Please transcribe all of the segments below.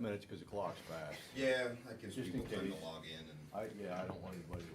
minutes because the clock's fast. Yeah, that gives Just people in time case. to log in and. I don't want anybody to.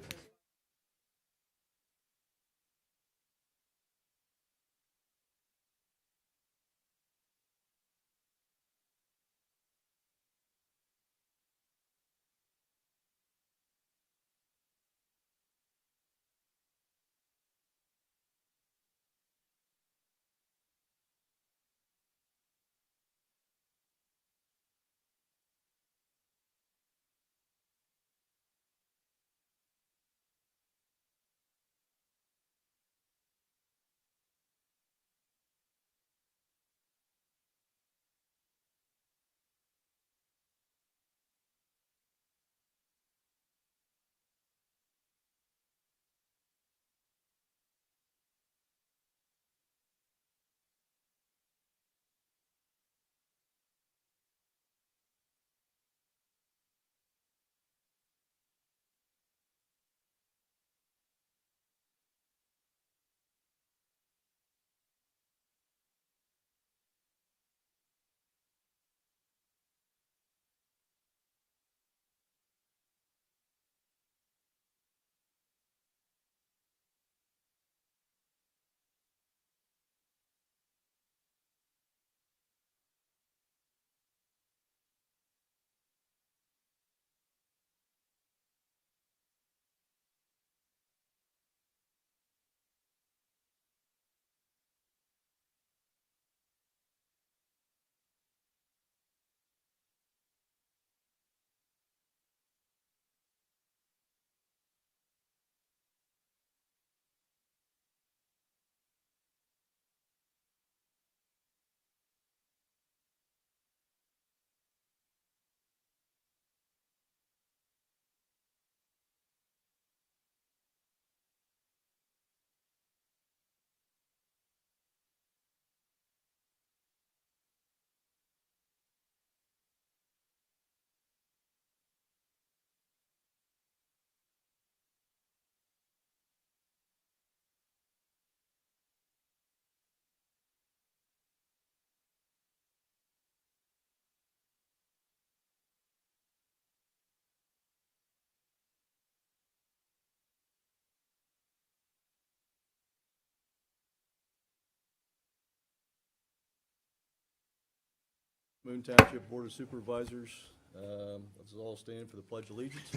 Halfmoon Township Board of Supervisors, let's all stand for the Pledge of Allegiance.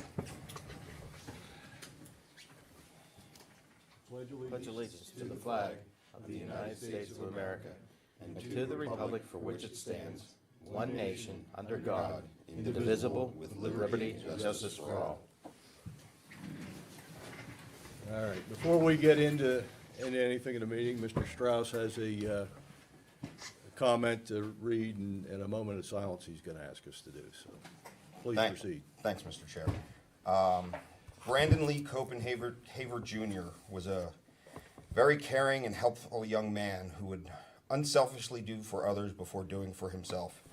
Pledge allegiance to the flag of the United States of America and to the republic for which it stands, one nation, under God, indivisible, with liberty and justice for all. All right, before we get into anything in the meeting, Mr. Strauss has a comment to read, and a moment of silence he's going to ask us to do, so please proceed. Thanks, Mr. Chair. Brandon Lee Copenhaver Jr. was a very caring and helpful young man who would unselfishly do for others before doing for himself.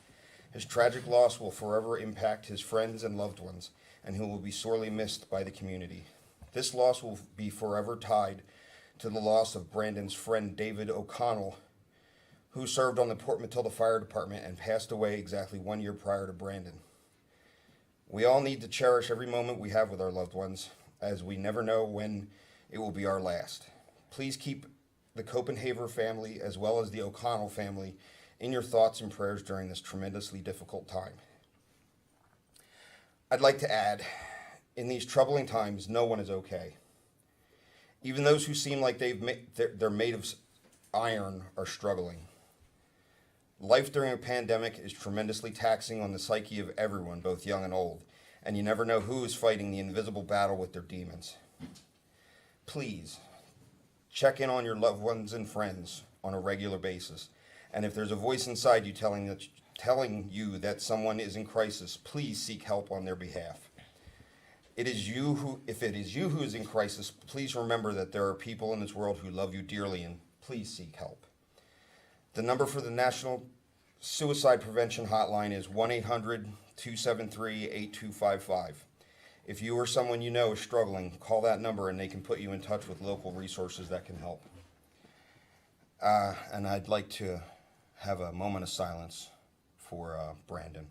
His tragic loss will forever impact his friends and loved ones, and he will be sorely missed by the community. This loss will be forever tied to the loss of Brandon's friend David O'Connell, who served on the Port Matilda Fire Department and passed away exactly 1 year prior to Brandon. We all need to cherish every moment we have with our loved ones, as we never know when it will be our last. Please keep the Copenhaver family, as well as the O'Connell family, in your thoughts and prayers during this tremendously difficult time. I'd like to add, in these troubling times, no one is okay. Even those who seem like they're made of iron are struggling. Life during a pandemic is tremendously taxing on the psyche of everyone, both young and old, and you never know who is fighting the invisible battle with their demons. Please, check in on your loved ones and friends on a regular basis, and if there's a voice inside you telling you that someone is in crisis, please seek help on their behalf. If it is you who is in crisis, please remember that there are people in this world who love you dearly, and please seek help. The number for the National Suicide Prevention Hotline is 1-800-273-8255. If you or someone you know is struggling, call that number and they can put you in touch with local resources that can help. And I'd like to have a moment of silence for Brandon.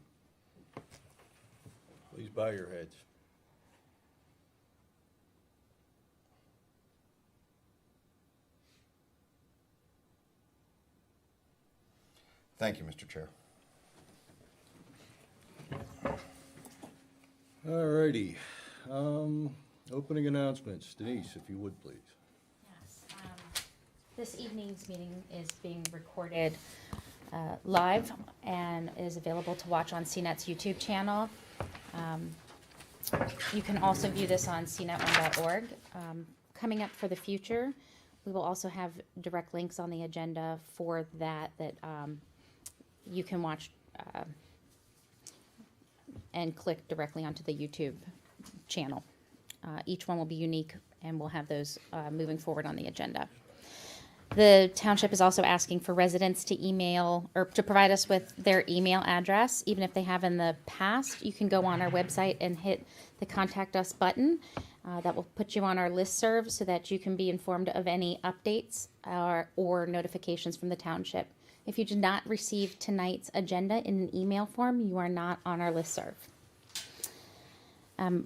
bow your heads. Thank you, Mr. Chair. All righty. Opening announcements. Denise, if you would, please. Yes, this evening's meeting is being recorded live and is available to watch on CNET's YouTube channel. You can also view this on cnet1.org. Coming up for the future, we will also have direct links on the agenda for that you can watch and click directly onto the YouTube channel. Each one will be unique, and we'll have those moving forward on the agenda. The township is also asking for residents to email or to provide us with their email address, even if they have in the past. You can go on our website and hit the Contact Us button. That will put you on our listserv so that you can be informed of any updates or notifications from the township. If you did not receive tonight's agenda in an email form, you are not on our listserv.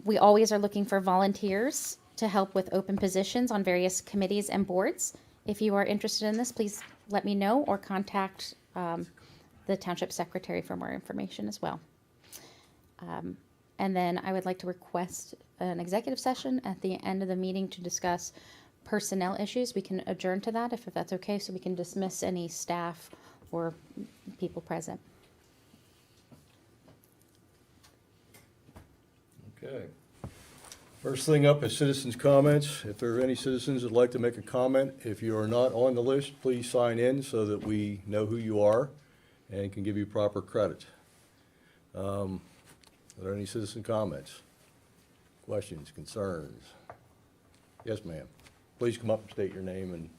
We always are looking for volunteers to help with open positions on various committees and boards. If you are interested in this, please let me know or contact the township secretary for more information as well. And then I would like to request an executive session at the end of the meeting to discuss personnel issues. We can adjourn to that if that's okay, so we can dismiss any staff or people present. Okay. First thing up is citizens' comments. If there are any citizens that'd like to make a comment, if you are not on the list, please sign in so that we know who you are and can give you proper credit. Are there any citizen comments? Questions, concerns? Yes, ma'am. Please come up and state your name and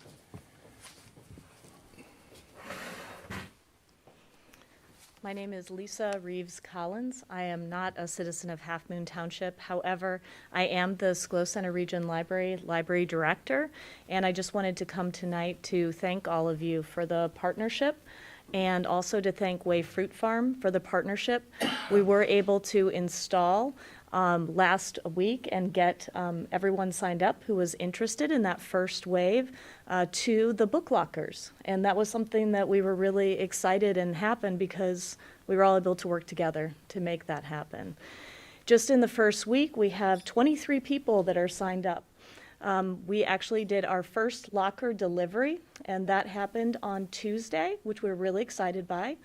My name is Lisa Reeves Collins. I am not a citizen of Halfmoon Township. However, I am the SCLO Center Region Library Director, and I just wanted to come tonight to thank all of you for the partnership and also to thank Way Fruit Farm for the partnership. We were able to install last week and get everyone signed up who was interested in that first wave to the book lockers. And that was something that we were really excited and happened because we were all able to work together to make that happen. Just in the first week, we have 23 people that are signed up. We actually did our first locker delivery, and that happened on Tuesday, which we were really excited by.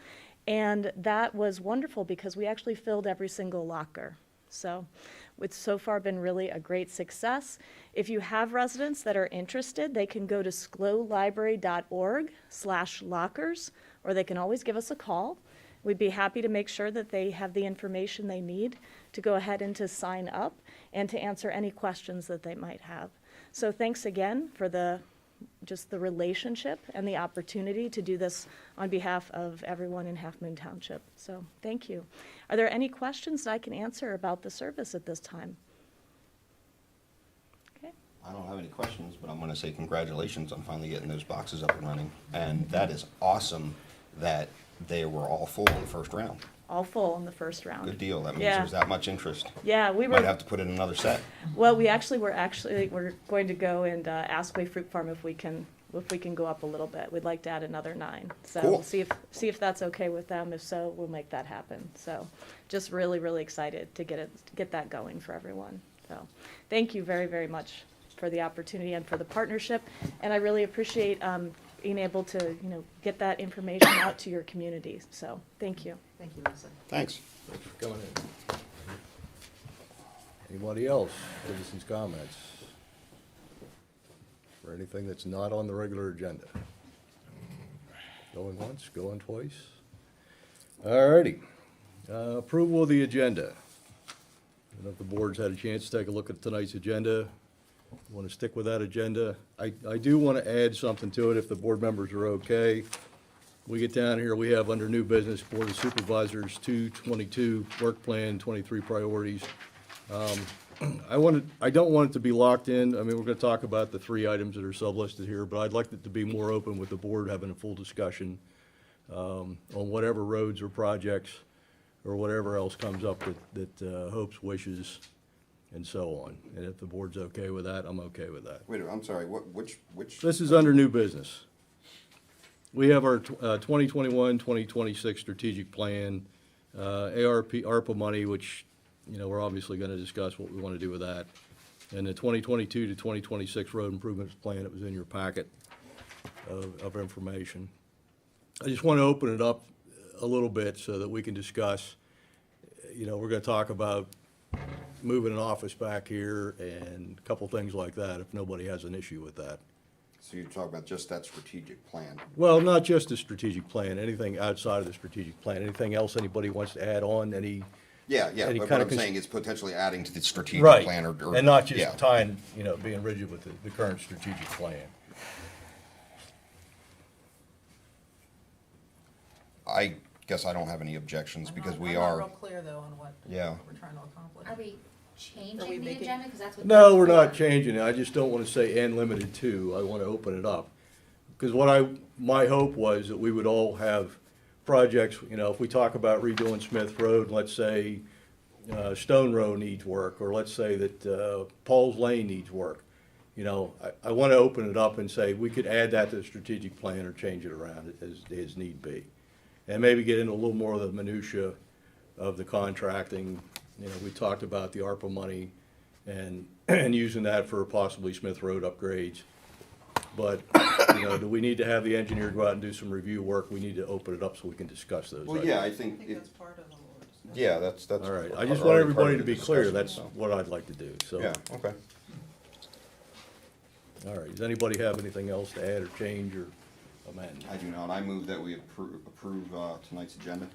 And that was wonderful because we actually filled every single locker. So it's so far been really a great success. If you have residents that are interested, they can go to sclolibrary.org/lockers, or they can always give us a call. We'd be happy to make sure that they have the information they need to go ahead and to sign up and to answer any questions that they might have. So thanks again for just the relationship and the opportunity to do this on behalf of everyone in Halfmoon Township. So thank you. Are there any questions that I can answer about the service at this time? Okay. I don't have any questions, but I'm going to say congratulations on finally getting those boxes up and running. And that is awesome that they were all full in the first round. All full in the first round. Good deal. That means Yeah. there's that much interest. Yeah, we Might were. have to put in another set. Well, we're going to go and ask Way Fruit Farm if we can go up a little bit. We'd like to add another 9. So Cool. we'll see if that's okay with them. If so, we'll make that happen. So just really, really excited to get that going for everyone. So thank you very, very much for the opportunity and for the partnership. And I really appreciate being able to get that information out to your communities. So thank you. Thank you, Lisa. Thanks. thanks for coming in. Anybody else? Citizens' comments? For anything that's not on the regular agenda? Going once, going twice? All righty. Approval of the agenda. I don't know if the board's had a chance to take a look at tonight's agenda. Want to stick with that agenda? I do want to add something to it if the board members are okay. We get down here, we have under new business, Board of Supervisors, 222 work plan, 23 priorities. I don't want it to be locked in. I mean, we're going to talk about the 3 items that are sub-listed here, but I'd like it to be more open with the board having a full discussion on whatever roads or projects or whatever else comes up that hopes, wishes, and so on. And if the board's okay with that, I'm okay with that. Wait, I'm sorry, which? This is under new business. We have our 2021, 2026 strategic plan, ARPA money, which, we're obviously going to discuss what we want to do with that. And the 2022 to 2026 road improvements plan that was in your packet of information. I just want to open it up a little bit so that we can discuss, we're going to talk about moving an office back here and a couple things like that, if nobody has an issue with that. So you're talking about just that strategic plan? Well, not just the strategic plan, anything outside of the strategic plan, anything else anybody wants to add on, any. Yeah, any but kind what of I'm saying is potentially adding to the strategic Right, plan or. and not yeah. just tying, being rigid with the current strategic plan. I guess I don't have any objections because we I'm not are, real clear though on what yeah. we're trying to accomplish. Are we Are we changing the making- agenda? Because that's what. No, that's we're not for. changing it, I just don't want to say and limited to, I want to open it up. Because my hope was that we would all have projects, if we talk about redoing Smith Road, let's say Stone Row needs work, or let's say that Paul's Lane needs work. I want to open it up and say, we could add that to the strategic plan or change it around as need be. And maybe get into a little more of the minutia of the contracting. We talked about the ARPA money and using that for possibly Smith Road upgrades. But, do we need to have the engineer go out and do some review work? We need to open it up so we can discuss those. Well, items. yeah, I I think think it, that's part of the Lord's. yeah, that's. All right, I already just part want of everybody to the be clear, discussion, that's so. what I'd like to do, so. Yeah, okay. All right, does anybody have anything else to add or change or amend? I do not. I move that we approve tonight's agenda.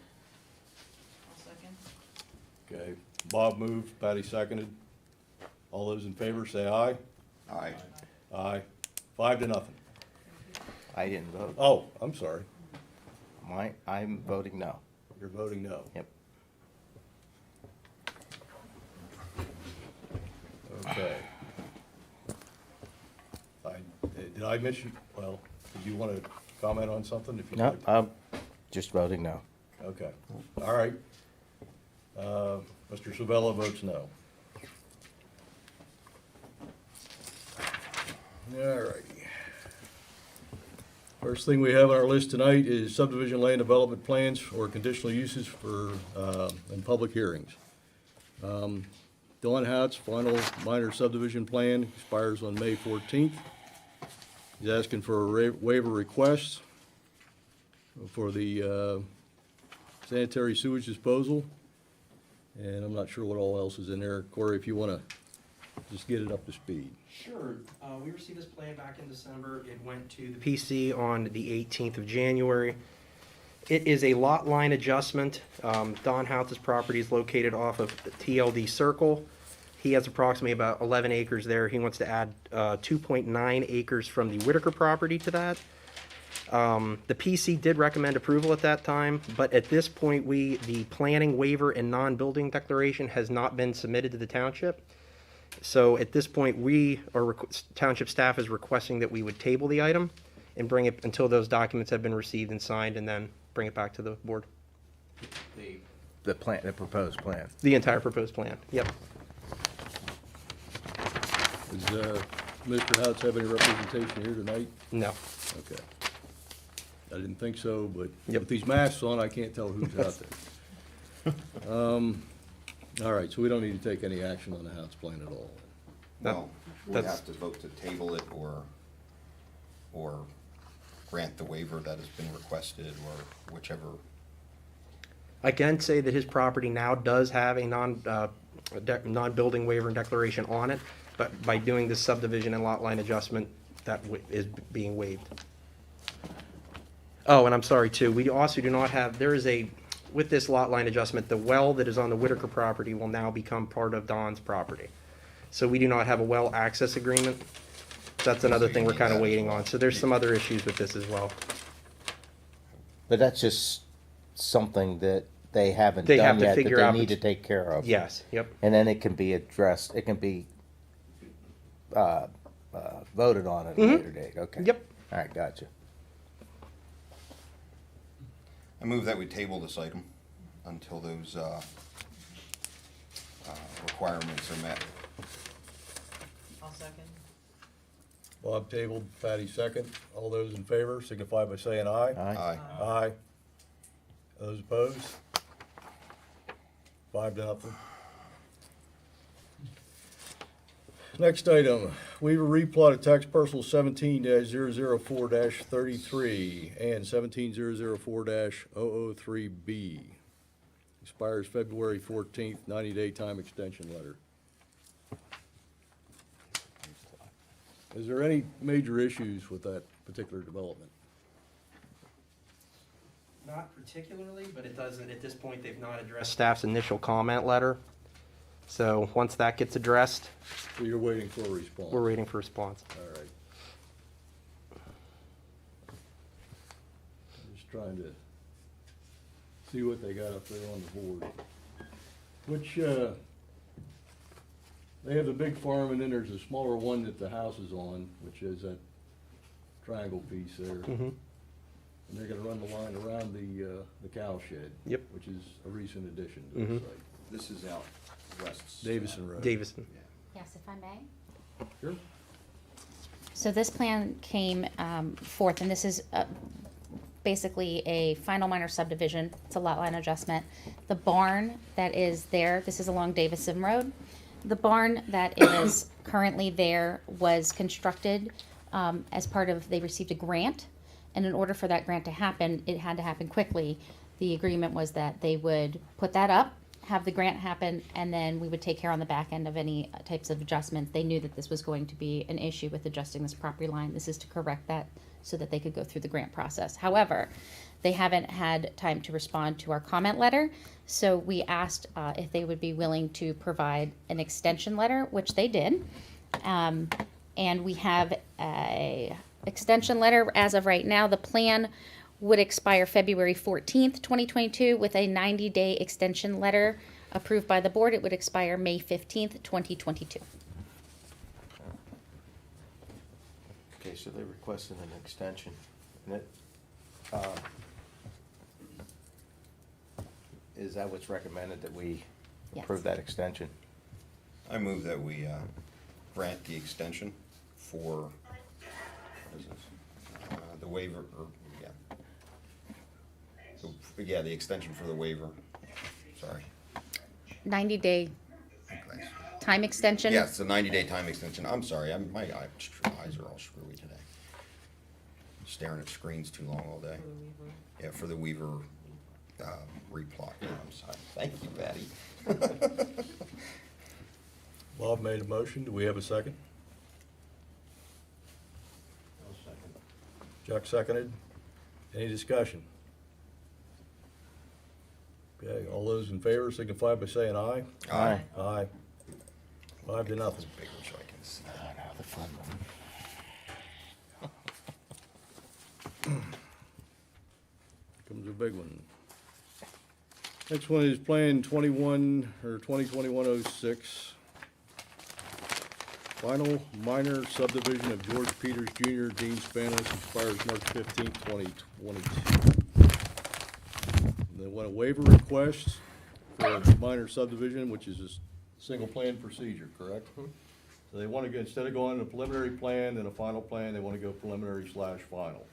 I'll second. Okay, Bob moved, Patty seconded. All those in favor, say aye. Aye. Aye. 5-0. I didn't vote. Oh, I'm sorry, I'm voting no. you're voting no. Yep. Okay. Did I miss you? Well, did you want to comment on something if you No, like? I'm just voting no. Okay, all right. Mr. Sabella votes no. All right. First thing we have on our list tonight is subdivision land development plans or conditional uses for, and public hearings. Dawn Hout's final minor subdivision plan expires on May 14th. He's asking for a waiver request for the sanitary sewage disposal. And I'm not sure what all else is in there. Corey, if you want to just get it up to speed. Sure. We received this plan back in December. It went to the PC on the 18th of January. It is a lot line adjustment. Don Houtz's property is located off of TLD Circle. He has approximately about 11 acres there. He wants to add 2.9 acres from the Whitaker property to that. The PC did recommend approval at that time, but at this point, the planning waiver and non-building declaration has not been submitted to the township. So at this point, township staff is requesting that we would table the item and bring it until those documents have been received and signed, and then bring it back to the board. The proposed plan. The entire proposed plan, yep. Does Mr. Houtz have any representation here tonight? No. Okay. I didn't think so, but Yep. with these masks on, I can't tell who's out there. All right, so we don't need to take any action on the Houtz plan at all. Well, we that's- have to vote to table it or grant the waiver that has been requested or whichever. I can say that his property now does have a non-building waiver and declaration on it, but by doing this subdivision and lot line adjustment, that is being waived. Oh, and I'm sorry too, we also do not have, with this lot line adjustment, the well that is on the Whitaker property will now become part of Don's property. So we do not have a well access agreement. That's another thing we're kind of waiting on. So there's some other issues with this as well. But that's just something that they haven't They have done to yet, that figure they out need to bet- take care of. Yes, yep. And then it can be addressed, it can be voted on at a later date, okay? Yep. All right, gotcha. I move that we table this item. until those requirements are met. I'll second. Bob tabled, Patty second. All those in favor signify by saying aye. Aye. Aye. Those opposed? 5-0. Next item, Weaver replat of tax parcel 17-004-33 and 17-004-003B. Expires February 14th, 90-day time extension letter. Is there any major issues with that particular development? Not particularly, but it doesn't, at this point, they've not addressed staff's initial comment letter. So once that gets addressed, So you're waiting for a response? we're waiting for a response. All right. I'm just trying to see what they got up there on the board. Which, they have the big farm and then there's a smaller one that the house is on, which is that triangle piece there. Mhm. And they're gonna run the line around the cow shed. Yep. Which is a recent addition to the Mhm. site. This is out west. Davison Road. Davison. Yes, if I may. Sure. So this plan came forth, and this is basically a final minor subdivision. It's a lot line adjustment. The barn that is there, this is along Davison Road. The barn that is currently there was constructed as part of, they received a grant. And in order for that grant to happen, it had to happen quickly. The agreement was that they would put that up, have the grant happen, and then we would take care on the back end of any types of adjustments. They knew that this was going to be an issue with adjusting this property line. This is to correct that so that they could go through the grant process. However, they haven't had time to respond to our comment letter, so we asked if they would be willing to provide an extension letter, which they did. And we have a extension letter as of right now. The plan would expire February 14th, 2022, with a 90-day extension letter approved by the board. It would expire May 15th, 2022. Okay, so they requested an extension. And it, is that what's recommended, that we Yes. approve that extension? I move that we grant the extension for, what is this? The waiver, or, yeah. Yeah, the extension for the waiver. Sorry. 90-day Thanks. time extension? Yeah, it's a 90-day time extension. I'm sorry, my eyes are all screwy today. Staring at screens too long all day. Yeah, for the Weaver replot. Yeah, I'm sorry. Thank you, Patty. Bob made a motion. Do we have a second? Chuck seconded. Any discussion? Okay, all those in favor signify by saying aye. Aye. Aye. 5-0. Bigger so I can see. The fun one. Comes a big one. Next one is Plan 2021-06. Final minor subdivision of George Peters Jr., Dean Spanos, expires March 15th, 2022. They want a waiver request for a minor subdivision, which is a single plan procedure, correct? So they want to go, instead of going to preliminary plan and a final plan, they want to go preliminary/final.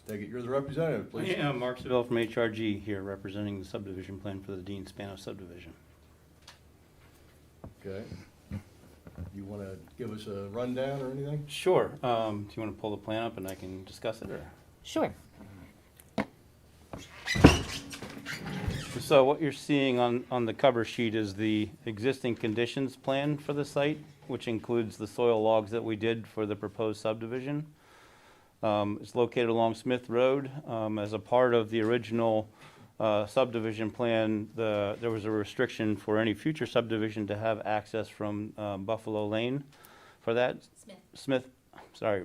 Take it, you're the representative, please. Yeah, Mark Seville from HRG here, representing the subdivision plan for the Dean Spanos subdivision. Okay. You want to give us a rundown or anything? Sure. Do you want to pull the plan up and I can discuss it, or? Sure. So what you're seeing on the cover sheet is the existing conditions plan for the site, which includes the soil logs that we did for the proposed subdivision. It's located along Smith Road. As a part of the original subdivision plan, there was a restriction for any future subdivision to have access from Buffalo Lane. For that,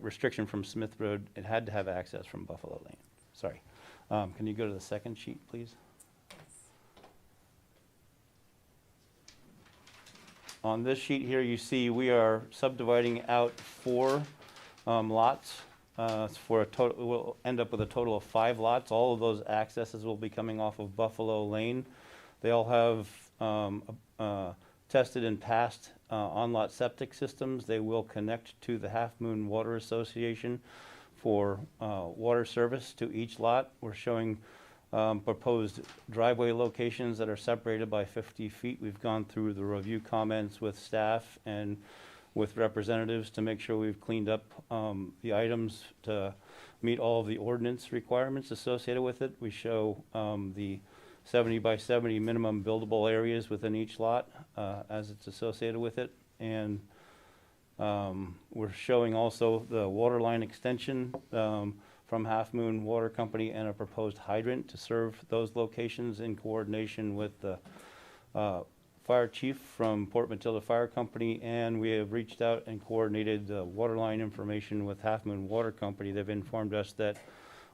restriction from Smith Road, it had to have access from Buffalo Lane. Sorry. Can you go to the second sheet, please? On this sheet here, you see we are subdividing out 4 lots for a total, we'll end up with a total of 5 lots. All of those accesses will be coming off of Buffalo Lane. They all have tested and passed on-lot septic systems. They will connect to the Half Moon Water Association for water service to each lot. We're showing proposed driveway locations that are separated by 50 feet. We've gone through the review comments with staff and with representatives to make sure we've cleaned up the items to meet all of the ordinance requirements associated with it. We show the 70 by 70 minimum buildable areas within each lot as it's associated with it. And we're showing also the water line extension from Half Moon Water Company and a proposed hydrant to serve those locations in coordination with the fire chief from Port Matilda Fire Company. And we have reached out and coordinated the water line information with Half Moon Water Company. They've informed us that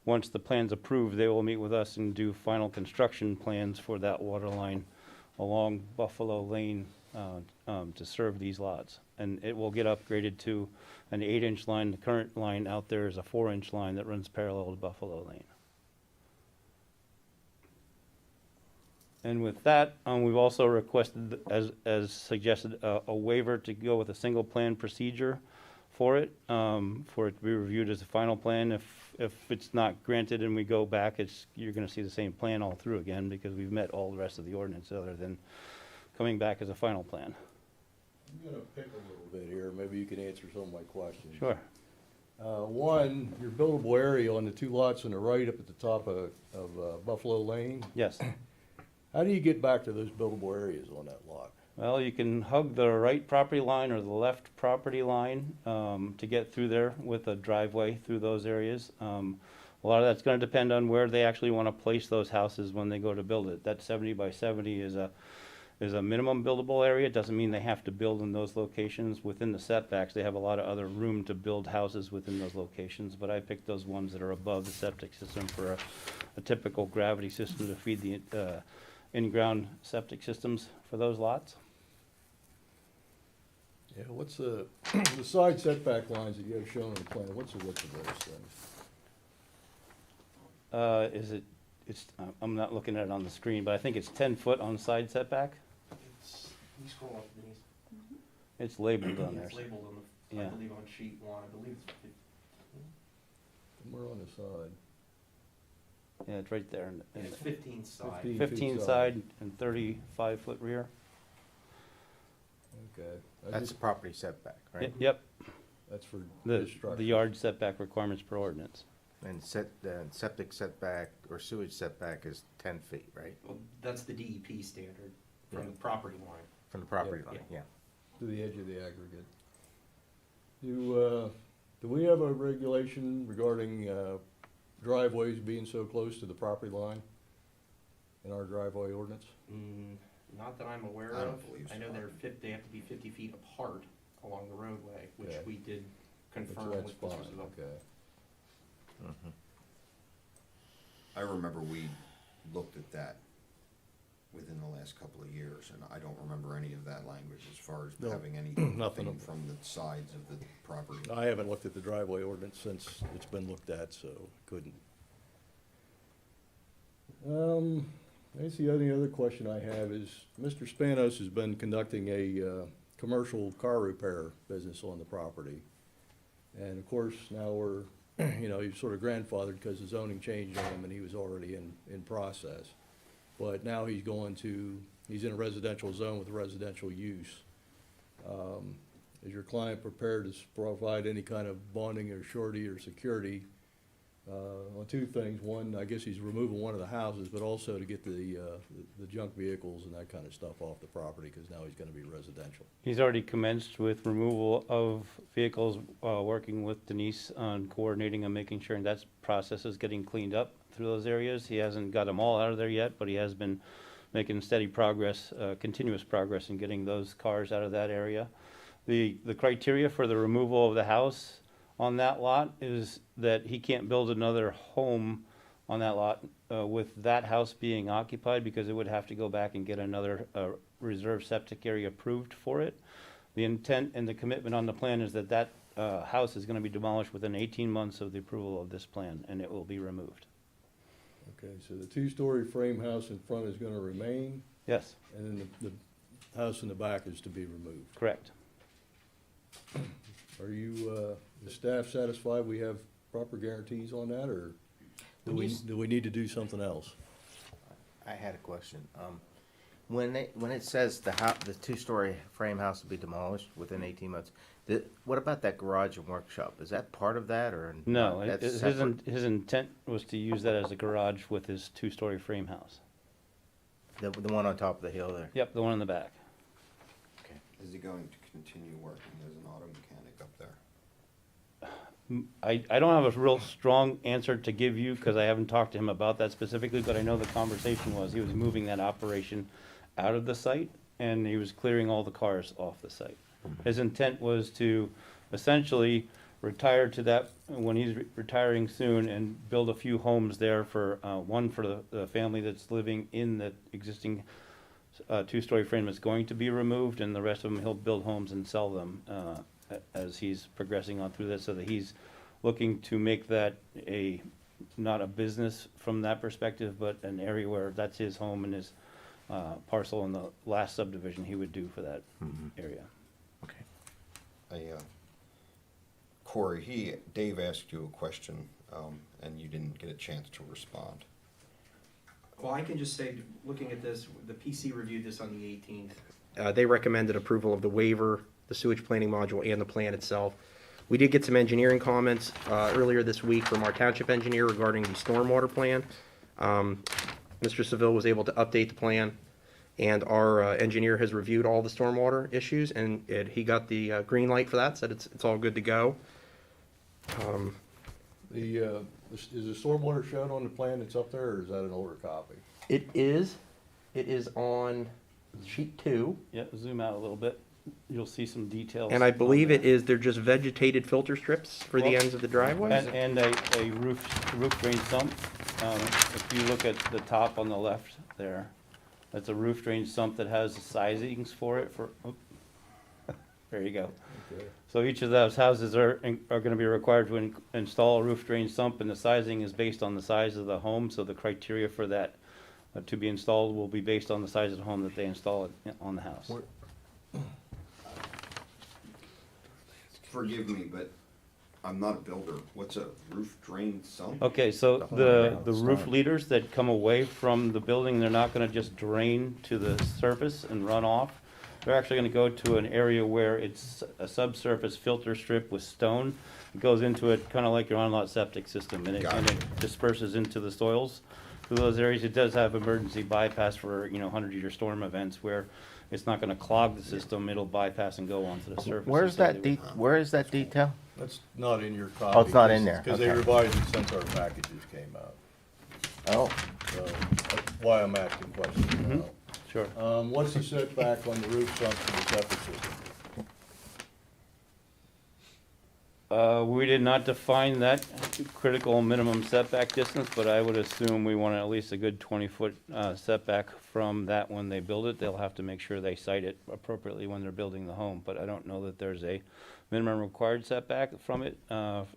once the plan's approved, they will meet with us and do final construction plans for that water line along Buffalo Lane to serve these lots. And it will get upgraded to an 8-inch line. The current line out there is a 4-inch line that runs parallel to Buffalo Lane. And with that, we've also requested, as suggested, a waiver to go with a single plan procedure for it to be reviewed as a final plan. If it's not granted and we go back, you're going to see the same plan all through again because we've met all the rest of the ordinance other than coming back as a final plan. I'm gonna pick a little bit here, maybe you can answer some of my questions. Sure. One, your buildable area on the 2 lots on the right up at the top of Buffalo Lane, Yes. how do you get back to those buildable areas on that lot? Well, you can hug the right property line or the left property line to get through there with a driveway through those areas. A lot of that's going to depend on where they actually want to place those houses when they go to build it. That 70 by 70 is a minimum buildable area. It doesn't mean they have to build in those locations. Within the setbacks, they have a lot of other room to build houses within those locations, but I picked those ones that are above the septic system for a typical gravity system to feed the in-ground septic systems for those lots. Yeah, what's the side setback lines that you have shown on the plan, what's the width of those things? I'm not looking at it on the screen, but I think it's 10 foot on side setback. You scroll up, Denise. It's labeled on there. It's labeled on the, I Yeah. believe on sheet 1, I believe it's 15. Somewhere on the side. Yeah, it's right there. And it's 15 side. 15. 15 side. side and 35 foot rear. Okay. I That's just- the property setback, right? Yep, That's for the this structure. yard setback requirements per ordinance. And septic setback or sewage setback is 10 feet, right? Well, that's the DEP standard from Yeah. the property line. From the property Yeah. line, yeah. To the edge of the aggregate. Do we have a regulation regarding driveways being so close to the property line in our driveway ordinance? Not that I'm aware I don't of. believe I know so. they have to be 50 feet apart along the roadway, which Okay. we did confirm That's with fine, Mr. Sump. okay. I remember we looked at that within the last couple of years, and I don't remember any of that language as far as No, having nothing anything of- from the sides of the property. I haven't looked at the driveway ordinance since it's been looked at, so couldn't. I guess the only other question I have is, Mr. Spanos has been conducting a commercial car repair business on the property. And of course, now we're, he's sort of grandfathered because the zoning changed on him and he was already in process. But now he's in a residential zone with residential use. Is your client prepared to provide any kind of bonding or surety or security on 2 things? One, I guess he's removing one of the houses, but also to get the junk vehicles and that kind of stuff off the property, because now he's gonna be residential. He's already commenced with removal of vehicles, working with Denise on coordinating and making sure that process is getting cleaned up through those areas. He hasn't got them all out of there yet, but he has been making steady progress, continuous progress in getting those cars out of that area. The criteria for the removal of the house on that lot is that he can't build another home on that lot with that house being occupied, because it would have to go back and get another reserve septic area approved for it. The intent and the commitment on the plan is that house is gonna be demolished within 18 months of the approval of this plan, and it will be removed. Okay, so the two-story frame house in front is gonna remain, Yes, and then the house in the back is to be removed. correct. Are you, the staff satisfied we have proper guarantees on that, or do we need to do something else? I had a question. When it says the two-story frame house will be demolished within 18 months, what about that garage and workshop? Is that part of that, or? No, that's his separate? his intent was to use that as a garage with his two-story frame house. The one on top of the hill there? Yep, the one in the back. Okay. Is he going to continue working as an auto mechanic up there? I don't have a real strong answer to give you, because I haven't talked to him about that specifically, but I know the conversation was, he was moving that operation out of the site, and he was clearing all the cars off the site. His intent was to essentially retire to that, when he's retiring soon, and build a few homes there for, one for the family that's living in the existing two-story frame that's going to be removed, and the rest of them, he'll build homes and sell them as he's progressing on through this, so that he's looking to make that not a business from that perspective, but an area where that's his home and his parcel in the last subdivision he would do for that area. Okay. Corey, Dave asked you a question, and you didn't get a chance to respond. Well, I can just say, looking at this, the PC reviewed this on the 18th. They recommended approval of the waiver, the sewage planning module, and the plan itself. We did get some engineering comments earlier this week from our township engineer regarding the stormwater plan. Mr. Seville was able to update the plan, and our engineer has reviewed all the stormwater issues, and he got the green light for that, said it's all good to go. Is the stormwater shown on the plan that's up there, or is that an older copy? It is on sheet 2. Yeah, zoom out a little bit, you'll see some details. And I on believe that. they're just vegetated filter strips for the Well, ends of the driveways. And a roof drain sump. If you look at the top on the left there, that's a roof drain sump that has the sizings for it there you go. Okay. So each of those houses are gonna be required to install a roof drain sump, and the sizing is based on the size of the home, so the criteria for that to be installed will be based on the size of the home that they install it on the house. Forgive me, but I'm not a builder. What's a roof drain sump? Okay, so The whole the amount, roof stone. leaders that come away from the building, they're not gonna just drain to the surface and run off. They're actually gonna go to an area where it's a subsurface filter strip with stone. It goes into it kinda like your on-lot septic system, and it disperses into the soils. Through those areas, it does have emergency bypass for, 100-year storm events where it's not gonna clog the system, it'll bypass and go onto the surface. Where's that where is that detail? That's not in your copy. Oh, it's not in there, Because they okay. revised it since our packages came out, Oh, so that's why I'm asking questions now. Sure. What's the setback on the roof sump to the septic system? We did not define that critical minimum setback distance, but I would assume we want at least a good 20-foot setback from that when they build it. They'll have to make sure they site it appropriately when they're building the home, but I don't know that there's a minimum required setback from it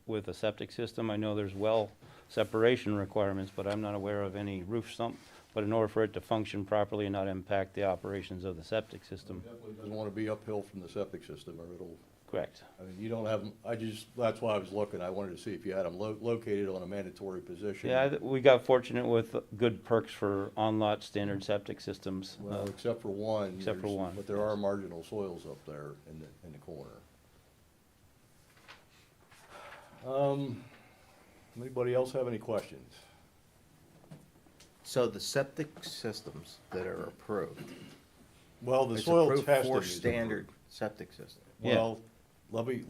with a septic system. I know there's well separation requirements, but I'm not aware of any roof sump. But in order for it to function properly and not impact the operations of the septic system, Definitely doesn't want to be uphill from the septic system, or it'll, correct. I mean, you don't have them, that's why I was looking, I wanted to see if you had them located on a mandatory position. Yeah, we got fortunate with good perks for on-lot standard septic systems. Well, except for one. Except for there's- one, But there are marginal soils up there in the corner. Anybody else have any questions? so the septic systems that are approved. Well, the It's soil approved testing for is. standard septic system. Well, let me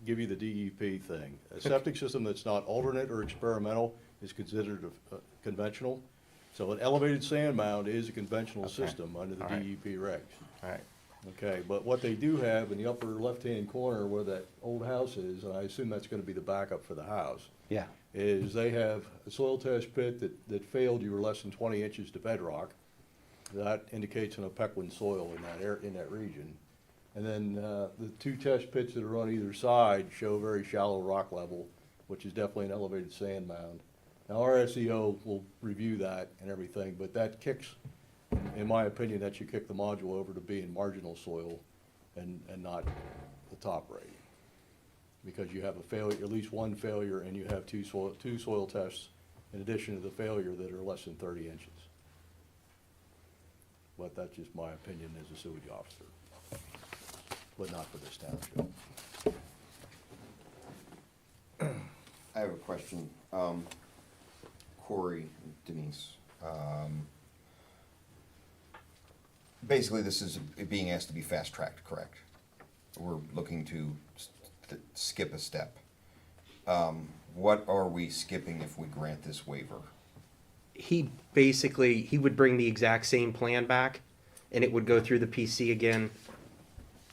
give you the DEP thing. A septic system that's not alternate or experimental is considered conventional. So an elevated sand mound is a conventional Okay. system under the All right. DEP regs. All right. Okay, but what they do have in the upper left-hand corner where that old house is, and I assume that's gonna be the backup for the house, Yeah, is they have a soil test pit that failed, you were less than 20 inches to bedrock. That indicates an Opequan soil in that region. And then the two test pits that are on either side show very shallow rock level, which is definitely an elevated sand mound. Now, our SEO will review that and everything, but that kicks, in my opinion, that should kick the module over to being marginal soil and not the top rating. Because you have a failure, at least one failure, and you have two soil tests in addition to the failure that are less than 30 inches. But that's just my opinion as a sewage officer, but not for this township. I have a question. Corey, Denise, basically this is being asked to be fast-tracked, correct? We're looking to skip a step. What are we skipping if we grant this waiver? He would bring the exact same plan back, and it would go through the PC again,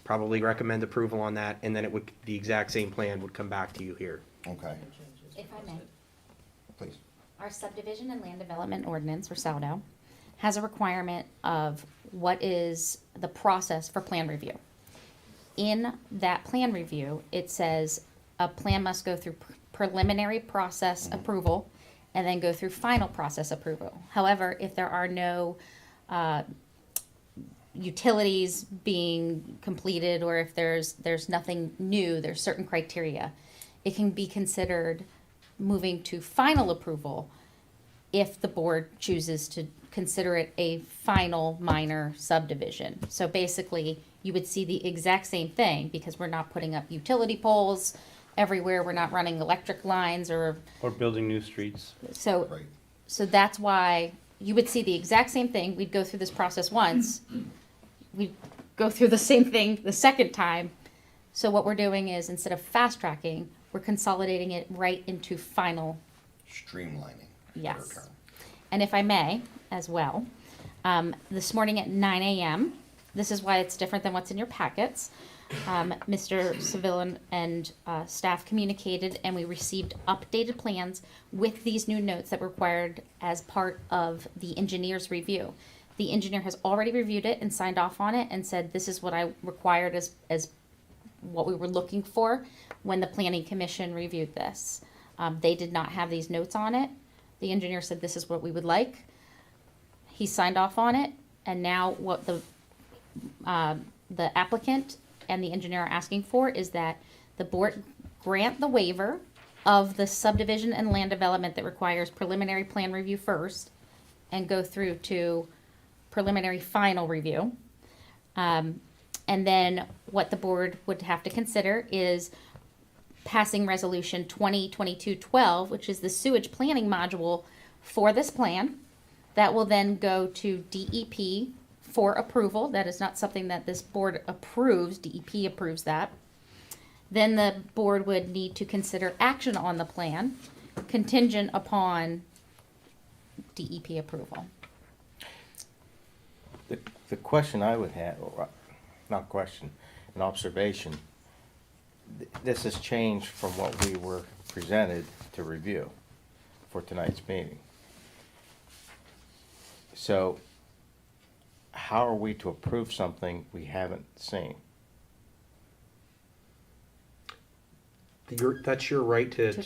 probably recommend approval on that, and then the exact same plan would come back to you here. Okay, If I may. please. Our subdivision and land development ordinance, or SALDO, has a requirement of what is the process for plan review. In that plan review, it says a plan must go through preliminary process approval and then go through final process approval. However, if there are no utilities being completed, or if there's nothing new, there's certain criteria, it can be considered moving to final approval if the board chooses to consider it a final minor subdivision. So basically, you would see the exact same thing, because we're not putting up utility poles everywhere, we're not running electric lines or building new streets. so. Right. So that's why you would see the exact same thing. We'd go through this process once. We'd go through the same thing the second time. So what we're doing is, instead of fast tracking, we're consolidating it right into final. Streamlining. Yes. better term. And if I may, as well, this morning at 9 a.m., this is why it's different than what's in your packets. Mr. Seville and staff communicated, and we received updated plans with these new notes that were required as part of the engineer's review. The engineer has already reviewed it and signed off on it and said, this is what I required as what we were looking for when the planning commission reviewed this. They did not have these notes on it. The engineer said, this is what we would like. He signed off on it, and now what the applicant and the engineer are asking for is that the board grant the waiver of the subdivision and land development that requires preliminary plan review first, and go through to preliminary final review. And then what the board would have to consider is passing resolution 2022-12, which is the sewage planning module for this plan. That will then go to DEP for approval. That is not something that this board approves. DEP approves that. Then the board would need to consider action on the plan contingent upon DEP approval. The question I would have, or not question, an observation, this has changed from what we were presented to review for tonight's meeting. So how are we to approve something we haven't seen? That's your right to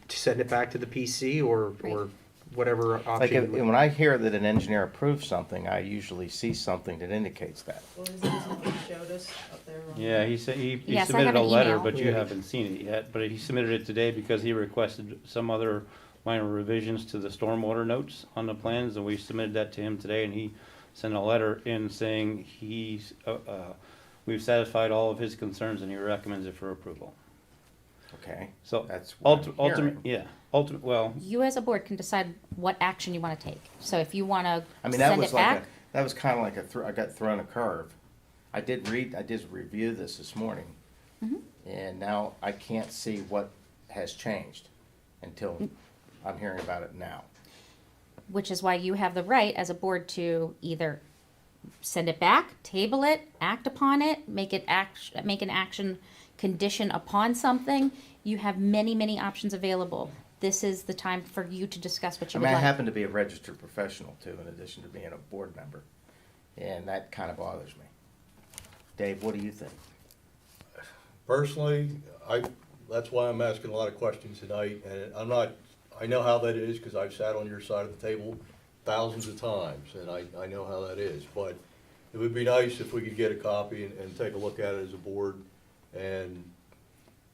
send it back to the PC or Right. whatever Like, option. when I hear that an engineer approves something, I usually see something that indicates that. Well, isn't this what you showed us up there? on- Yeah, he said, he Yes, I submitted have a an letter, email. but you haven't seen it yet, but he submitted it today because he requested some other minor revisions to the stormwater notes on the plans, and we submitted that to him today, and he sent a letter in saying we've satisfied all of his concerns and he recommends it for approval. Okay, So, that's what I'm ultimate, hearing. yeah, well, You as a board can decide what action you want to take. So if you want to I mean, that send was it like back, that was kind of like I got thrown a curve. I did review this morning, and now I can't see what has changed until I'm hearing about it now. which is why you have the right as a board to either send it back, table it, act upon it, make an action condition upon something. You have many, many options available. This is the time for you to discuss what I you mean, would I like. happen to be a registered professional too, in addition to being a board member, and that kind of bothers me. Dave, what do you think? Personally, that's why I'm asking a lot of questions tonight, and I know how that is, because I've sat on your side of the table thousands of times, and I know how that is, but it would be nice if we could get a copy and take a look at it as a board. And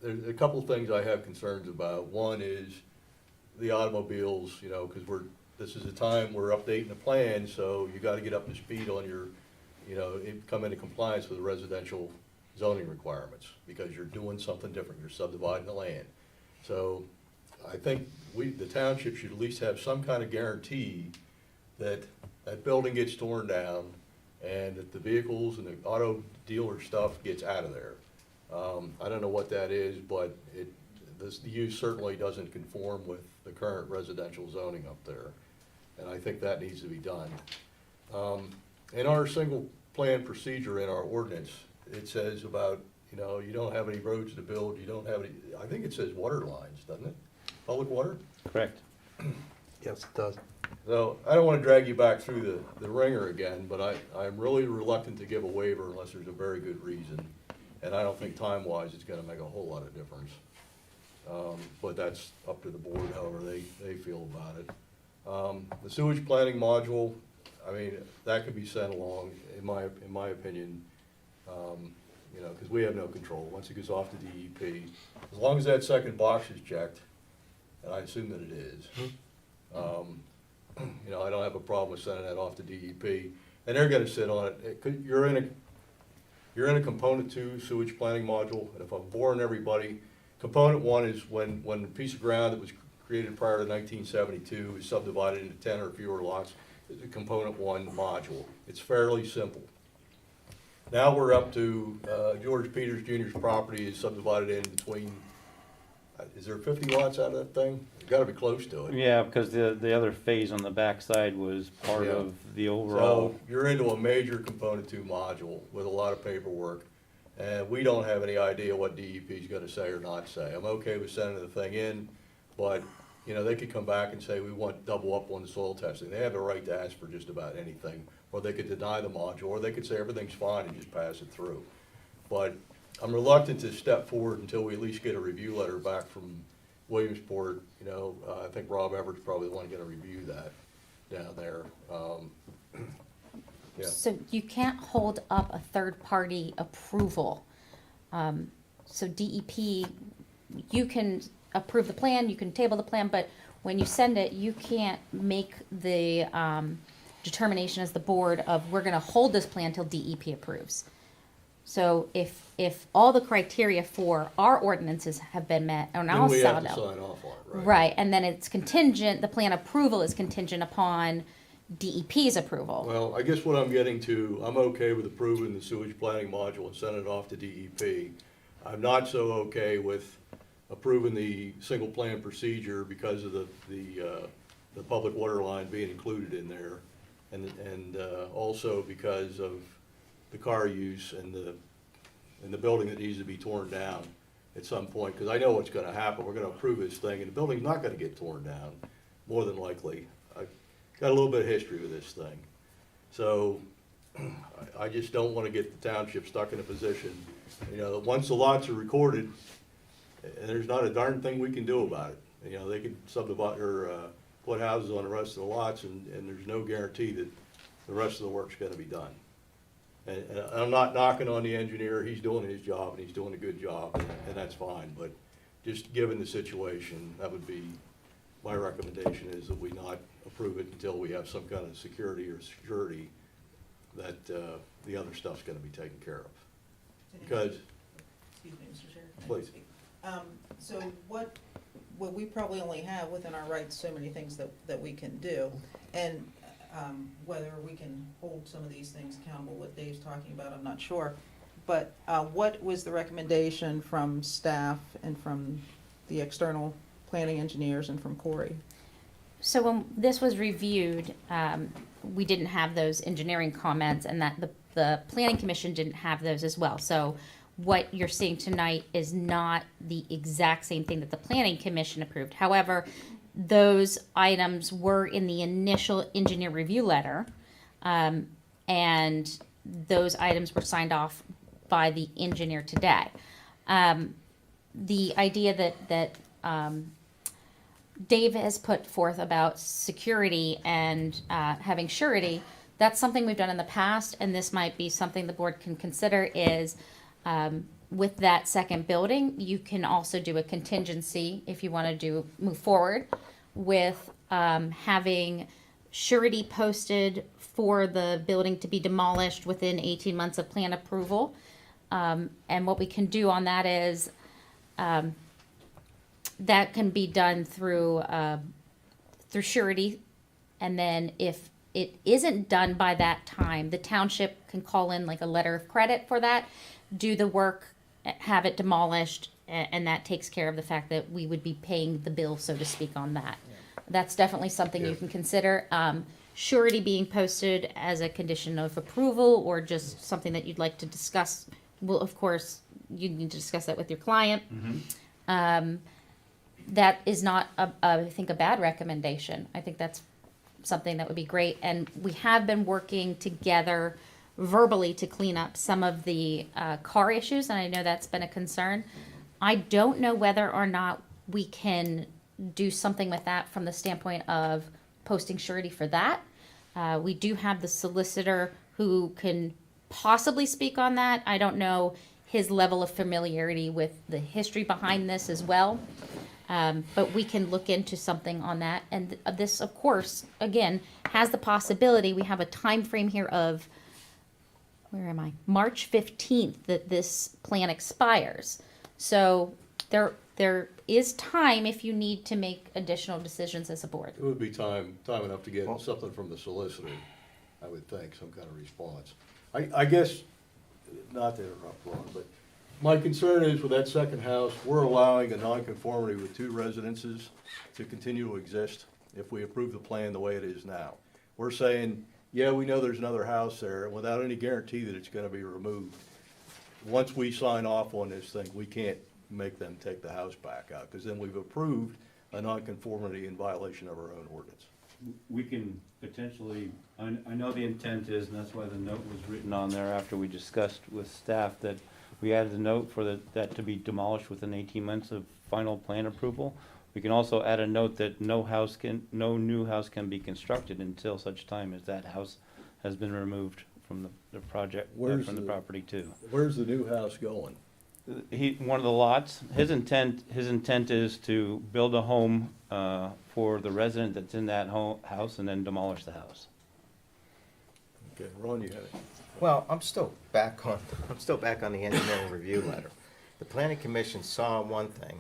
there's a couple of things I have concerns about. One is the automobiles, you know, because this is a time we're updating the plan, so you gotta get up to speed on your, you know, come into compliance with the residential zoning requirements, because you're doing something different, you're subdividing the land. So I think the township should at least have some kind of guarantee that that building gets torn down and that the vehicles and the auto dealer stuff gets out of there. I don't know what that is, but the use certainly doesn't conform with the current residential zoning up there, and I think that needs to be done. In our single plan procedure in our ordinance, it says about, you know, you don't have any roads to build, you don't have any, I think it says water lines, doesn't it? Public water? Correct. Yes, it does. So I don't want to drag you back through the ringer again, but I'm really reluctant to give a waiver unless there's a very good reason. And I don't think time-wise it's going to make a whole lot of difference. But that's up to the board, however they feel about it. The sewage planning module, I mean, that could be sent along, in my opinion, you know, because we have no control. Once it goes off to DEP, as long as that second box is checked, and I assume that it is, you know, I don't have a problem with sending that off to DEP, and they're gonna sit on it. You're in a component 2 sewage planning module, and if I'm boring everybody, component 1 is when a piece of ground that was created prior to 1972 is subdivided into 10 or fewer lots, it's a component 1 module. It's fairly simple. Now we're up to, George Peters Jr.'s property is subdivided in between, is there 50 lots out of that thing? It's gotta be close to it. Yeah, because the other phase on the backside was part Yeah. of the overall. So you're into a major component 2 module with a lot of paperwork, and we don't have any idea what DEP is gonna say or not say. I'm okay with sending the thing in, but, you know, they could come back and say, we want double up on the soil testing. They have the right to ask for just about anything, or they could deny the module, or they could say everything's fine and just pass it through. But I'm reluctant to step forward until we at least get a review letter back from Williamsport. You know, I think Rob Everett's probably the one gonna review that down there. Yeah. So you can't hold up a third-party approval. So DEP, you can approve the plan, you can table the plan, but when you send it, you can't make the determination as the board of, we're gonna hold this plan till DEP approves. So if all the criteria for our ordinances have been met, and Then I'll we have sound to out. sign off on it, right? Right, and then it's contingent, the plan approval is contingent upon DEP's approval. Well, I guess what I'm getting to, I'm okay with approving the sewage planning module and sending it off to DEP. I'm not so okay with approving the single plan procedure because of the public water line being included in there. And also because of the car use and the building that needs to be torn down at some point, because I know what's gonna happen. We're gonna approve this thing, and the building's not gonna get torn down, more than likely. I've got a little bit of history with this thing. So, I just don't wanna get the township stuck in a position, you know, that once the lots are recorded, and there's not a darn thing we can do about it. You know, they could subdivide, or put houses on the rest of the lots, and there's no guarantee that the rest of the work's gonna be done. And I'm not knocking on the engineer, he's doing his job, and he's doing a good job, and that's fine, but just given the situation, that would be, my recommendation is that we not approve it until we have some kind of security that the other stuff's gonna be taken care of. Because, Excuse me, Mr. Chair. can I Please. speak? So what we probably only have within our rights so many things that we can do. And whether we can hold some of these things accountable, what Dave's talking about, I'm not sure. But what was the recommendation from staff and from the external planning engineers and from Corey? So when this was reviewed, we didn't have those engineering comments, and that the planning commission didn't have those as well. So what you're seeing tonight is not the exact same thing that the planning commission approved. However, those items were in the initial engineer review letter, and those items were signed off by the engineer today. The idea that Dave has put forth about security and having surety, that's something we've done in the past, and this might be something the board can consider is with that second building, you can also do a contingency if you want to move forward with having surety posted for the building to be demolished within 18 months of plan approval. And what we can do on that is that can be done through surety, and then if it isn't done by that time, the township can call in like a letter of credit for that, do the work, have it demolished, and that takes care of the fact that we would be paying the bill, so to speak, on that. That's definitely something you can consider. Surety being posted as a condition of approval or just something that you'd like to discuss, well, of course, you need to discuss that with your client. That is not, I think, a bad recommendation. I think that's something that would be great. And we have been working together verbally to clean up some of the car issues, and I know that's been a concern. I don't know whether or not we can do something with that from the standpoint of posting surety for that. We do have the solicitor who can possibly speak on that. I don't know his level of familiarity with the history behind this as well. But we can look into something on that. And this, of course, again, has the possibility. We have a time frame here of, where am I? March 15th that this plan expires. So there is time if you need to make additional decisions as a board. It would be time enough to get something from the solicitor, I would think, some kind of response. I guess, not to interrupt, Ron, but my concern is with that second house, we're allowing a nonconformity with two residences to continue to exist if we approve the plan the way it is now. We're saying, yeah, we know there's another house there, without any guarantee that it's gonna be removed. Once we sign off on this thing, we can't make them take the house back out, because then we've approved a nonconformity in violation of our own ordinance. We can potentially, I know the intent is, and that's why the note was written on there after we discussed with staff, that we added a note for that to be demolished within 18 months of final plan approval. We can also add a note that no new house can be constructed until such time as that house has been removed from the project, from the property too. Where's the new house going? One of the lots, his intent is to build a home for the resident that's in that house and then demolish the house. Okay, Ron, you had it. Well, I'm still back on the engineering review letter. The planning commission saw one thing,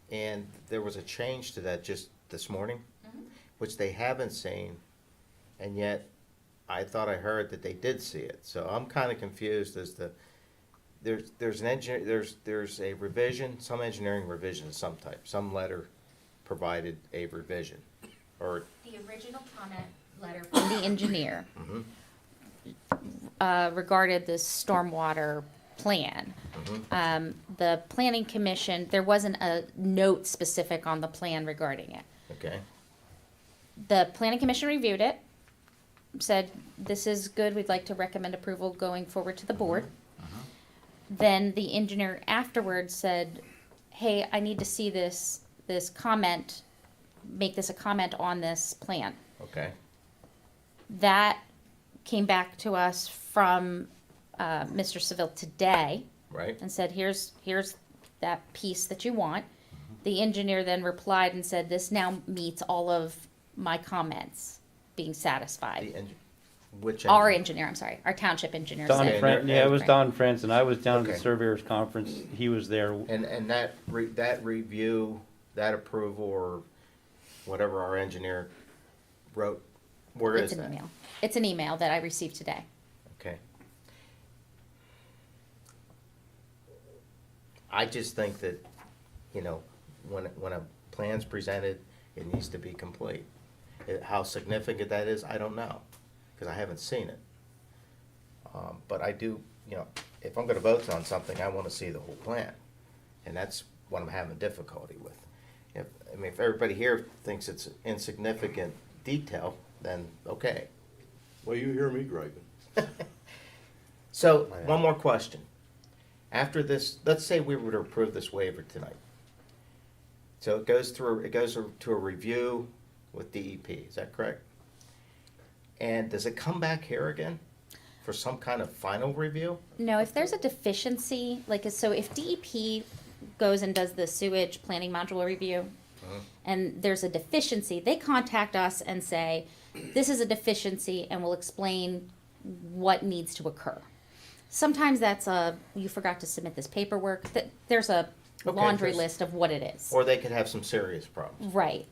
and there was a change to that just this morning, which they haven't seen, and yet I thought I heard that they did see it. So I'm kind of confused as to, there's a revision, some engineering revision of some type, some letter provided a revision, or. The original comment letter from the engineer regarded the stormwater plan. The planning commission, there wasn't a note specific on the plan regarding it. Okay. The planning commission reviewed it, said, this is good, we'd like to recommend approval going forward to the board. Then the engineer afterwards said, hey, I need to see this comment, make this a comment on this plan. Okay. That came back to us from Mr. Seville today Right. and said, here's that piece that you want. The engineer then replied and said, this now meets all of my comments being satisfied. Which Our engineer, I'm sorry, our township engineer Don said. yeah, it was Don Franson. I was down at the Okay. surveyor's conference. He was there. And that review, that approval, or whatever our engineer wrote, where It's is an that? email. It's an email that I received today. Okay. I just think that, when a plan's presented, it needs to be complete. How significant that is, I don't know, because I haven't seen it. But I do, if I'm gonna vote on something, I wanna see the whole plan. And that's what I'm having difficulty with. If everybody here thinks it's insignificant detail, then okay. Well, you hear me griping. So, one more question. After this, let's say we were to approve this waiver tonight. So it goes to a review with DEP, is that correct? And does it come back here again for some kind of final review? No, if there's a deficiency, like, so if DEP goes and does the sewage planning module review, and there's a deficiency, they contact us and say, this is a deficiency, and we'll explain what needs to occur. Sometimes that's you forgot to submit this paperwork, there's a Okay, laundry just- list of what it is. Or they could have some serious problems? Right.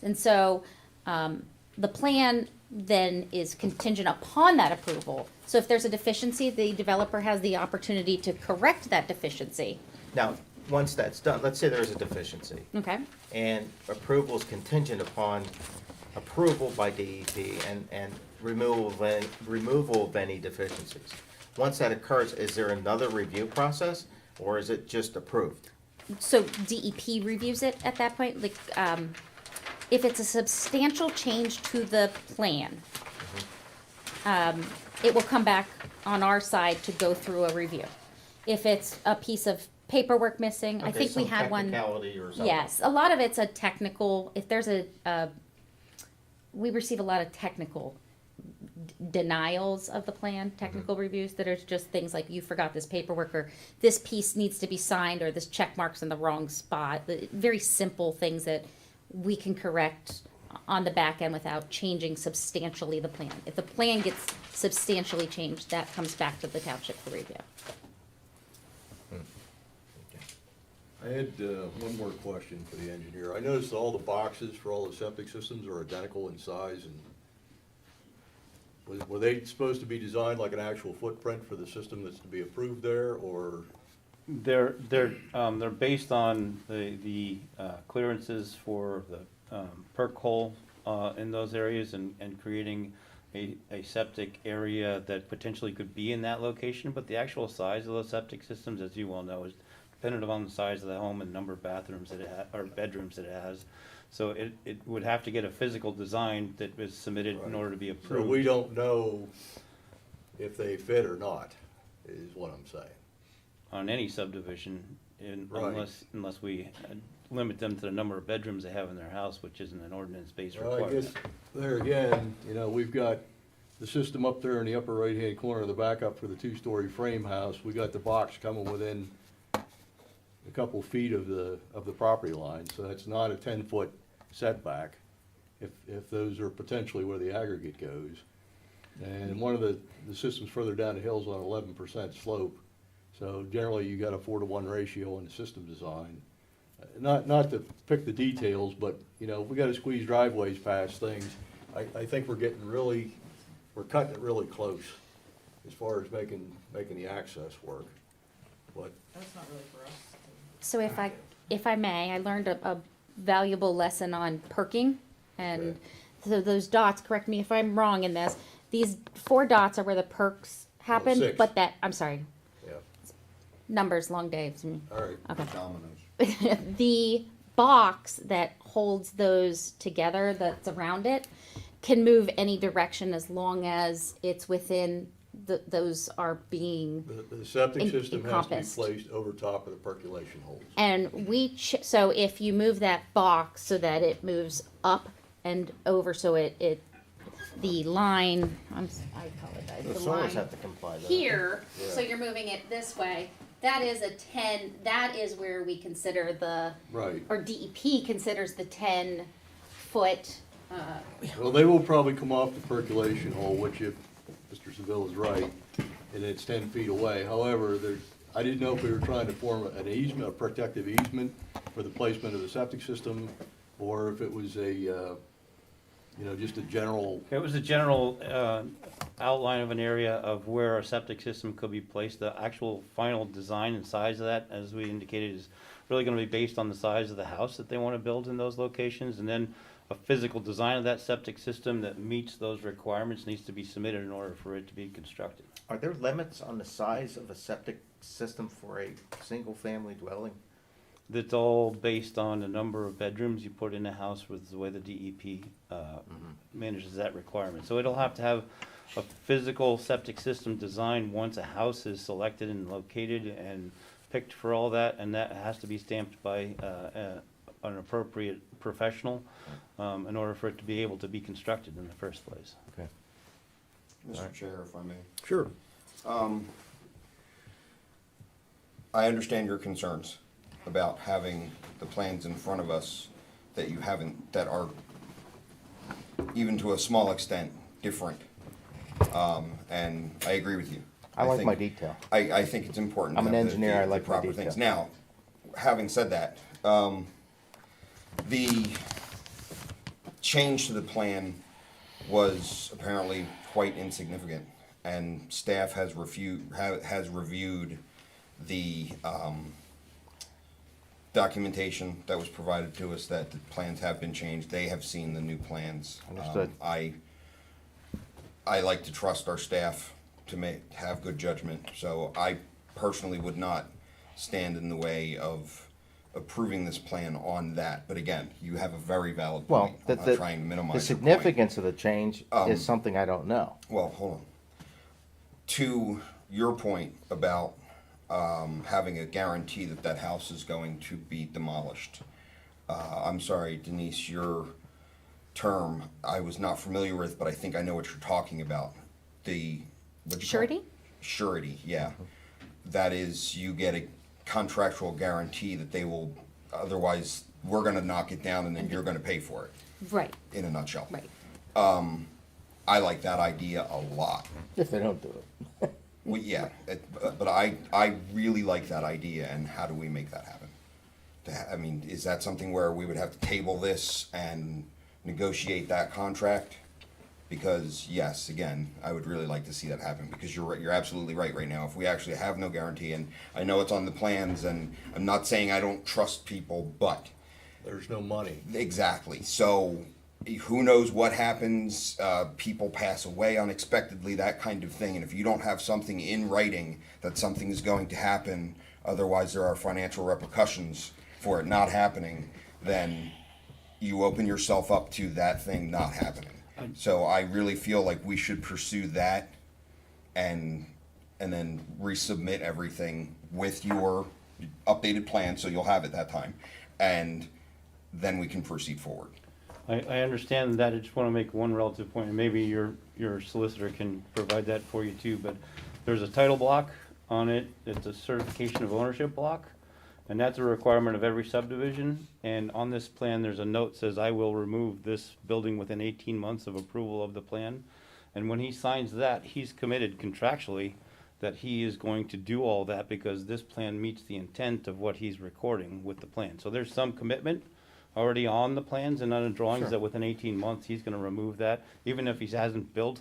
And so, the plan then is contingent upon that approval. So if there's a deficiency, the developer has the opportunity to correct that deficiency. Now, once that's done, let's say there's a deficiency, Okay? and approval is contingent upon approval by DEP and removal of any deficiencies. Once that occurs, is there another review process, or is it just approved? So DEP reviews it at that point, like, if it's a substantial change to the plan, it will come back on our side to go through a review. If it's a piece of paperwork missing, I Okay, think we some had one. technicality or something? Yes, a lot of it's a technical, if there's we receive a lot of technical denials of the plan, technical reviews that are just things like you forgot this paperwork, or this piece needs to be signed, or this check mark's in the wrong spot. Very simple things that we can correct on the back end without changing substantially the plan. If the plan gets substantially changed, that comes back to the township for review. I had one more question for the engineer. I noticed all the boxes for all the septic systems are identical in size, and were they supposed to be designed like an actual footprint for the system that's to be approved there, or? They're based on the clearances for the perk hole in those areas and creating a septic area that potentially could be in that location, but the actual size of those septic systems, as you well know, is dependent on the size of the home and number of bathrooms that it or bedrooms that it has. So it would have to get a physical design that was submitted in order to be So approved. we don't know if they fit or not, is what I'm saying. On any subdivision, Right. unless we limit them to the number of bedrooms they have in their house, which isn't an ordinance-based Well, I guess, requirement. there again, we've got the system up there in the upper right-hand corner of the backup for the two-story frame house. We got the box coming within a couple feet of the property line, so that's not a 10-foot setback, if those are potentially where the aggregate goes. And one of the systems further down the hill is on 11% slope, so generally you got a 4-to-1 ratio in the system design. Not to pick the details, but, if we gotta squeeze driveways past things, I think we're cutting it really close as far as making the access work. But That's not really for us. So if I may, I learned a valuable lesson on perking, and Okay. so those dots, correct me if I'm wrong in this, these 4 dots are where the perks happen, 6. but I'm sorry, yeah, numbers, long days. all right. Okay. The box that holds those together, that's around it, can move any direction as long as it's within those are being. The septic En- system has to be encompassed. placed over top of the percolation holes. And so if you move that box so that it moves up and over, so the line, I apologize, The the soils line have to comply though. here, so Yeah. you're moving it this way, that is that is where we consider Right. or DEP considers the 10-foot, Well, they will probably come off the percolation hole, which if Mr. Seville is right, and it's 10 feet away. However, I didn't know if we were trying to form an easement, a protective easement for the placement of the septic system, or if it was just a general, It was a general outline of an area of where a septic system could be placed. The actual final design and size of that, as we indicated, is really gonna be based on the size of the house that they wanna build in those locations. And then a physical design of that septic system that meets those requirements needs to be submitted in order for it to be constructed. Are there limits on the size of a septic system for a single-family dwelling? That's all based on the number of bedrooms you put in a house with the way the DEP manages that requirement. So it'll have to have a physical septic system design once a house is selected and located and picked for all that, and that has to be stamped by an appropriate professional in order for it to be able to be constructed in the first place. Okay. Mr. Chair, if I may. Sure. I understand your concerns about having the plans in front of us that you haven't, that are, even to a small extent, different. And I agree with you. I like think- my detail. I think it's important. to I'm an have the- engineer, I the like my proper detail. things. Now, having said that, the change to the plan was apparently quite insignificant, and staff has reviewed the documentation that was provided to us, that the plans have been changed. They have seen the new plans. Understood. I like to trust our staff to have good judgment, so I personally would not stand in the way of approving this plan on that. But again, you have a very valid Well, point. I'm not trying to minimize the your point. significance of the change is something I don't know. Well, hold on. To your point about having a guarantee that that house is going to be demolished, I'm sorry, Denise, your term I was not familiar with, but I think I know what you're talking about. What'd you call it? Surety? Surety, yeah. That is, you get a contractual guarantee that they will, otherwise, we're gonna knock it down and then you're gonna pay for it, Right, in a nutshell. right. I like that idea a lot. If they don't do it. Well, yeah, but I really like that idea, and how do we make that happen? I mean, is that something where we would have to table this and negotiate that contract? Because yes, again, I would really like to see that happen, because you're right, you're absolutely right now. If we actually have no guarantee, and I know it's on the plans, and I'm not saying I don't trust people, but There's no money. exactly. So who knows what happens? People pass away unexpectedly, that kind of thing. And if you don't have something in writing that something is going to happen, otherwise there are financial repercussions for it not happening, then you open yourself up to that thing not happening. So I really feel like we should pursue that and then resubmit everything with your updated plan, so you'll have it that time. And then we can proceed forward. I understand that. I just want to make one relative point, and maybe your solicitor can provide that for you too, but there's a title block on it. It's a certification of ownership block, and that's a requirement of every subdivision. And on this plan, there's a note that says, I will remove this building within 18 months of approval of the plan. And when he signs that, he's committed contractually that he is going to do all that, because this plan meets the intent of what he's recording with the plan. So there's some commitment already on the plans and on the drawings that within 18 months, he's gonna remove that. Even if he hasn't built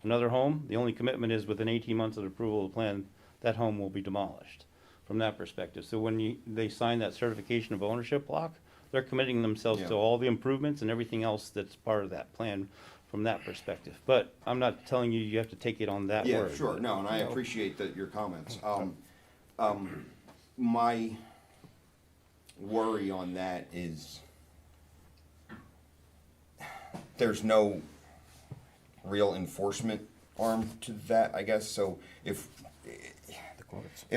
another home, the only commitment is within 18 months of the approval of the plan, that home will be demolished from that perspective. So when they sign that certification of ownership block, they're committing themselves to Yeah. all the improvements and everything else that's part of that plan from that perspective. But I'm not telling you have to take it on that Yeah, word. sure, no, and I appreciate that, your comments. My worry on that is there's no real enforcement arm to that, I guess. So if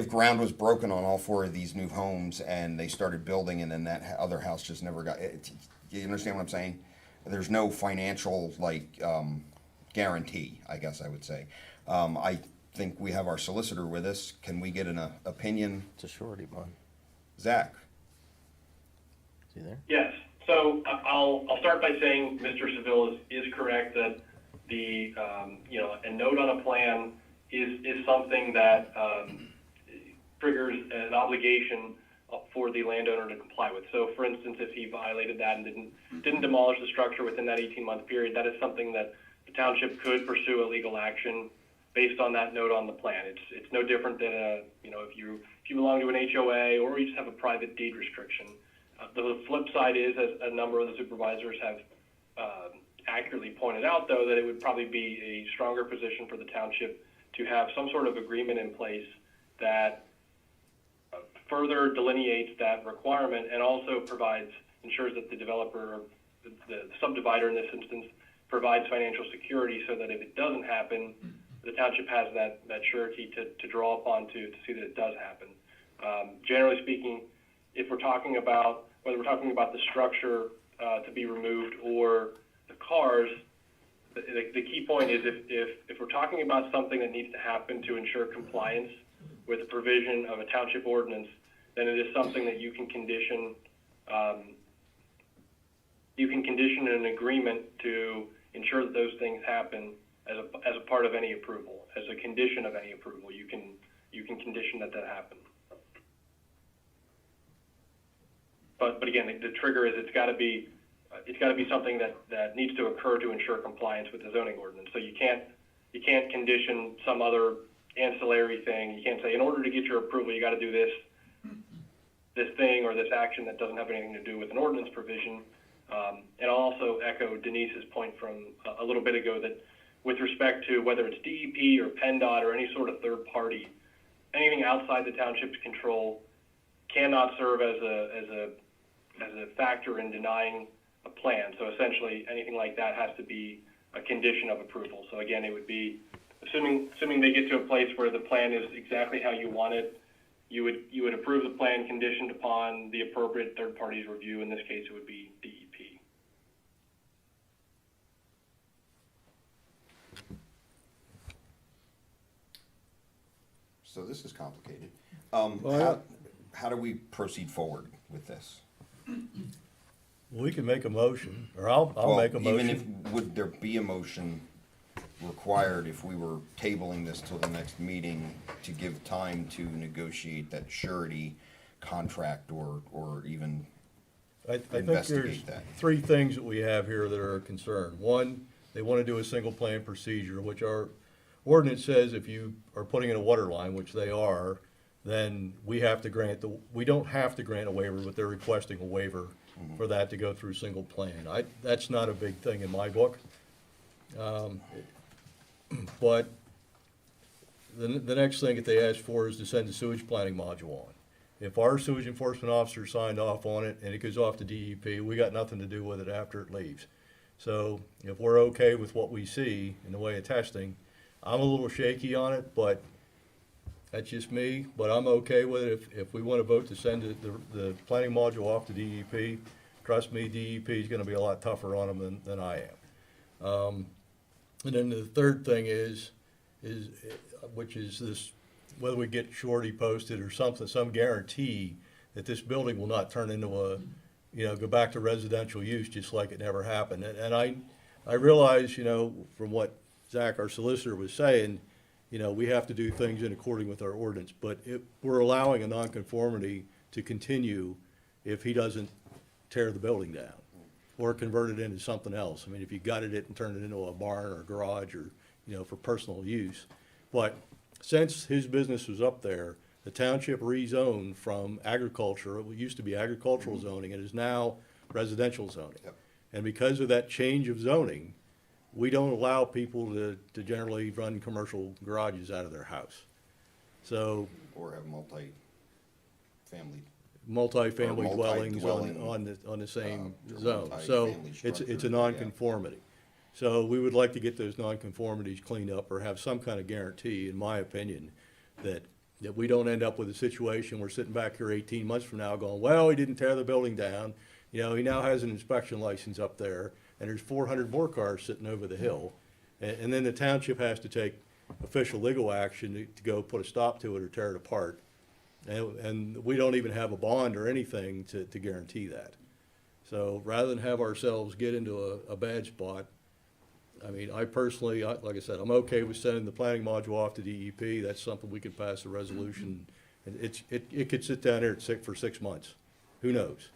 ground was broken on all four of these new homes and they started building and then that other house just never got, you understand what I'm saying? There's no financial, guarantee, I guess I would say. I think we have our solicitor with us. Can we get an opinion? It's a surety bond. Zach? Is he there? Yes, so I'll start by saying Mr. Seville is correct that the, a note on a plan is something that triggers an obligation for the landowner to comply with. So for instance, if he violated that and didn't demolish the structure within that 18-month period, that is something that the township could pursue a legal action based on that note on the plan. It's no different than if you belong to an HOA or you just have a private deed restriction. The flip side is, as a number of the supervisors have accurately pointed out, though, that it would probably be a stronger position for the township to have some sort of agreement in place that further delineates that requirement and also ensures that the developer, or the subdivider in this instance, provides financial security so that if it doesn't happen, the township has that surety to draw upon to see that it does happen. Generally speaking, if we're talking about, whether we're talking about the structure to be removed or the cars, the key point is if we're talking about something that needs to happen to ensure compliance with the provision of a township ordinance, then it is something that you can condition. You can condition an agreement to ensure that those things happen as a part of any approval, as a condition of any approval. You can condition that happen. But again, the trigger is it's got to be something that needs to occur to ensure compliance with the zoning ordinance. So you can't condition some other ancillary thing. You can't say, in order to get your approval, you got to do this thing or this action that doesn't have anything to do with an ordinance provision. And I'll also echo Denise's point from a little bit ago that with respect to whether it's DEP or PennDOT or any sort of third party, anything outside the township's control cannot serve as a factor in denying a plan. So essentially, anything like that has to be a condition of approval. So again, it would be assuming they get to a place where the plan is exactly how you want it. You would approve the plan conditioned upon the appropriate third party's review. In this case, it would be DEP. So this is complicated. Well, How do we proceed forward with this? We can make a motion, or I'll Well, make a even motion. if, would there be a motion required if we were tabling this till the next meeting to give time to negotiate that surety contract or even I think there's investigate that? three things that we have here that are a concern. One, they want to do a single plan procedure, which our ordinance says if you are putting in a water line, which they are, then we don't have to grant a waiver, but they're requesting a waiver for that to go through single plan. That's not a big thing in my book. But the next thing that they ask for is to send the sewage planning module on. If our sewage enforcement officer signed off on it and it goes off to DEP, we got nothing to do with it after it leaves. So if we're okay with what we see in the way of testing, I'm a little shaky on it, but that's just me, but I'm okay with it. If we want to vote to send the planning module off to DEP, trust me, DEP is going to be a lot tougher on them than I am. And then the third thing is which is this, whether we get surety posted or something, some guarantee that this building will not turn into go back to residential use just like it never happened. And I realize, from what Zach, our solicitor, was saying, we have to do things in according with our ordinance, but we're allowing a nonconformity to continue if he doesn't tear the building down or convert it into something else. I mean, if you gutted it and turned it into a barn or a garage or, for personal use. But since his business was up there, the township rezoned from agriculture, it used to be agricultural zoning, and is now residential zoning. Yep. And because of that change of zoning, we don't allow people to generally run commercial garages out of their house. So, Or have multi-family. multifamily Or dwellings multi-dwelling, on the same or zone. So, multi-family it's a structure, yeah. nonconformity. So we would like to get those nonconformities cleaned up or have some kind of guarantee, in my opinion, that we don't end up with a situation we're sitting back here 18 months from now going, well, he didn't tear the building down. He now has an inspection license up there, and there's 400 more cars sitting over the hill. And then the township has to take official legal action to go put a stop to it or tear it apart. And we don't even have a bond or anything to guarantee that. So rather than have ourselves get into a bad spot, I mean, I personally, like I said, I'm okay with sending the planning module off to DEP. That's something we could pass a resolution. And it could sit down there for 6 months. Who knows?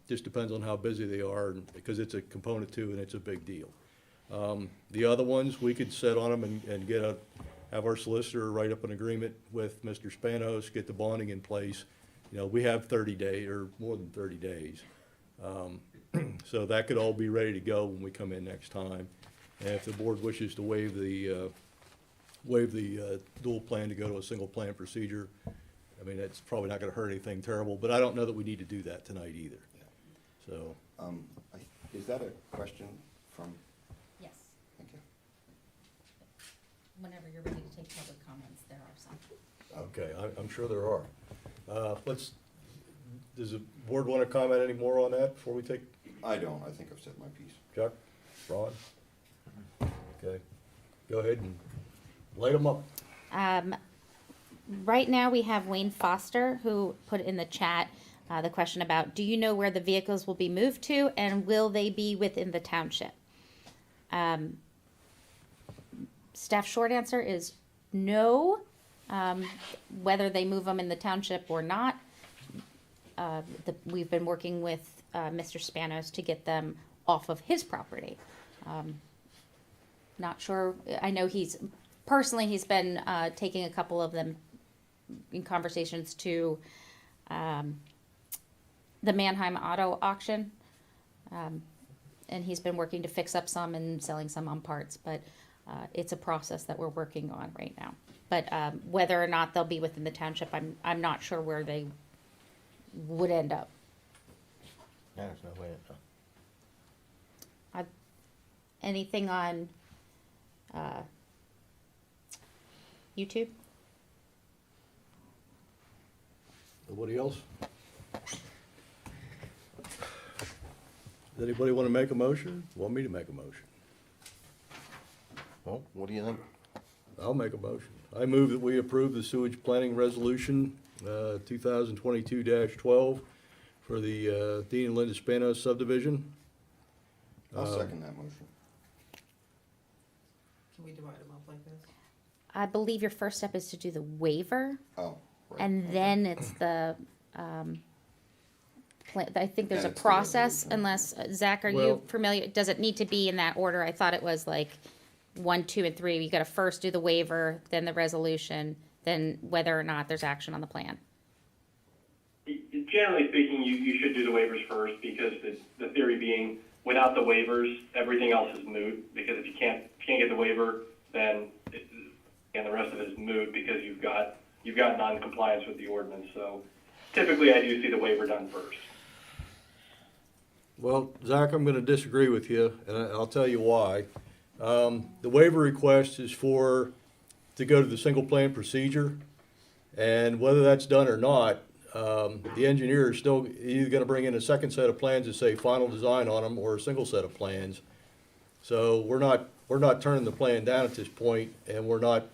Just depends on how busy they are, because it's a component too, and it's a big deal. The other ones, we could set on them and have our solicitor write up an agreement with Mr. Spanos, get the bonding in place. We have 30 days or more than 30 days. So that could all be ready to go when we come in next time. And if the board wishes to waive the dual plan to go to a single plan procedure, I mean, that's probably not gonna hurt anything terrible, but I don't know that we need to do that tonight either. So, Is that a question from Whenever you're ready to take public comments, there are some. Okay, I'm sure there are. Does the board want to comment any more on that before we take, I don't, I think I've said my piece. Chuck, Ron? Okay, go ahead and light them up. Right now, we have Wayne Foster, who put in the chat the question about, do you know where the vehicles will be moved to, and will they be within the township? Staff short answer is no. Whether they move them in the township or not, we've been working with Mr. Spanos to get them off of his property. Not sure, I know he's been taking a couple of them in conversations to the Mannheim Auto Auction. And he's been working to fix up some and selling some on parts, but it's a process that we're working on right now. But whether or not they'll be within the township, I'm not sure where they would end up. Yeah, there's no way to know. Anything on YouTube? Nobody else? Does anybody want to make a motion? Want me to make a motion? Well, what do you think? I'll make a motion. I move that we approve the sewage planning resolution, 2022-12 for the Dean and Linda Spanos subdivision. I'll second that motion. Can we divide them up like this? I believe your first step is to do the waiver, Oh, right. and then it's the, I think there's a Then it's the process, resolution. unless, Zach, are you Well- familiar? Does it need to be in that order? I thought it was like 1, 2, and 3. You gotta first do the waiver, then the resolution, then whether or not there's action on the plan. Generally speaking, you should do the waivers first, because the theory being, without the waivers, everything else is moot, because if you can't get the waiver, then and the rest of it is moot, because you've got non-compliance with the ordinance. So typically, I do see the waiver done first. Well, Zach, I'm gonna disagree with you, and I'll tell you why. The waiver request is to go to the single plan procedure, and whether that's done or not, the engineer is still either gonna bring in a second set of plans that say final design on them, or a single set of plans. So we're not turning the plan down at this point, and we're not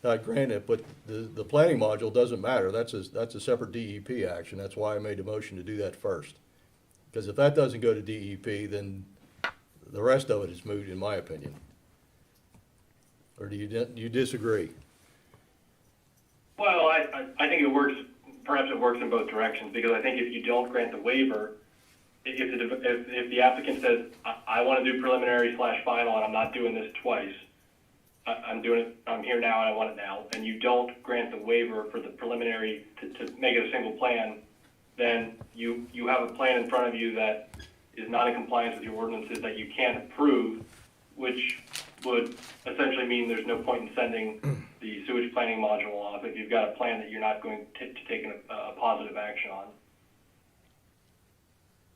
granting it, but the planning module doesn't matter. That's a separate DEP action. That's why I made the motion to do that first. Because if that doesn't go to DEP, then the rest of it is moot, in my opinion. Or do you disagree? Well, I think it works, perhaps it works in both directions, because I think if you don't grant the waiver, if the applicant says, I want to do preliminary/final and I'm not doing this twice, I'm doing it, I'm here now and I want it now, and you don't grant the waiver for the preliminary to make it a single plan, then you have a plan in front of you that is not in compliance with your ordinances that you can't approve, which would essentially mean there's no point in sending the sewage planning module off if you've got a plan that you're not going to take a positive action on.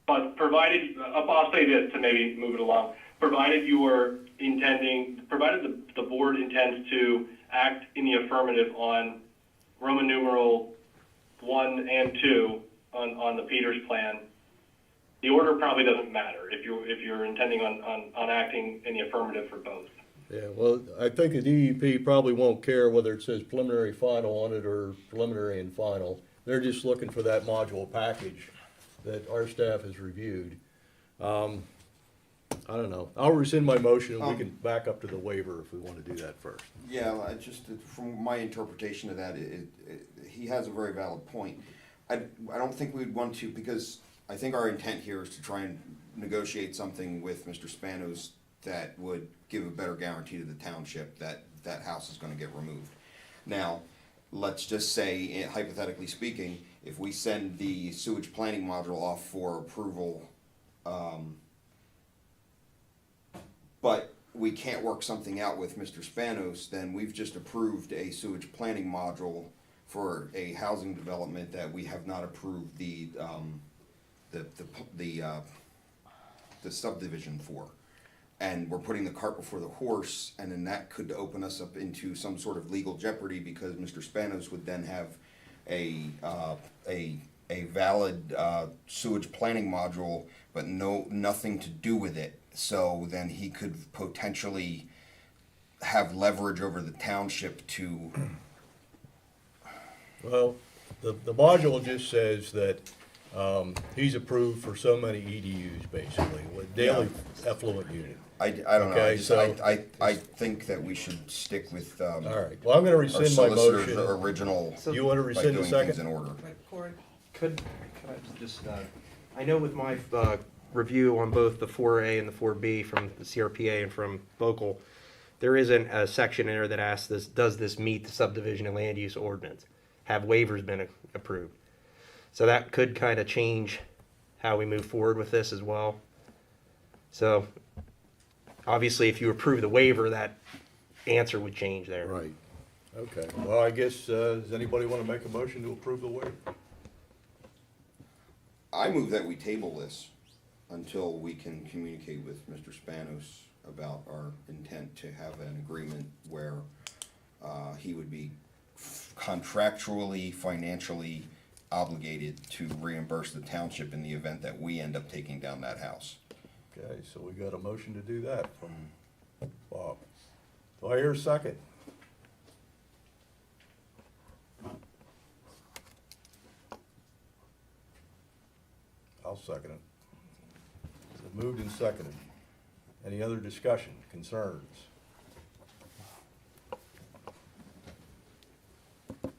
But provided, I'll say this to maybe move it along, provided the board intends to act in the affirmative on Roman numeral 1 and 2 on the Peters plan, the order probably doesn't matter if you're intending on acting in the affirmative for both. Yeah, well, I think the DEP probably won't care whether it says preliminary final on it or preliminary and final. They're just looking for that module package that our staff has reviewed. I don't know. I'll rescind my motion and we can back up to the waiver if we want to do that first. Yeah, from my interpretation of that, he has a very valid point. I don't think we'd want to, because I think our intent here is to try and negotiate something with Mr. Spanos that would give a better guarantee to the township that that house is gonna get removed. Now, let's just say, hypothetically speaking, if we send the sewage planning module off for approval, but we can't work something out with Mr. Spanos, then we've just approved a sewage planning module for a housing development that we have not approved the subdivision for. and we're putting the cart before the horse, and then that could open us up into some sort of legal jeopardy, because Mr. Spanos would then have a valid sewage planning module, but nothing to do with it. So then he could potentially have leverage over the township to. Well, the module just says that he's approved for so many EDUs, basically, with daily effluent unit. I don't know. Okay, I think that we should stick with All right, well, I'm gonna our rescind my solicitor's motion. original. You wanna by rescind the doing things in second? order. Right, Corey? Could I just, I know with my review on both the 4A and the 4B from the CRPA and from local, there isn't a section in there that asks this, does this meet the subdivision and land use ordinance? Have waivers been approved? So that could kind of change how we move forward with this as well. So obviously, if you approve the waiver, that answer would change there. Right, okay, well, I guess, does anybody wanna make a motion to approve the waiver? I move that we table this until we can communicate with Mr. Spanos about our intent to have an agreement where he would be contractually, financially obligated to reimburse the township in the event that we end up taking down that house. Okay, so we got a motion to do that from Bob. Do I hear a second? I'll second it. So moved and seconded. Any other discussion, concerns?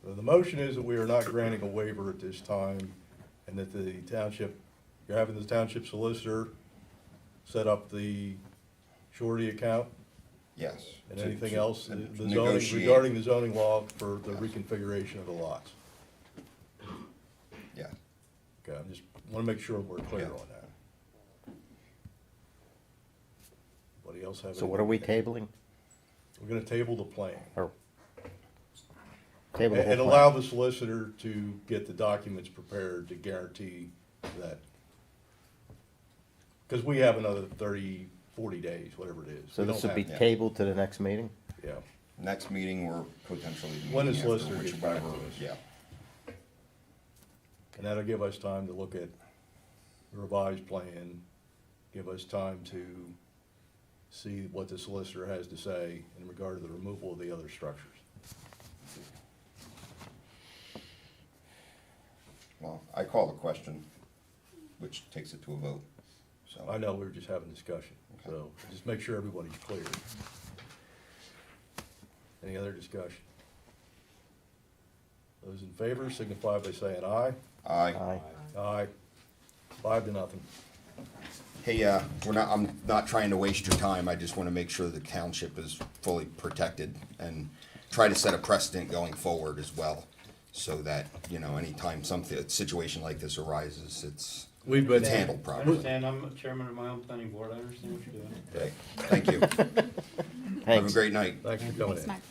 So the motion is that we are not granting a waiver at this time, and that the township, you're having the township solicitor set up the surety account, Yes. and to- anything to- else, to the zoning, negotiate. regarding the zoning law for the reconfiguration of the lots. Yeah. Okay, I just wanna make sure we're clear Yeah. on that. Anybody else have? So what are we anything? tabling? We're gonna table the plan. Or table the whole And plan? allow the solicitor to get the documents prepared to guarantee that. Because we have another 30, 40 days, whatever it is. So We this don't would be have- tabled to the next meeting? Yeah, Next meeting or potentially the When the meeting after, solicitor which gets back whatever, to us. yeah. and that'll give us time to look at the revised plan, give us time to see what the solicitor has to say in regard to the removal of the other structures. Well, I call the question, which takes it to a vote, so. I know, we were just having discussion, so just make sure everybody's clear. Any other discussion? Those in favor signify by saying aye. Aye. Aye. Aye. 5-0. Hey, I'm not trying to waste your time, I just wanna make sure the township is fully protected and try to set a precedent going forward as well, so that, anytime a situation like this arises, it's We've been. handled I properly. understand, I'm chairman of my own planning board, I understand what you're doing. Okay, thank you. Have a Thanks. great night. Thanks for coming in. Smart.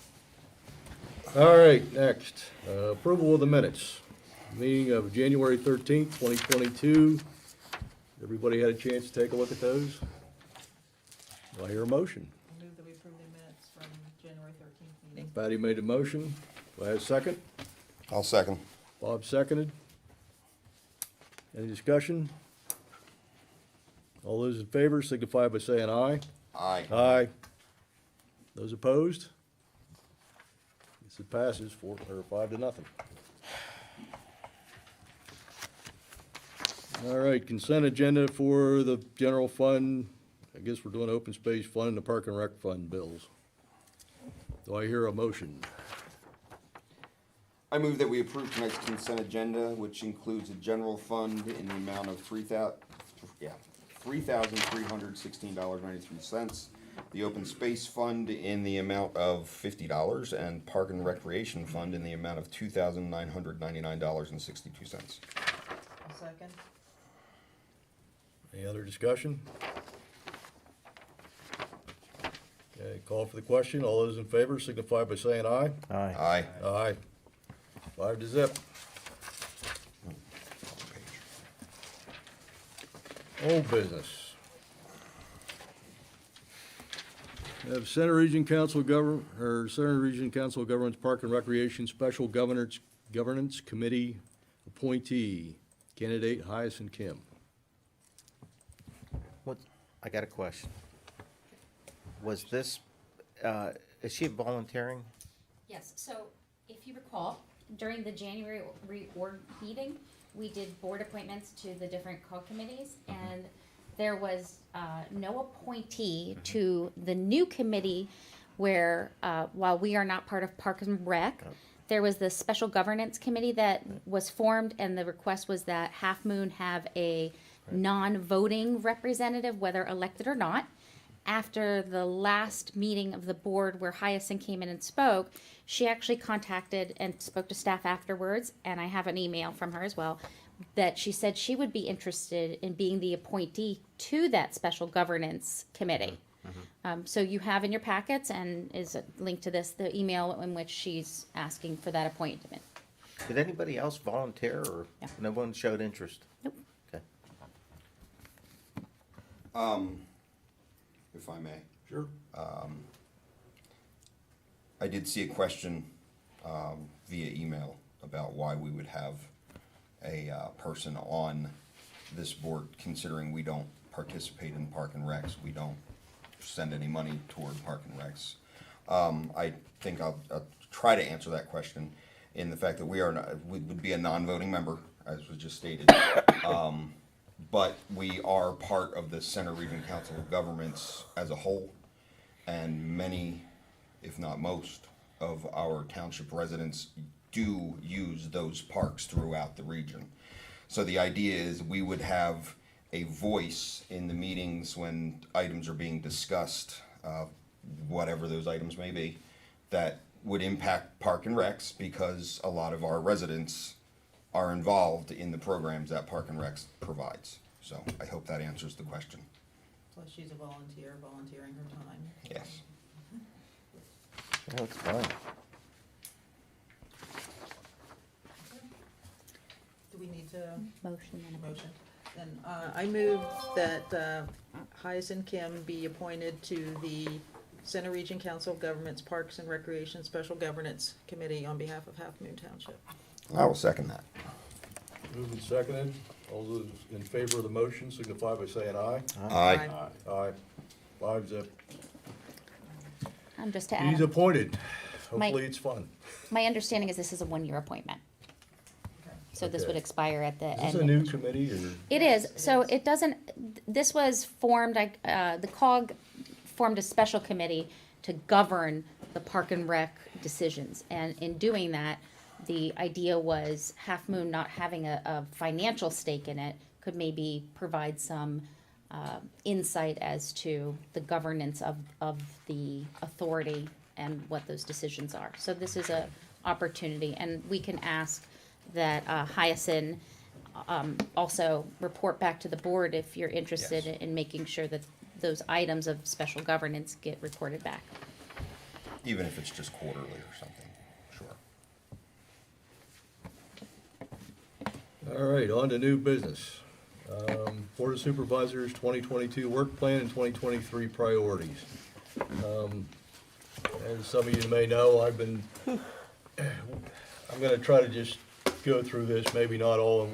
All right, next, approval of the minutes. Meeting of January 13th, 2022. Everybody had a chance to take a look at those? Do I hear a motion? I move that we approve the minutes from January 13th meeting. Patty made a motion. Do I have a second? I'll second. Bob seconded. Any discussion? All those in favor signify by saying aye. Aye. Aye. Those opposed? Guess it passes 5-0. All right, consent agenda for the general fund. I guess we're doing open space fund and the park and rec fund bills. Do I hear a motion? I move that we approve tonight's consent agenda, which includes a general fund in the amount of $3,316.93, the open space fund in the amount of $50, and park and recreation fund in the amount of $2,999.62. A second? Any other discussion? Okay, call for the question. All those in favor signify by saying aye. Aye. Aye. Aye. 5-0. Old business. Have Center Region Council Center Region Council of Governments Park and Recreation Special Governance Committee appointee, candidate Hyacinth Kim. What, I got a question. Was this, is she volunteering? Yes, so if you recall, during the January reorg meeting, we did board appointments to the different call committees, and there was no appointee to the new committee where, while we are not part of Parks and Rec, there was the special governance committee that was formed, and the request was that Half Moon have a non-voting representative, whether elected or not. After the last meeting of the board where Hyacinth came in and spoke, she actually contacted and spoke to staff afterwards, and I have an email from her as well, that she said she would be interested in being the appointee to that special governance committee. So you have in your packets, and is a link to this, the email in which she's asking for that appointment. Did anybody else volunteer, or No. no one showed interest? Nope. Okay. If I may. Sure. I did see a question via email about why we would have a person on this board, considering we don't participate in Park and Recs. We don't send any money toward Park and Recs. I think I'll try to answer that question in the fact that we would be a non-voting member, as was just stated. But we are part of the Center Region Council of Governments as a whole, and many, if not most, of our township residents do use those parks throughout the region. So the idea is we would have a voice in the meetings when items are being discussed, whatever those items may be, that would impact Park and Recs, because a lot of our residents are involved in the programs that Park and Recs provides. So I hope that answers the question. Plus, she's a volunteer, volunteering her time. Yes. That looks fine. Do we need to Motion and a motion? Then, I move that Hyacinth Kim be appointed to the Center Region Council of Governments Parks and Recreation Special Governance Committee on behalf of Halfmoon Township. I will second that. Moved and seconded. All those in favor of the motion signify by saying aye. Aye. Aye. 5-0. just to He's add, appointed. My- Hopefully it's fun. my understanding is this is a one-year appointment. So this would Okay. expire at the Is end. this a new committee or? It is, so it doesn't, this was formed, the COG formed a special committee to govern the Park and Rec decisions. And in doing that, the idea was Half Moon not having a financial stake in it could maybe provide some insight as to the governance of the authority and what those decisions are. So this is a opportunity, and we can ask that Hyacinth also report back to the board if you're interested Yes. in making sure that those items of special governance get reported back. Even if it's just quarterly or something, sure. All right, on to new business. Board of Supervisors, 2022 work plan and 2023 priorities. As some of you may know, I'm gonna try to just go through this, maybe not all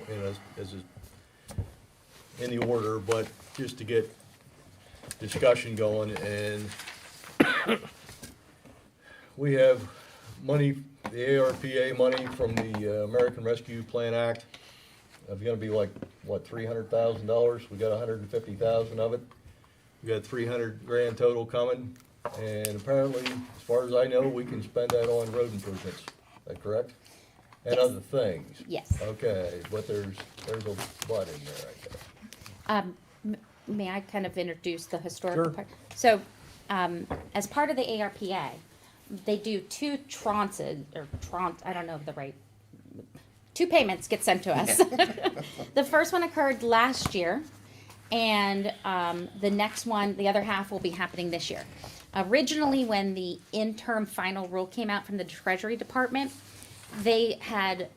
in the order, but just to get discussion going. And we have money, the ARPA money from the American Rescue Plan Act. It's gonna be like, what, $300,000? We got 150,000 of it. We got 300 grand total coming. And apparently, as far as I know, we can spend that on road improvements. Is that correct? And Yes. other things. Yes. Okay, but there's a but in there, I guess. May I kind of introduce the Sure. historical part? So, as part of the ARPA, they do two tranches, I don't know the right, two payments get sent to us. The first one occurred last year, and the next one, the other half will be happening this year. Originally, when the interim final rule came out from the Treasury Department, they had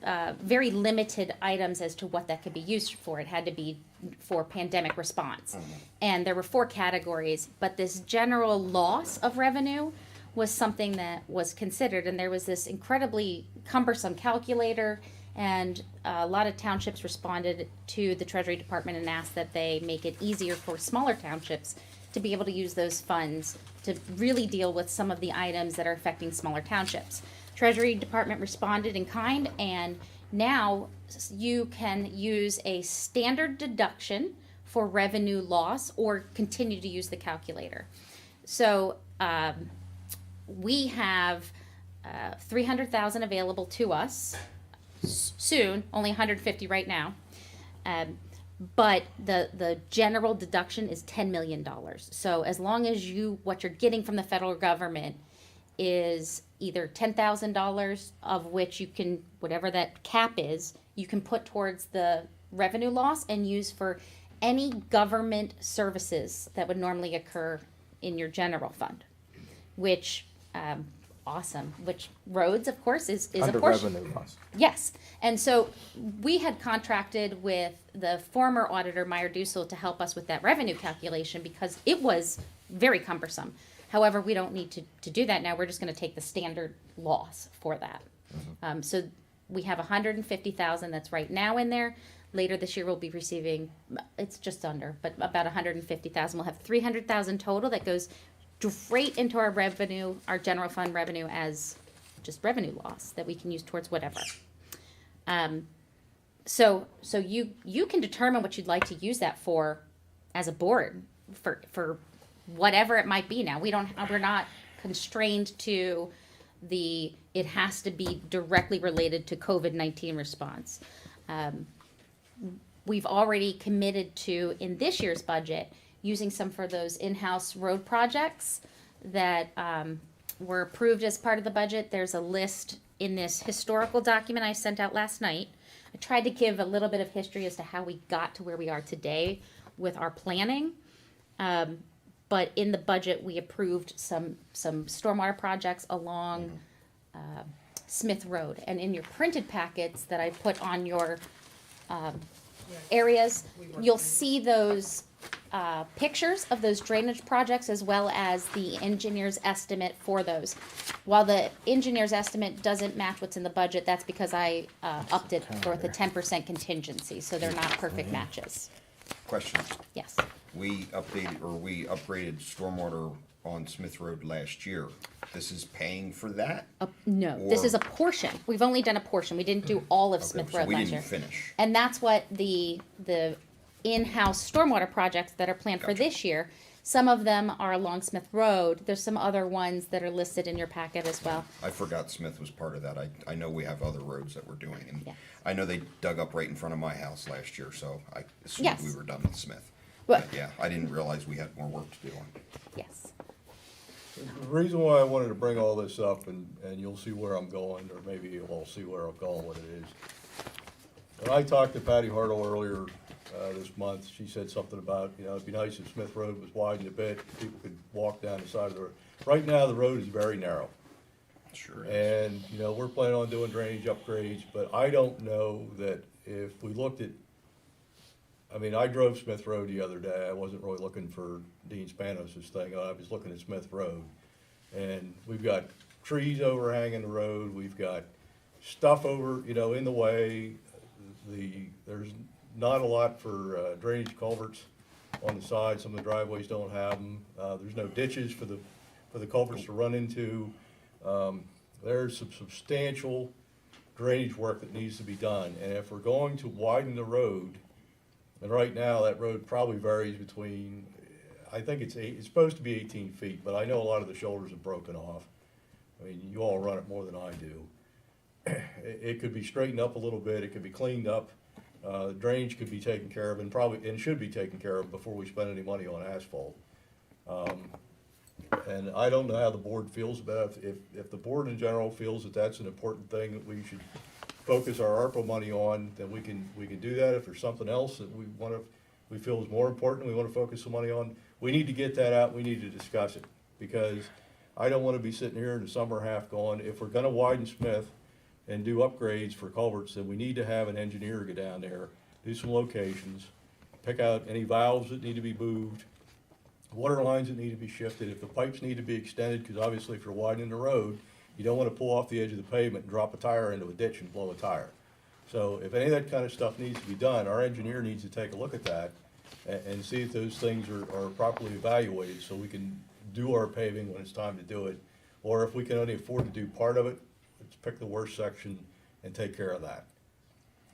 very limited items as to what that could be used for. It had to be for pandemic response. And there were 4 categories, but this general loss of revenue was something that was considered. And there was this incredibly cumbersome calculator, and a lot of townships responded to the Treasury Department and asked that they make it easier for smaller townships to be able to use those funds to really deal with some of the items that are affecting smaller townships. Treasury Department responded in kind, and now you can use a standard deduction for revenue loss or continue to use the calculator. So we have $300,000 available to us soon, only 150 right now. But the general deduction is $10 million. So as long as what you're getting from the federal government is either $10,000, of which you can, whatever that cap is, you can put towards the revenue loss and use for any government services that would normally occur in your general fund, which, awesome, which roads, of course, is a portion. Under revenue loss. Yes, and so we had contracted with the former auditor, Meyer Dussel, to help us with that revenue calculation because it was very cumbersome. However, we don't need to do that now. We're just going to take the standard loss for that. So we have 150,000 that's right now in there. Later this year, we'll be receiving, it's just under, but about 150,000. We'll have 300,000 total that goes straight into our revenue, our general fund revenue, as just revenue loss that we can use towards whatever. So you can determine what you'd like to use that for as a board for whatever it might be. Now we're not constrained to it has to be directly related to COVID-19 response. We've already committed to, in this year's budget, using some for those in-house road projects that were approved as part of the budget. There's a list in this historical document I sent out last night. I tried to give a little bit of history as to how we got to where we are today with our planning. But in the budget, we approved some stormwater projects along Smith Road. And in your printed packets that I put on your areas, you'll see those pictures of those drainage projects as well as the engineer's estimate for those. While the engineer's estimate doesn't match what's in the budget, that's because I upped it for the 10% contingency, so they're not perfect matches. Question. Yes. We upgraded stormwater on Smith Road last year. This is paying for that? No, this Or- is a portion. We've only done a portion. We didn't do all of Smith so Road we last year. didn't finish. And that's what the in-house stormwater projects that are planned for Gotcha. this year. Some of them are along Smith Road. There's some other ones that are listed in your packet as well. I forgot Smith was part of that. I know we have other roads that we're doing, and Yeah. I know they dug up right in front of my house last year, so I assumed Yes. we were done with Smith. Well- But yeah, I didn't realize we had more work to do on. Yes. The reason why I wanted to bring all this up, and you'll see where I'm going, or maybe you'll all see where I'm going with it is. When I talked to Patty Hartle earlier this month, she said something about, it'd be nice if Smith Road was widened a bit, people could walk down the side of the road. Right now, the road is very narrow. Sure is. And, we're planning on doing drainage upgrades, but I don't know that if we looked at, I drove Smith Road the other day. I wasn't really looking for Dean Spanos' thing. I was looking at Smith Road. And we've got trees overhanging the road. We've got stuff over, in the way. There's not a lot for drainage culverts on the side. Some of the driveways don't have them. There's no ditches for the culverts to run into. There's some substantial drainage work that needs to be done. And if we're going to widen the road, and right now that road probably varies between, I think it's supposed to be 18 feet, but I know a lot of the shoulders have broken off. You all run it more than I do. It could be straightened up a little bit. It could be cleaned up. Drainage could be taken care of, and should be taken care of before we spend any money on asphalt. And I don't know how the board feels about it. If the board in general feels that that's an important thing that we should focus our ARPA money on, then we can do that. If there's something else that we feel is more important, we want to focus some money on, we need to get that out. We need to discuss it, because I don't want to be sitting here in the summer half going, if we're going to widen Smith, and do upgrades for culverts, then we need to have an engineer go down there, do some locations, pick out any valves that need to be moved, water lines that need to be shifted, if the pipes need to be extended, because obviously if you're widening the road, you don't want to pull off the edge of the pavement and drop a tire into a ditch and blow a tire. So if any of that kind of stuff needs to be done, our engineer needs to take a look at that and see if those things are properly evaluated, so we can do our paving when it's time to do it. Or if we can only afford to do part of it, let's pick the worst section and take care of that.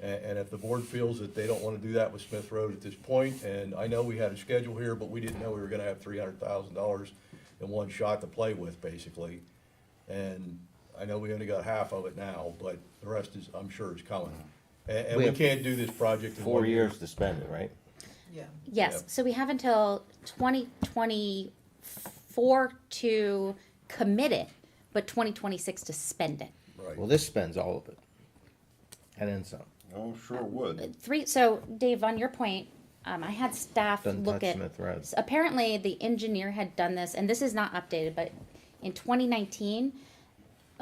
And if the board feels that they don't want to do that with Smith Road at this point, and I know we had a schedule here, but we didn't know we were gonna have $300,000 in one shot to play with, basically. And I know we only got half of it now, but the rest is, I'm sure, is coming. And We we have can't do this project in 4 1 year. years to spend it, right? Yeah. Yes, Yep. so we have until 2024 to commit it, but 2026 to spend it. Right. Well, this spends all of it. And then some. Oh, sure would. So Dave, on your point, I had staff Doesn't look touch at. Smith Road. Apparently, the engineer had done this, and this is not updated, but in 2019,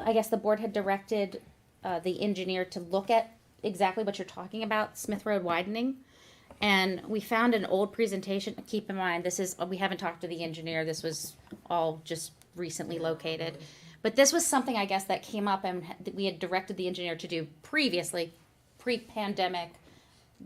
I guess the board had directed the engineer to look at exactly what you're talking about, Smith Road widening. And we found an old presentation. Keep in mind, we haven't talked to the engineer. This was all just recently located. But this was something, I guess, that came up and we had directed the engineer to do previously, pre-pandemic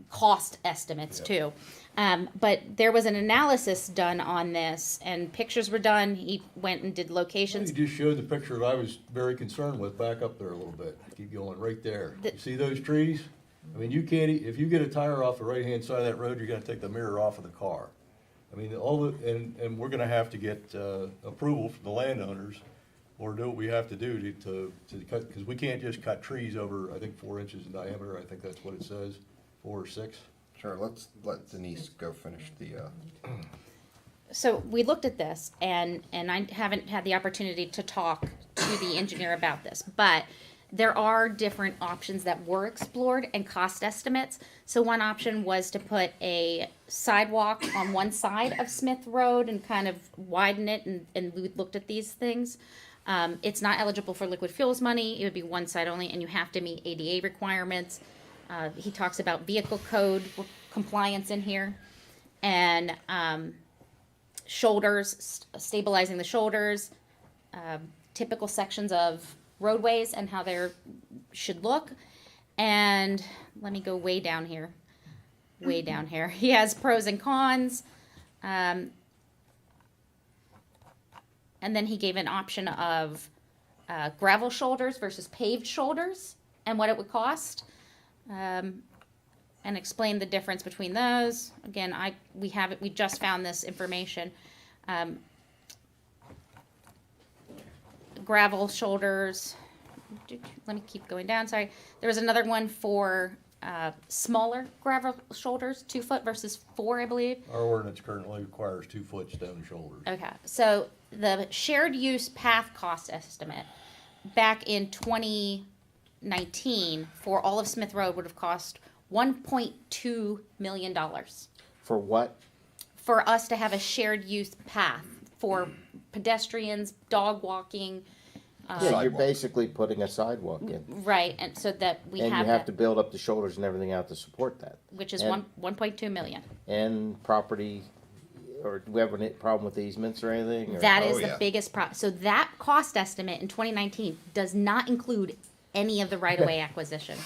cost estimates too. But there was an analysis done on this and pictures were done. He went and did locations. You just showed the picture that I was very concerned with, back up there a little bit. Keep going, right there. You see those trees? I mean, you can't, if you get a tire off the right-hand side of that road, you're gonna take the mirror off of the car. I mean, and we're gonna have to get, approval from the landowners or do what we have to do to cut, because we can't just cut trees over, I think, 4 inches in diameter. I think that's what it says, 4 or 6. Sure, let's let Denise go finish the, So we looked at this and I haven't had the opportunity to talk to the engineer about this, but there are different options that were explored and cost estimates. So one option was to put a sidewalk on one side of Smith Road and kind of widen it, and we looked at these things. It's not eligible for liquid fuels money. It would be one side only, and you have to meet ADA requirements. He talks about vehicle code compliance in here, and shoulders, stabilizing the shoulders, typical sections of roadways and how they should look. And let me go way down here. Way down here. He has pros and cons. And then he gave an option of gravel shoulders versus paved shoulders and what it would cost. And explained the difference between those. Again, we just found this information. Gravel shoulders, let me keep going down, sorry. There was another one for smaller gravel shoulders, 2 foot versus 4, I believe. Our ordinance currently requires 2-foot stone shoulders. Okay, so the shared use path cost estimate back in 2019 for all of Smith Road would have cost $1.2 million For what? for us to have a shared use path for pedestrians, dog walking, Yeah, you're Sidewalk. basically putting a sidewalk in. right, and so that we And you have have that, to build up the shoulders and everything out to support that. which is and- 1.2 million. And property, or do we have a problem with easements or anything? or- That is Oh, the yeah. biggest so that cost estimate in 2019 does not include any of the right-of-way acquisition.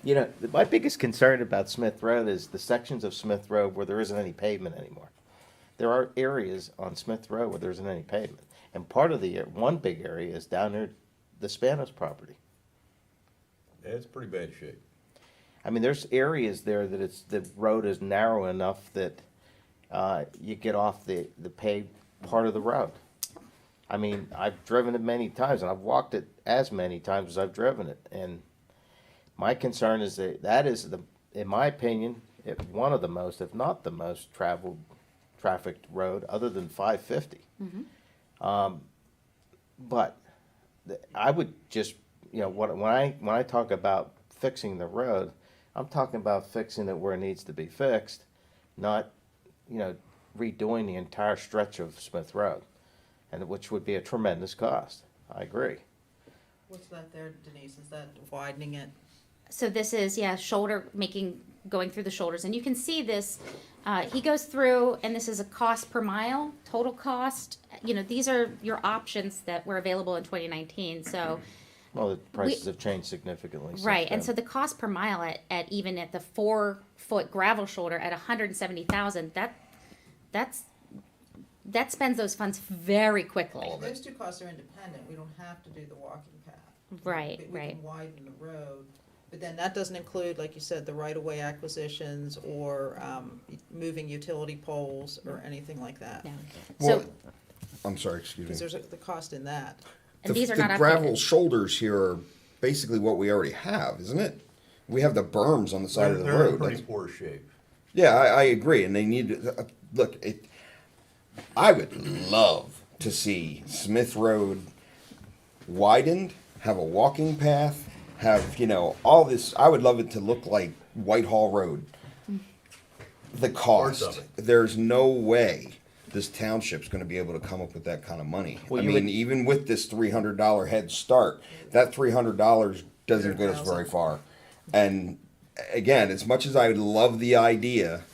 You know, my biggest concern about Smith Road is the sections of Smith Road where there isn't any pavement anymore. There are areas on Smith Road where there isn't any pavement. And part of one big area is down near the Spanos property. Yeah, it's pretty bad shape. I mean, there's areas there that the road is narrow enough that you get off the paved part of the road. I mean, I've driven it many times, and I've walked it as many times as I've driven it. And my concern is that is, in my opinion, one of the most, if not the most trafficked road, other than 550. But I would just, when I talk about fixing the road, I'm talking about fixing it where it needs to be fixed, not, redoing the entire stretch of Smith Road, and which would be a tremendous cost. I agree. What's that there, Denise? Is that widening it? So this is, yeah, going through the shoulders. And you can see this, he goes through, and this is a cost per mile, total cost. You know, these are your options that were available in 2019, so. Well, the prices have changed significantly since Right, and then. so the cost per mile at even at the 4-foot gravel shoulder at 170,000, that spends those funds very quickly. Those two costs are independent. We don't have to do the walking path. Right, We right. can widen the road, but then that doesn't include, like you said, the right-of-way acquisitions or moving utility poles or anything like that. No. Well, So, I'm sorry, excuse Because me. there's the cost in that. and these are The not gravel updated. shoulders here are basically what we already have, isn't it? We have the berms on the side of the They're in road. pretty That's- poor shape. Yeah, I agree, and they need to, look, I would love to see Smith Road widened, have a walking path, have, all this, I would love it to look like Whitehall Road. The Parts cost, of it. there's no way this township's gonna be able to come up with that kind of money. Well, I you mean, would- even with this $300 head start, that $300 doesn't get us very far. And again, as much as I love the idea,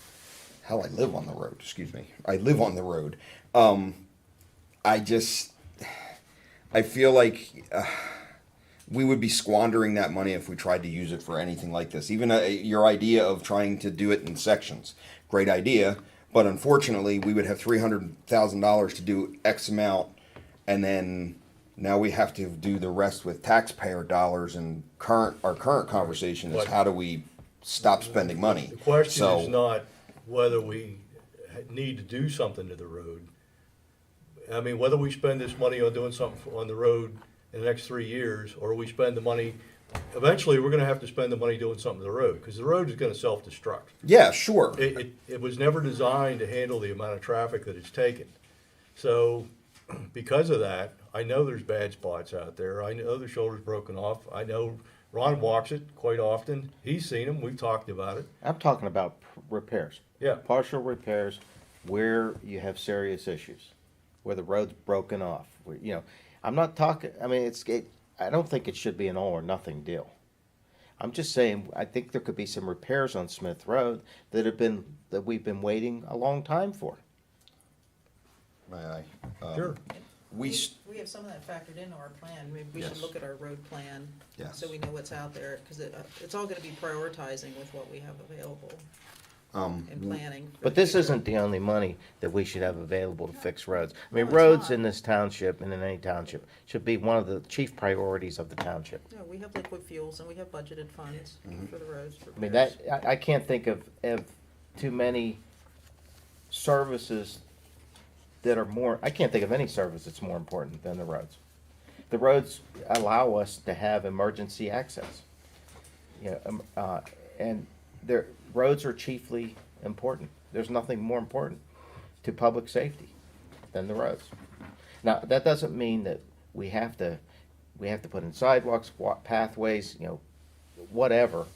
hell, I live on the road, excuse me. I live on the road. I feel like we would be squandering that money if we tried to use it for anything like this. Even your idea of trying to do it in sections, great idea. But unfortunately, we would have $300,000 to do X amount, and then now we have to do the rest with taxpayer dollars. And our current conversation is What? how do we stop spending money? The question So- is not whether we need to do something to the road. I mean, whether we spend this money on doing something on the road in the next 3 years, or we spend the money, eventually, we're gonna have to spend the money doing something to the road, because the road is gonna self-destruct. Yeah, sure. It was never designed to handle the amount of traffic that it's taken. So, because of that, I know there's bad spots out there. I know the shoulder's broken off. I know Ron walks it quite often. He's seen them. We've talked about it. I'm talking about repairs. Yeah. Partial repairs where you have serious issues, where the road's broken off. I'm not talking, I mean, I don't think it should be an all or nothing deal. I'm just saying, I think there could be some repairs on Smith Road that we've been waiting a long time for. May I? Sure. We have some of that factored into our plan. Maybe we should Yes. look at our road plan. Yes. So we know what's out there, because it's all gonna be prioritizing with what we have available and planning. for But the this future. isn't the only money that we should have available to fix roads. I mean, No, it's roads not. in this township and in any township should be one of the chief priorities of the township. Yeah, we have liquid fuels and we have budgeted funds for the roads. I mean, I can't think of too many services that are more, I can't think of any service that's more important than the roads. The roads allow us to have emergency access. And roads are chiefly important. There's nothing more important to public safety than the roads. Now, that doesn't mean that we have to put in sidewalks, pathways, whatever.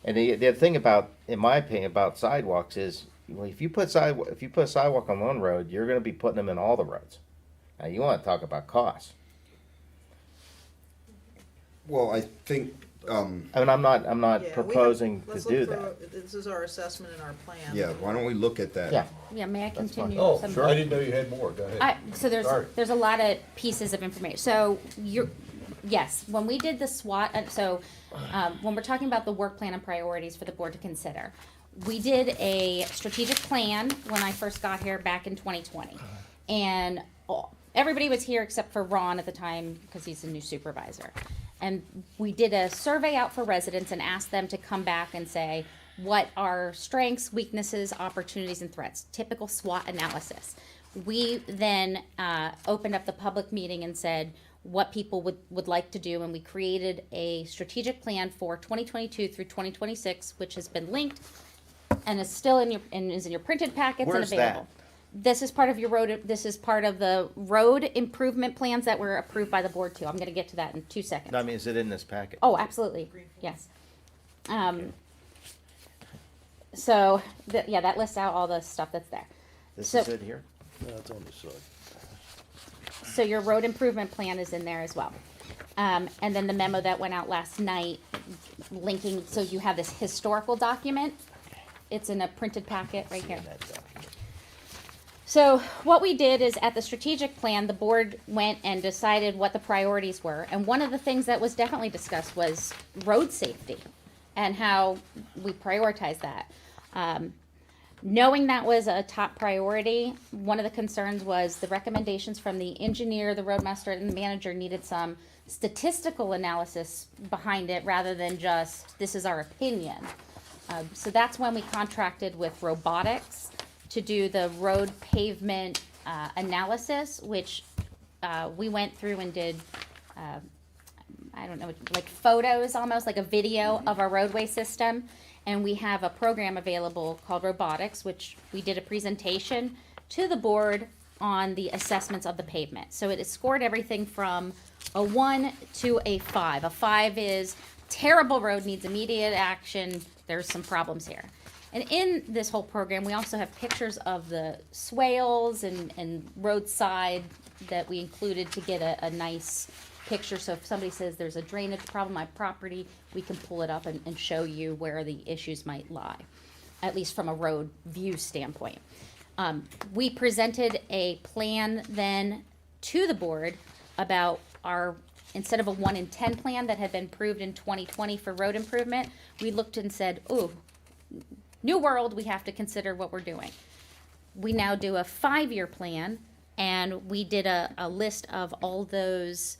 And the thing about, in my opinion, about sidewalks is, if you put a sidewalk on one road, you're gonna be putting them in all the roads. Now, you wanna talk about costs. Well, I think, I mean, I'm not proposing to do that. This is our assessment and our plan. yeah, why don't we look at that? Yeah, Yeah, may I That's fine. continue? Oh, some- sure. I didn't know you had more. Go ahead. So Sorry. there's a lot of pieces of information. So yes, when we did the SWOT, when we're talking about the work plan and priorities for the board to consider, we did a strategic plan when I first got here back in 2020. And everybody was here except for Ron at the time because he's a new supervisor. And we did a survey out for residents and asked them to come back and say, what are strengths, weaknesses, opportunities, and threats? Typical SWOT analysis. We then opened up the public meeting and said what people would like to do, and we created a strategic plan for 2022 through 2026, which has been linked and is still in your printed packets Where's and available. This is part of your road. This is part of the road improvement plans that were approved by the board too. I'm going to get to that in 2 seconds. I mean, is it in this packet? Oh, absolutely. Yes. So that lists out all the stuff that's there. This So- is it here? No, it's on the side. So your road improvement plan is in there as well. And then the memo that went out last night linking, so you have this historical document. It's in a printed packet right here. So what we did is at the strategic plan, the board went and decided what the priorities were. And one of the things that was definitely discussed was road safety and how we prioritize that. Knowing that was a top priority, one of the concerns was the recommendations from the engineer, the roadmaster, and the manager needed some statistical analysis behind it rather than just, this is our opinion. So that's when we contracted with robotics to do the road pavement analysis, which we went through and did, I don't know, like photos, almost like a video of our roadway system. And we have a program available called Robotics, which we did a presentation to the board on the assessments of the pavement. So it is scored everything from a 1 to a 5. A 5 is terrible road, needs immediate action, there's some problems here. And in this whole program, we also have pictures of the swales and roadside that we included to get a nice picture. So if somebody says there's a drainage problem on my property, we can pull it up and show you where the issues might lie, at least from a road view standpoint. We presented a plan then to the board about our, instead of a 1 in 10 plan that had been approved in 2020 for road improvement, we looked and said, ooh, new world, we have to consider what we're doing. We now do a 5-year plan, and we did a list of all those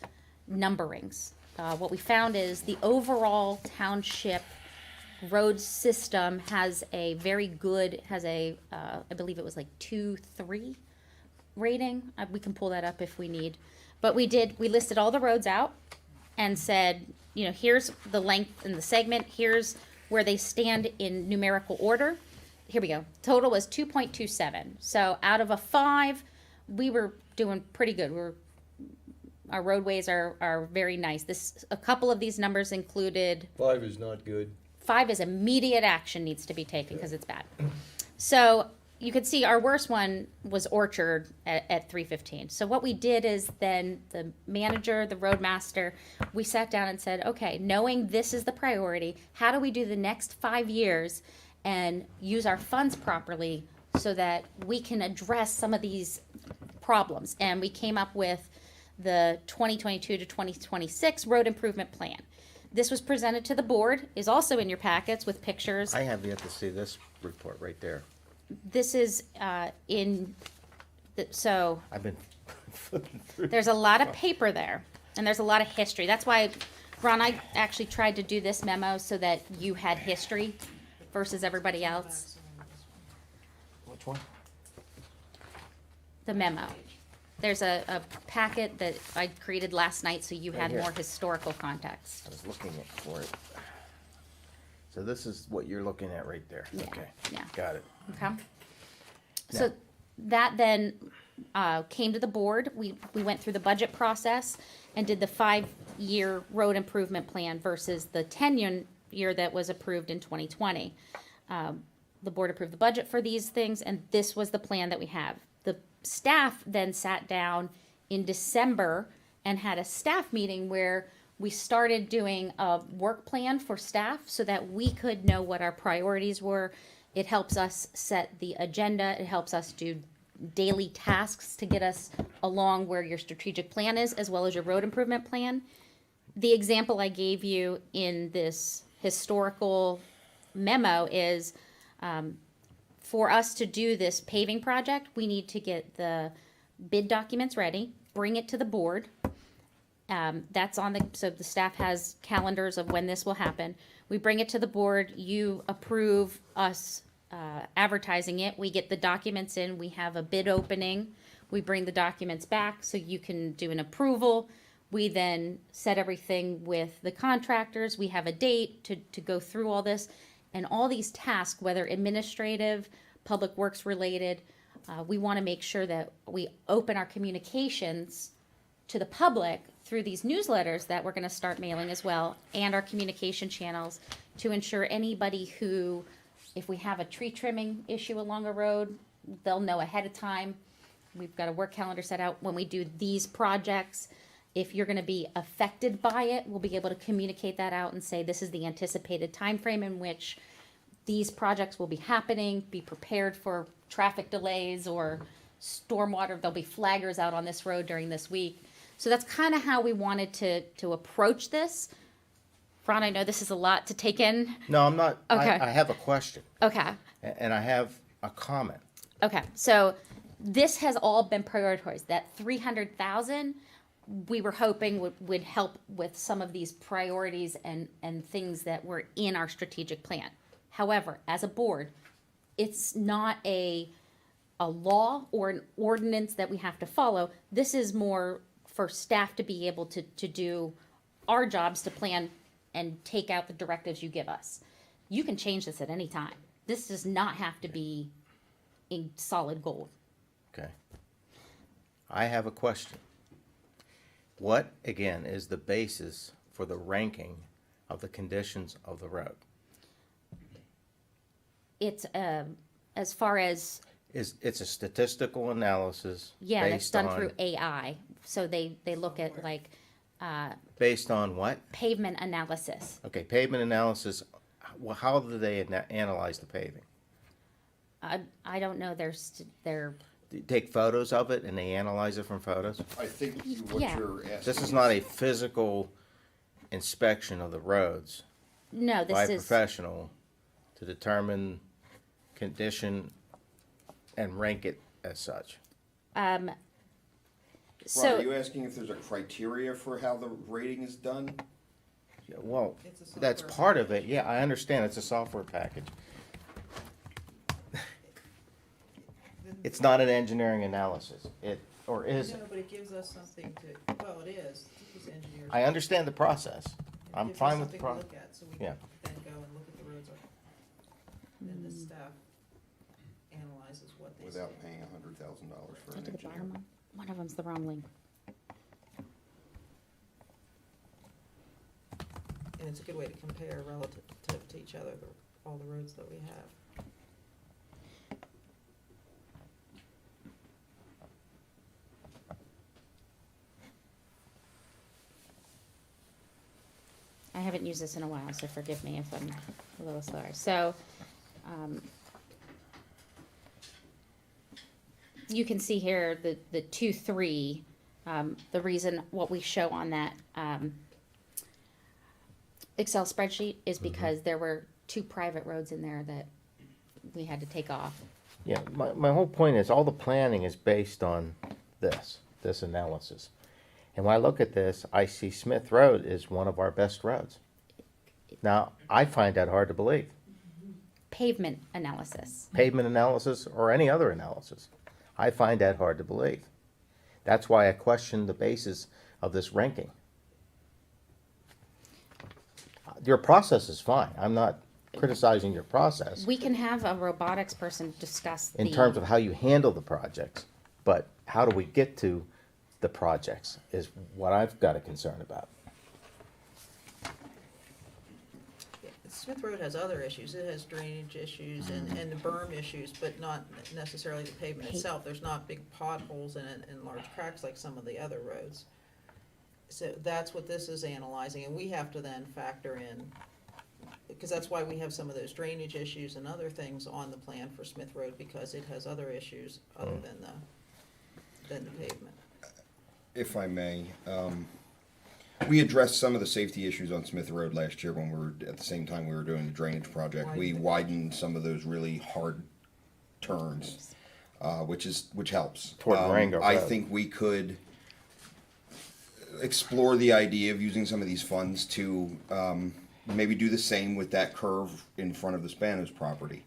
numberings. What we found is the overall township road system has a very good, I believe it was like 2-3 rating. We can pull that up if we need. But we listed all the roads out and said, you know, here's the length and the segment, here's where they stand in numerical order. Here we go. Total was 2.27. So out of a 5, we were doing pretty good. Our roadways are very nice. A couple of these numbers included. 5 is not good. 5 is immediate action needs to be taken because it's bad. So you could see our worst one was Orchard at 315. So what we did is then the manager, the roadmaster, we sat down and said, okay, knowing this is the priority, how do we do the next 5 years and use our funds properly so that we can address some of these problems? And we came up with the 2022 to 2026 road improvement plan. This was presented to the board, is also in your packets with pictures. I have yet to see this report right there. This is so I've been flipping through. there's a lot of paper there, and there's a lot of history. That's why, Ron, I actually tried to do this memo so that you had history versus everybody else. Which one? The memo. There's a packet that I created last night so you Right had here. more historical context. I was looking for it. So this is what you're looking at right there. Yeah, Okay. yeah. Got it. Okay. So that then came to the board. We went through the budget process and did the 5-year road improvement plan versus the 10-year that was approved in 2020. The board approved the budget for these things, and this was the plan that we have. The staff then sat down in December and had a staff meeting where we started doing a work plan for staff so that we could know what our priorities were. It helps us set the agenda. It helps us do daily tasks to get us along where your strategic plan is, as well as your road improvement plan. The example I gave you in this historical memo is for us to do this paving project, we need to get the bid documents ready, bring it to the board. That's on so the staff has calendars of when this will happen. We bring it to the board, you approve us advertising it, we get the documents in, we have a bid opening, we bring the documents back so you can do an approval. We then set everything with the contractors, we have a date to go through all this. And all these tasks, whether administrative, public works related, we want to make sure that we open our communications to the public through these newsletters that we're going to start mailing as well, and our communication channels to ensure anybody who, if we have a tree trimming issue along a road, they'll know ahead of time. We've got a work calendar set out when we do these projects, If you're gonna be affected by it, we'll be able to communicate that out and say, this is the anticipated time frame in which these projects will be happening, be prepared for traffic delays or stormwater, there'll be flaggers out on this road during this week. So that's kind of how we wanted to approach this. Ron, I know this is a lot to take in. No, I'm not. Okay. I have a question, Okay, and I have a comment. okay, so this has all been prioritized, that 300,000, we were hoping would help with some of these priorities and things that were in our strategic plan. However, as a board, it's not a law or an ordinance that we have to follow. This is more for staff to be able to do our jobs to plan and take out the directives you give us. You can change this at any time. This does not have to be in solid gold. Okay. I have a question. What, again, is the basis for the ranking of the conditions of the road? It's, as far as, It's a statistical analysis yeah, that's based done on, through AI. So they look at like based on what? pavement analysis. Okay, pavement analysis. How do they analyze the paving? I don't know, they're, They take photos of it and they analyze it from photos? I think Yeah. you're asking. This is not a physical inspection of the roads no, by a this is, professional to determine condition and rank it as such. Ron, are so, you asking if there's a criteria for how the rating is done? Yeah, well, It's a that's software part of it. Yeah, I understand. It's a software package. It's not an engineering analysis. Or is No, it? but it gives us something to, well, it is, it's engineers. I understand the process. It I'm gives us fine with the something to process. look at, so we Yeah. can then go and look at the roads, and the staff analyzes what they say. Without paying $100,000 for go an to the engineer. bottom one. One of them's the wrong link. And it's a good way to compare relative to each other, all the roads that we have. I haven't used this in a while, so forgive me if I'm a little slower. So, you can see here the 2-3, the reason what we show on that, Excel spreadsheet is because there were 2 private roads in there that we had to take off. Yeah, my whole point is all the planning is based on this analysis. And when I look at this, I see Smith Road is one of our best roads. Now, I find that hard to believe. Pavement analysis. Pavement analysis or any other analysis. I find that hard to believe. That's why I question the basis of this ranking. Your process is fine. I'm not criticizing your process We can have a robotics person discuss in terms of how you handle the projects, but how do we get to the projects is what I've got a concern about. Smith Road has other issues, it has drainage issues and the berm issues, but not necessarily the pavement itself. There's not big potholes in it and large cracks like some of the other roads. So that's what this is analyzing, and we have to then factor in, because that's why we have some of those drainage issues and other things on the plan for Smith Road, because it has other issues other than the pavement. If I may, we addressed some of the safety issues on Smith Road last year when we were, at the same time we were doing the drainage project. We widened some of those really hard turns, which helps. Toward Durango I Road. think we could explore the idea of using some of these funds to maybe do the same with that curve in front of the Spanos property.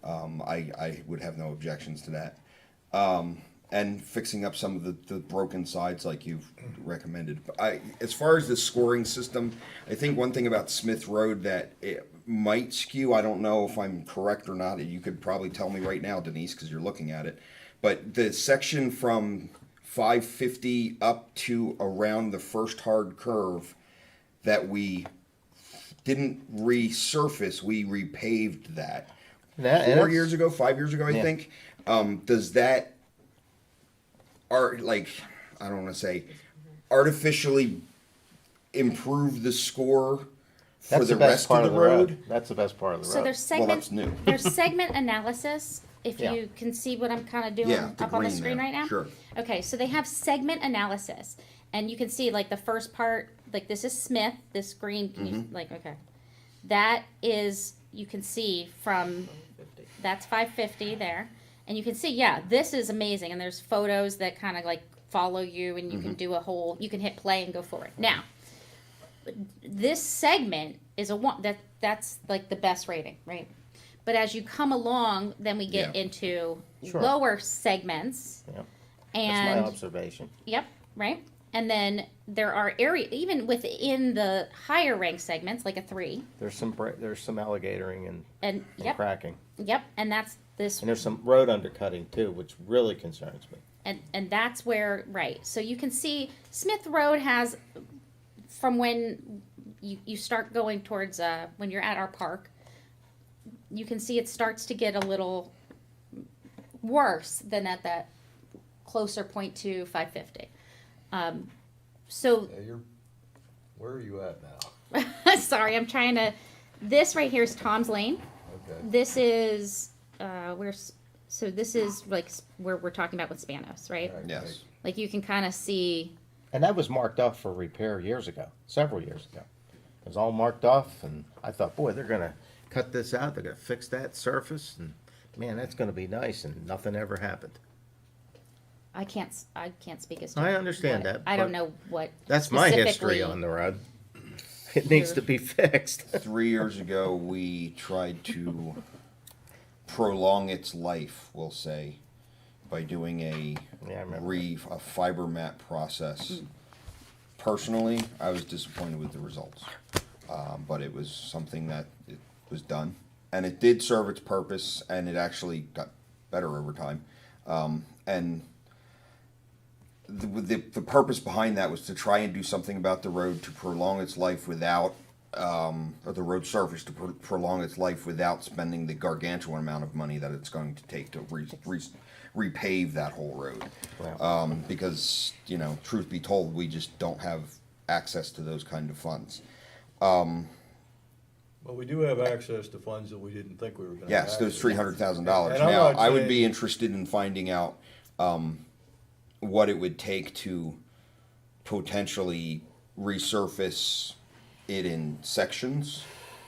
I would have no objections to that. And fixing up some of the broken sides like you've recommended. As far as the scoring system, I think one thing about Smith Road that it might skew, I don't know if I'm correct or not, you could probably tell me right now, Denise, because you're looking at it, but the section from 550 up to around the first hard curve that we didn't resurface, we repaved that. 4 years ago, 5 years ago, I Yeah. think. Does that... I don't want to say, artificially improve the score for That's the best rest part of the road. That's the best part of the road. So there's Well, segment, that's new. there's segment analysis, if Yeah. you can see what I'm kind of doing Yeah, the up on the green screen there, right now. sure. Okay, so they have segment analysis, and you can see like the first part, like this is Smith, this green, can you, Mm-hmm. like, okay. That is, you can see from, that's 550 there, and you can see, yeah, this is amazing, and there's photos that kind of like follow you, and you Mm-hmm. can do a whole, you can hit play and go forward. Now, this segment is a one, that's like the best rating, right? But as you come along, then we get Yeah. into Sure. lower segments. Yep. And That's my observation. yep, right. And then there are area even within the higher rank segments, like a 3, There's some alligatoring and and yep, cracking, yep, and that's this, and there's some road undercutting too, which really concerns me. and that's where, right. So you can see Smith Road has, from when you start going towards when you're at our park, you can see it starts to get a little worse than at that closer point to 550. So Yeah, where are you at now? sorry, I'm trying to. This right here is Tom's Lane. Okay. This is so this is like where we're talking about with Spanos, right? Right. Yes. Like you can kind of see. And that was marked off for repair years ago, several years ago. It was all marked off, and I thought, boy, they're gonna cut this out. They're gonna fix that surface, and man, that's gonna be nice. And nothing ever happened. I can't speak as to. I understand what- that, I don't but know what. That's my history specifically- on the road. It needs to be fixed. 3 years ago, we tried to prolong its life, we'll say, by doing a Yeah, I remember a fiber mat process. Personally, I was disappointed with the results, but it was something that it was done, and it did serve its purpose, and it actually got better over time. And the purpose behind that was to try and do something about the road to prolong its life without, or the road surface to prolong its life without spending the gargantuan amount of money that it's going to take to repave that whole road. Wow. Because, you know, truth be told, we just don't have access to those kind of funds. But we do have access to funds that we didn't think we were gonna have. Yes, those access to. $300,000. And I'm Now, not I would be saying- interested in finding out what it would take to potentially resurface it in sections.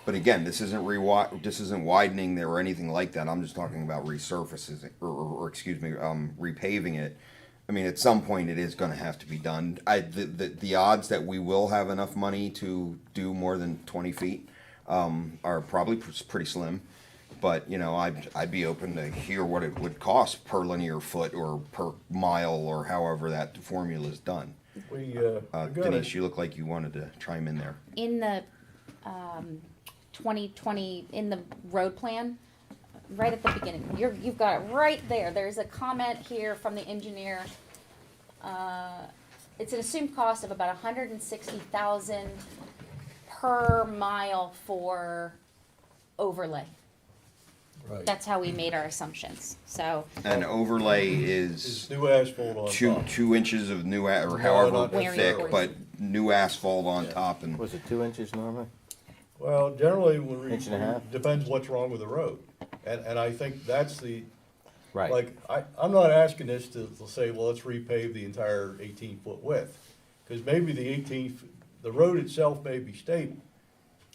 But again, this isn't widening there or anything like that. I'm just talking about resurfaces or excuse me, repaving it. I mean, at some point it is going to have to be done. The odds that we will have enough money to do more than 20 feet are probably pretty slim. But, you know, I'd be open to hear what it would cost per linear foot or per mile or however that formula is done. We got Denise, it. you look like you wanted to chime in there. In the 2020 in the road plan, right at the beginning, you've got it right there. There's a comment here from the engineer. It's an assumed cost of about 160,000 per mile for overlay. Right. That's how we made our assumptions. So An overlay It's is new asphalt on top. 2 inches of new, or No, however not Very thick, important. but new asphalt on top and. Was it 2 inches normally? Well, generally, when we, Inch and a half? depends what's wrong with the road. And I think that's the, Right. like, I'm not asking this to say, well, let's repave the entire 18-foot width. Because maybe the road itself may be stable.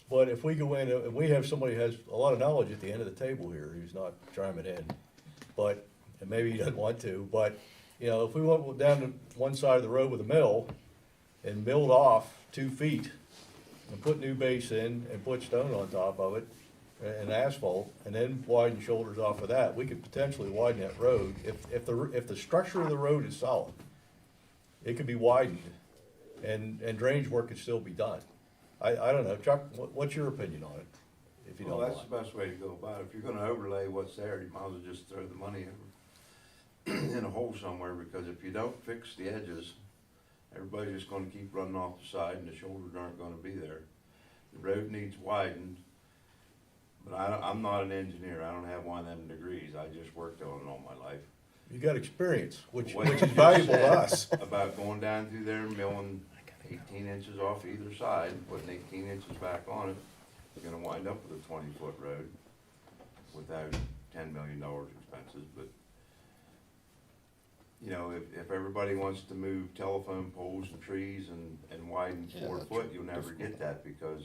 But if we go in, and we have somebody who has a lot of knowledge at the end of the table here, who's not chiming in, but, and maybe he doesn't want to, but, you know, if we went down to one side of the road with a mill and milled off 2 feet and put new base in and put stone on top of it and asphalt, and then widen shoulders off of that, we could potentially widen that road. If the structure of the road is solid, it could be widened and drainage work could still be done. I don't know, Chuck, what's your opinion on it, if you don't Well, mind? that's the best way to go about it. If you're gonna overlay what's there, you might as well just throw the money in a hole somewhere, because if you don't fix the edges, everybody's just gonna keep running off the side and the shoulders aren't gonna be there. The road needs widened, but I'm not an engineer. I don't have one of them degrees. I just worked on it all my life. You got experience, which What is you valuable to said us. About going down through there and milling 18 inches off either side, and putting 18 inches back on it, you're gonna wind up with a 20-foot road without $10 million expenses, but, you know, if everybody wants to move telephone poles and trees and widen Yeah, 4 that's foot, you'll never get that, because,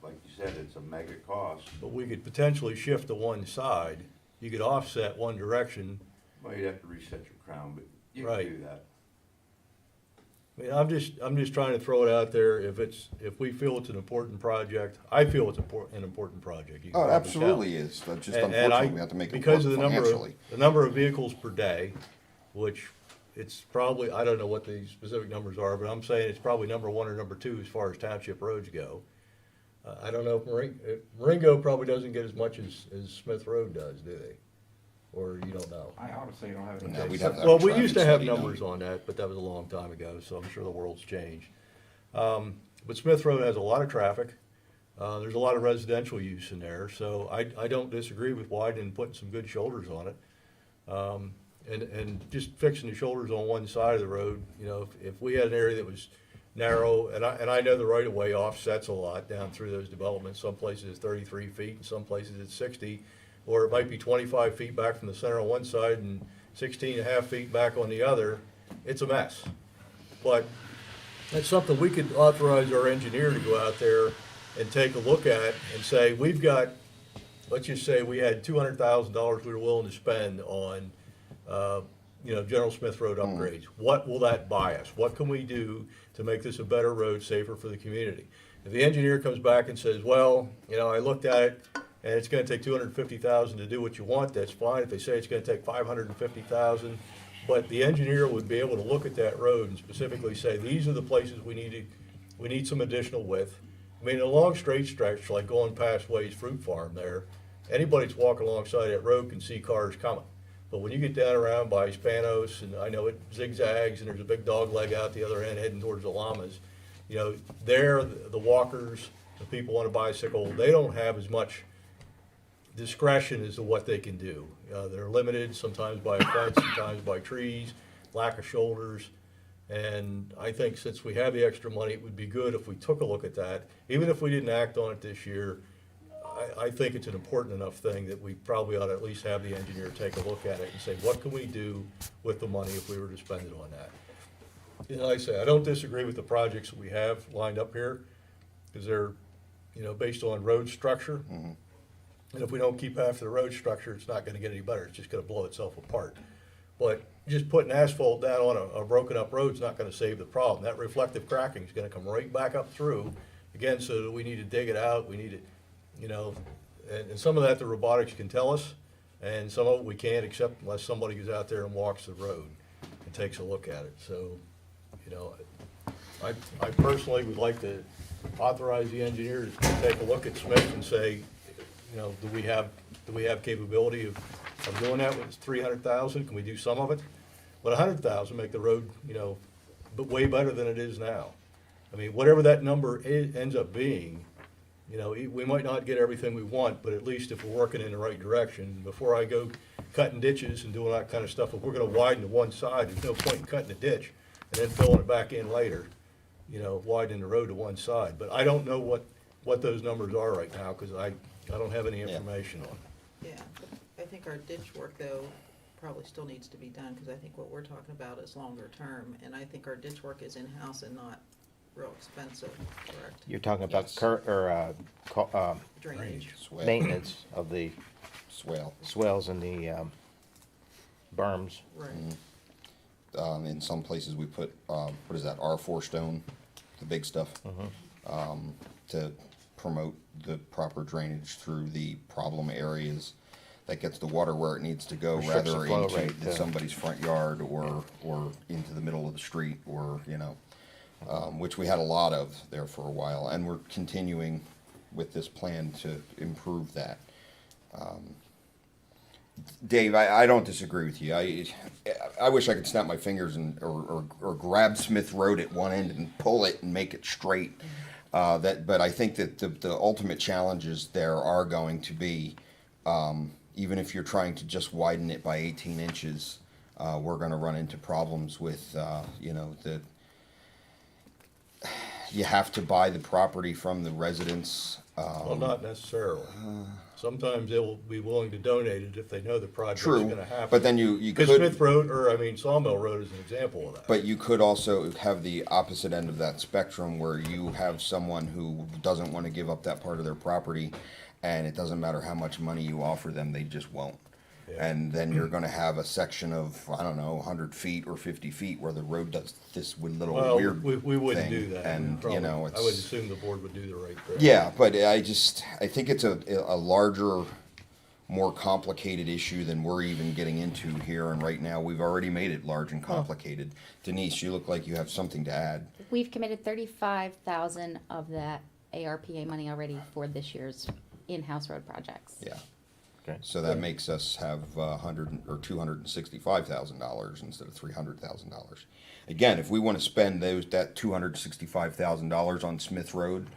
like you said, it's a mega cost. But we could potentially shift to one side. You could offset one direction. Well, you'd have to reset your crown, but you can Right. do that. I mean, I'm just trying to throw it out there. If we feel it's an important project, I feel it's an important project. You can Oh, it probably absolutely tell. is, but just And unfortunately, we have to make it because work of financially. the number of vehicles per day, which it's probably, I don't know what the specific numbers are, but I'm saying it's probably number one or number two as far as township roads go. I don't know if Marengo probably doesn't get as much as Smith Road does, do they? Or you don't know? I honestly don't have any. No, we'd have to have Well, a we traffic used to have study done. numbers on that, but that was a long time ago, so I'm sure the world's changed. But Smith Road has a lot of traffic. There's a lot of residential use in there, so I don't disagree with widening and putting some good shoulders on it. And just fixing the shoulders on one side of the road, you know, if we had an area that was narrow, and I know the right of way offsets a lot down through those developments. Some places it's 33 feet, and some places it's 60, or it might be 25 feet back from the center on one side and 16 and a half feet back on the other. It's a mess. But that's something we could authorize our engineer to go out there and take a look at and say, we've got, let's just say we had $200,000 we were willing to spend on, General Smith Road upgrades. What will that buy us? What can we do to make this a better road, safer for the community? If the engineer comes back and says, well, I looked at it and it's gonna take $250,000 to do what you want, that's fine. If they say it's gonna take $550,000, but the engineer would be able to look at that road and specifically say, these are the places we need some additional width. I mean, a long straight stretch, like going past Way's Fruit Farm there, anybody that's walking alongside that road can see cars coming. But when you get down around by Spanos, and I know it zigzags, and there's a big dog leg out the other end heading towards the llamas, there, the walkers, the people on a bicycle, they don't have as much discretion as to what they can do. They're limited sometimes by a fence, sometimes by trees, lack of shoulders. And I think since we have the extra money, it would be good if we took a look at that. Even if we didn't act on it this year, I think it's an important enough thing that we probably ought to at least have the engineer take a look at it and say, what can we do with the money if we were to spend it on that? Like I say, I don't disagree with the projects that we have lined up here, because they're, based on road structure. And if we don't keep after the road structure, it's not gonna get any better, it's just gonna blow itself apart. But just putting asphalt down on a broken up road's not gonna save the problem. That reflective cracking is gonna come right back up through, again, so we need to dig it out, we need to, and some of that the robotics can tell us, and some of it we can't, except unless somebody goes out there and walks the road and takes a look at it. So, I personally would like to authorize the engineer to take a look at Smith and say, do we have capability of doing that with $300,000? Can we do some of it? But $100,000 make the road, but way better than it is now. I mean, whatever that number ends up being, we might not get everything we want, but at least if we're working in the right direction, before I go cutting ditches and doing that kind of stuff, if we're gonna widen to one side, there's no point in cutting the ditch and then filling it back in later, widening the road to one side. But I don't know what those numbers are right now, because I don't have any information on it. Yeah, I think our ditch work, though, probably still needs to be done, because I think what we're talking about is longer term, and I think our ditch work is in-house and not real expensive, correct? You're talking about Yes. Drainage. Swale. maintenance of the Swale. swales and the berms. Right. In some places, we put, what is that, R4 stone, the big stuff, to promote the proper drainage through the problem areas that gets the water where it needs to go, Restricts the rather flow into rate, somebody's front yard or into the middle of the street, or, which we had a lot of there for a while, and we're continuing with this plan to improve that. Dave, I don't disagree with you. I wish I could snap my fingers and or grab Smith Road at one end and pull it and make it straight. But I think that the ultimate challenges there are going to be, even if you're trying to just widen it by 18 inches, we're gonna run into problems with, you know, you have to buy the property from the residents. Well, not necessarily. Sometimes they'll be willing to donate it if they know the project's True, gonna happen. but then you Because could, Smith Road, or I mean Sawmill Road is an example of that. but you could also have the opposite end of that spectrum where you have someone who doesn't want to give up that part of their property, and it doesn't matter how much money you offer them, they just won't. Yeah. And then you're gonna have a section of, I don't know, 100 feet or 50 feet where the road does this little Well, weird we wouldn't thing, do that. and, Probably. you know, I would it's, assume the board would do the right thing. yeah, but I think it's a larger, more complicated issue than we're even getting into here, and right now, we've already made it large and complicated. Denise, you look like you have something to add. We've committed 35,000 of that ARPA money already for this year's in-house road projects. Yeah. Okay. So that makes us have $265,000 instead of $300,000. Again, if we want to spend that $265,000 on Smith Road,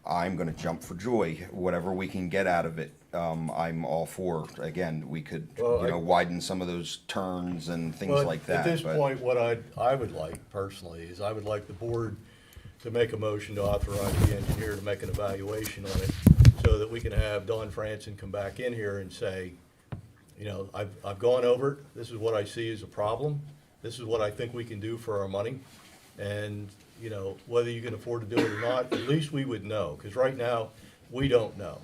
I'm going to jump for joy. Whatever we can get out of it, I'm all for. Again, we could, Well, widen some of those turns and things But like that. at this but- point, what I would like personally is I would like the board to make a motion to authorize the engineer to make an evaluation on it so that we can have Don Franson come back in here and say, you know, I've gone over it. This is what I see as a problem. This is what I think we can do for our money. And, you know, whether you can afford to do it or not, at least we would know. Because right now, we don't know.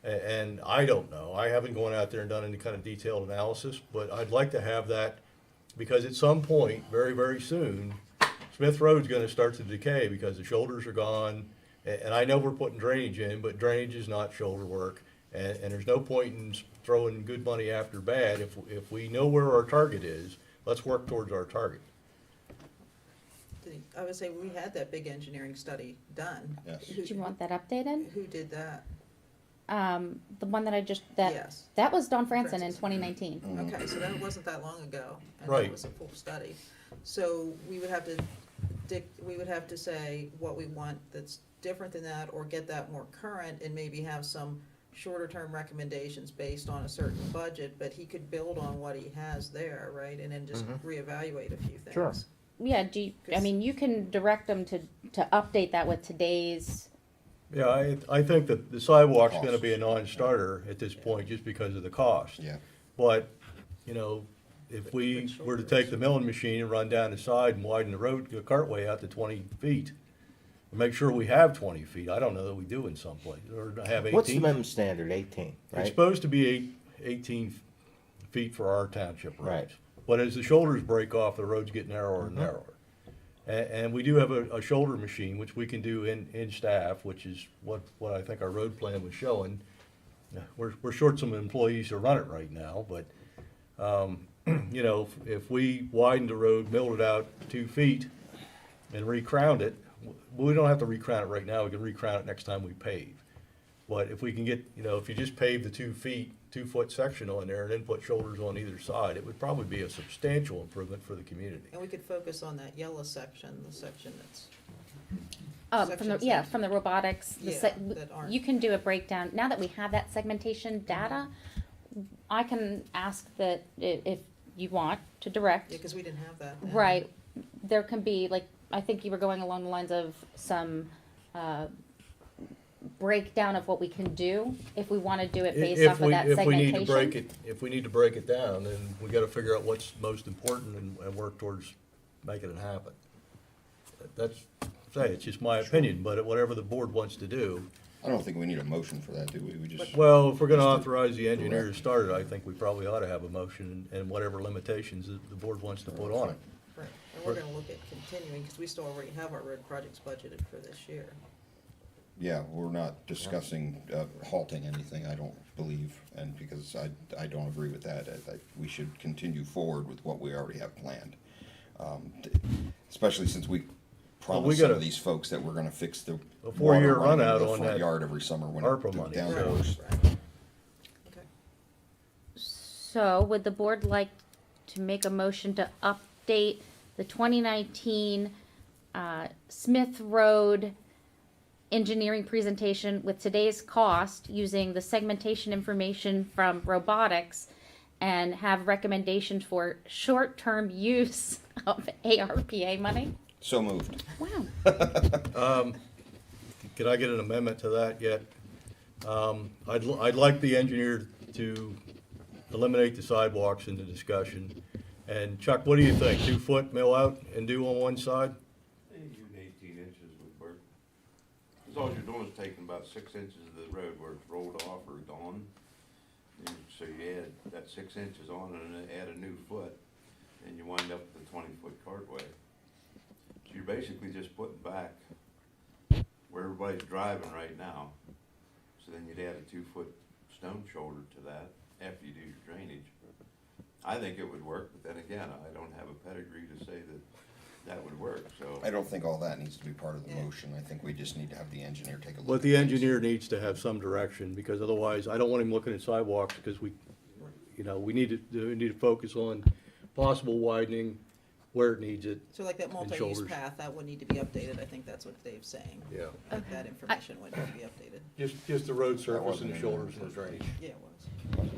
And I don't know. I haven't gone out there and done any kind of detailed analysis, but I'd like to have that because at some point, very, very soon, Smith Road's gonna start to decay because the shoulders are gone. And I know we're putting drainage in, but drainage is not shoulder work. And there's no point in throwing good money after bad. If we know where our target is, let's work towards our target. I would say we had that big engineering study done. Yes. Who- Did you want that updated? Who did that? The one that I just, Yes. that was Don Franson in Francis. 2019. Okay, so that wasn't that long ago, and Right. that was a full study. So we would have to say what we want that's different than that, or get that more current, and maybe have some shorter-term recommendations based on a certain budget, but he could build on what he has there, right, and then just reevaluate a few things. Sure. Yeah, I mean, you can direct them to update that with today's, Yeah, I think that the sidewalk's gonna Cost. be a non-starter at this point just because of the cost. Yeah. But, you know, if we were to take the milling machine and run down the side and widen the road, the cartway out to 20 feet, make sure we have 20 feet. I don't know that we do in some places, or have 18. What's the minimum standard, 18, It's right? supposed to be 18 feet for our township roads. Right. But as the shoulders break off, the roads get narrower and narrower. And we do have a shoulder machine, which we can do in staff, which is what I think our road plan was showing. We're short some employees to run it right now, but, you know, if we widened the road, milled it out 2 feet and recrowned it, we don't have to recrown it right now, we can recrown it next time we pave. But if we can get, you know, if you just pave the 2 feet, 2-foot section on there and then put shoulders on either side, it would probably be a substantial improvement for the community. And we could focus on that yellow section, the section that's, from the robotics, Yeah, that aren't- you can do a breakdown. Now that we have that segmentation data, I can ask that if you want to direct. yeah, because we didn't have that then. Right, there can be, like, I think you were going along the lines of some, breakdown of what we can do, if we wanna do it based off of that If we need segmentation. to break it, if we need to break it down, then we gotta figure out what's most important and work towards making it happen. That's, it's just my opinion, but whatever the board wants to do. I don't think we need a motion for that, do we? We just. Well, if we're gonna authorize the engineer to start it, I think we probably ought to have a motion and whatever limitations the board wants to put on it. Right, and we're gonna look at continuing, because we still already have our road projects budgeted for this year. Yeah, we're not discussing halting anything, I don't believe, and because I don't agree with that. We should continue forward with what we already have planned. Especially since we Well, we promised some gotta- of these folks that we're gonna fix the A 4-year water running run out into the on front that yard every summer when ARPA the money, downpours. Right. Okay. So would the board like to make a motion to update the 2019 Smith Road engineering presentation with today's cost using the segmentation information from robotics and have recommendations for short-term use of ARPA money. So moved. Wow. Can I get an amendment to that yet? I'd like the engineer to eliminate the sidewalks in the discussion. And Chuck, what do you think? 2-foot mill out and do on one side? Even 18 inches would work. Because all you're doing is taking about 6 inches of the road where it's rolled off or gone. And so you add that 6 inches on and then add a new foot, and you wind up with a 20-foot cartway. So you're basically just putting back where everybody's driving right now. So then you'd add a 2-foot stone shoulder to that after you do your drainage. I think it would work, but then again, I don't have a pedigree to say that that would work, so. I don't think all that needs to be part of the Yeah. motion. I think we just need to have the engineer take a look. But at the things. engineer needs to have some direction, because otherwise, I don't want him looking at sidewalks, because we need to focus on possible widening where it needs it. So like that And multi-use shoulders. path, that would need to be updated, I think that's what Dave's saying. Yeah. Like that information would need to be updated. Just the road surface wasn't and the in there. shoulders and the drainage. Yeah, it was.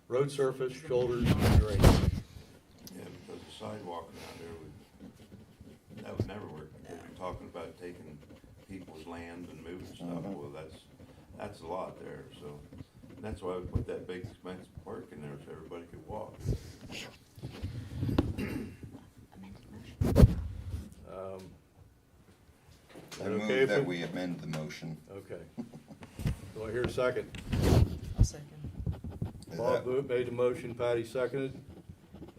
Road surface, shoulders, and drainage. Yeah, because the sidewalk around there that would never work. If you're talking about taking people's land and moving stuff, well, that's a lot there, so. And that's why we put that big expensive park in there so everybody could walk. I Okay, move if that we amend the motion. Okay. Do I hear a second? I'll second. Is Bob that- made the motion, Patty seconded.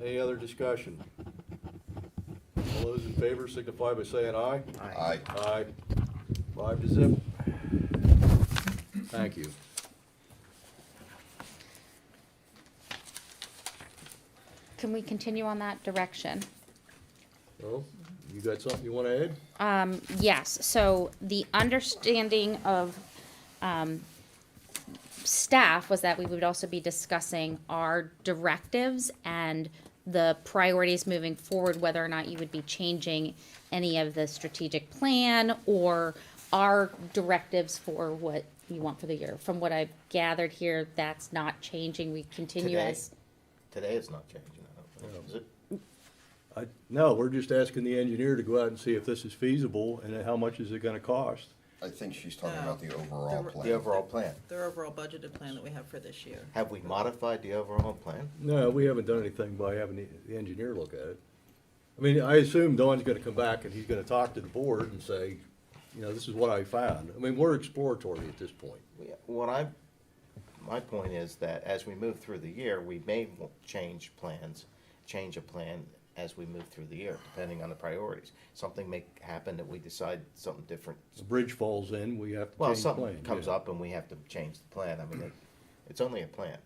Any other discussion? All those in favor signify by saying aye. Aye. Aye. 5-0. Thank you. Can we continue on that direction? Well, you got something you want to add? Yes, so the understanding of staff was that we would also be discussing our directives and the priorities moving forward, whether or not you would be changing any of the strategic plan or our directives for what you want for the year. From what I've gathered here, that's not changing. We continue Today? as, Today it's not changing, I don't think, is it? No, we're just asking the engineer to go out and see if this is feasible and then how much is it going to cost. I think she's talking No. about the overall The- plan. The overall plan. Their overall budgeted plan that we have for this year. Have we modified the overall plan? No, we haven't done anything by having the engineer look at it. I mean, I assume Don's going to come back and he's going to talk to the board and say, this is what I found. I mean, we're exploratory at this point. My point is that as we move through the year, we may change a plan as we move through the year, depending on the priorities. Something may happen that we decide something different. The bridge falls in, we have to Well, change the plan. something comes yeah. up and we have to change the plan. I mean, it's only a plan.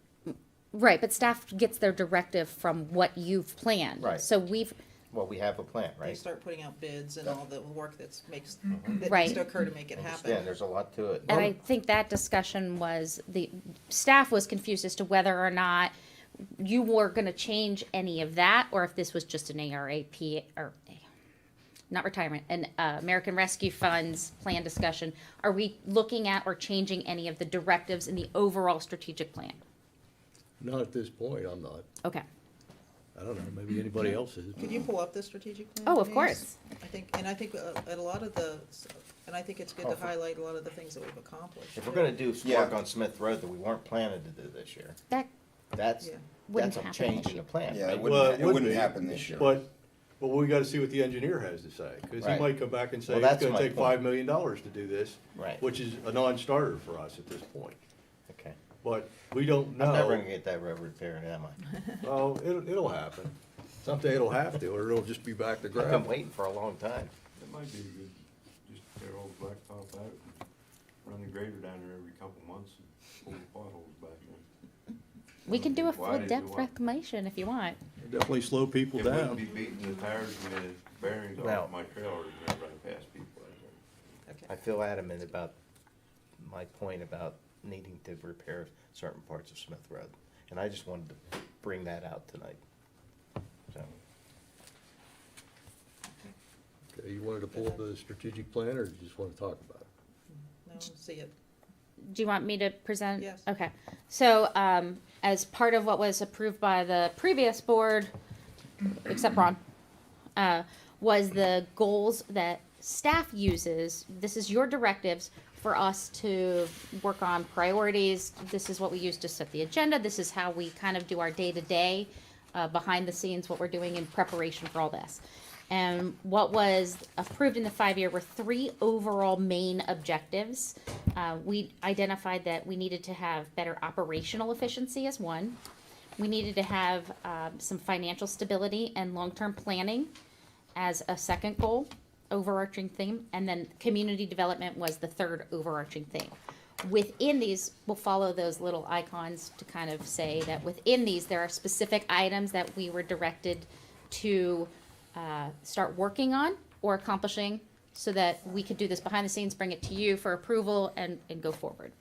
right, but staff gets their directive from what you've planned. Right. So we've, Well, we have a plan, They right? start putting out bids and all the work that Right. needs to occur to make it happen. Understand, there's a lot to it. and I think that discussion was, the staff was confused as to whether or not you were gonna change any of that, or if this was just an ARAP, or, not retirement, an American Rescue Funds plan discussion. Are we looking at or changing any of the directives in the overall strategic plan? Not at this point, I'm not. Okay. I don't know, maybe anybody else is. Could you pull up the strategic plan? Oh, of please? course. I think at a lot of the, and I think it's good to highlight a lot of the things that we've accomplished. If we're gonna do Yeah. work on Smith Road that we weren't planning to do this year, That that's, Yeah. Wouldn't that's a happen change this in the year. plan, Yeah, right? Well, it would wouldn't be, happen this year. But we gotta see what the engineer has to say, because he Right. might come back and say Well, it's that's gonna my take point. $5 million to do this. Right. Which is a non-starter for us at this point. Okay. But we don't know. I'm never gonna get that road repaired, am I? Well, it'll happen. Someday it'll have to, or it'll just be back to I've been gravel. waiting for a long time. It might be good, just tear old blacktop out, and run the grader down there every couple months and pull the potholes back in. we can do a Why full did you depth want- reclamation if you want. Definitely slow people It wouldn't down. be beating the tires and the bearings Well- off my trailer whenever I pass people out there. Okay. I feel adamant about my point about needing to repair certain parts of Smith Road. And I just wanted to bring that out tonight. So, Okay, you wanted to pull up the strategic plan, or you just wanna talk about it? No, see it. do you want me to present? Yes. Okay. So, as part of what was approved by the previous board, except Ron, was the goals that staff uses. This is your directives for us to work on priorities. This is what we use to set the agenda. This is how we kind of do our day-to-day, behind the scenes, what we're doing in preparation for all this. And what was approved in the 5-year were 3 overall main objectives. We identified that we needed to have better operational efficiency as one. We needed to have some financial stability and long-term planning as a second goal, overarching theme, and then community development was the third overarching theme. Within these, we'll follow those little icons to kind of say that within these, there are specific items that we were directed to start working on or accomplishing so that we could do this behind the scenes, bring it to you for approval, and go forward.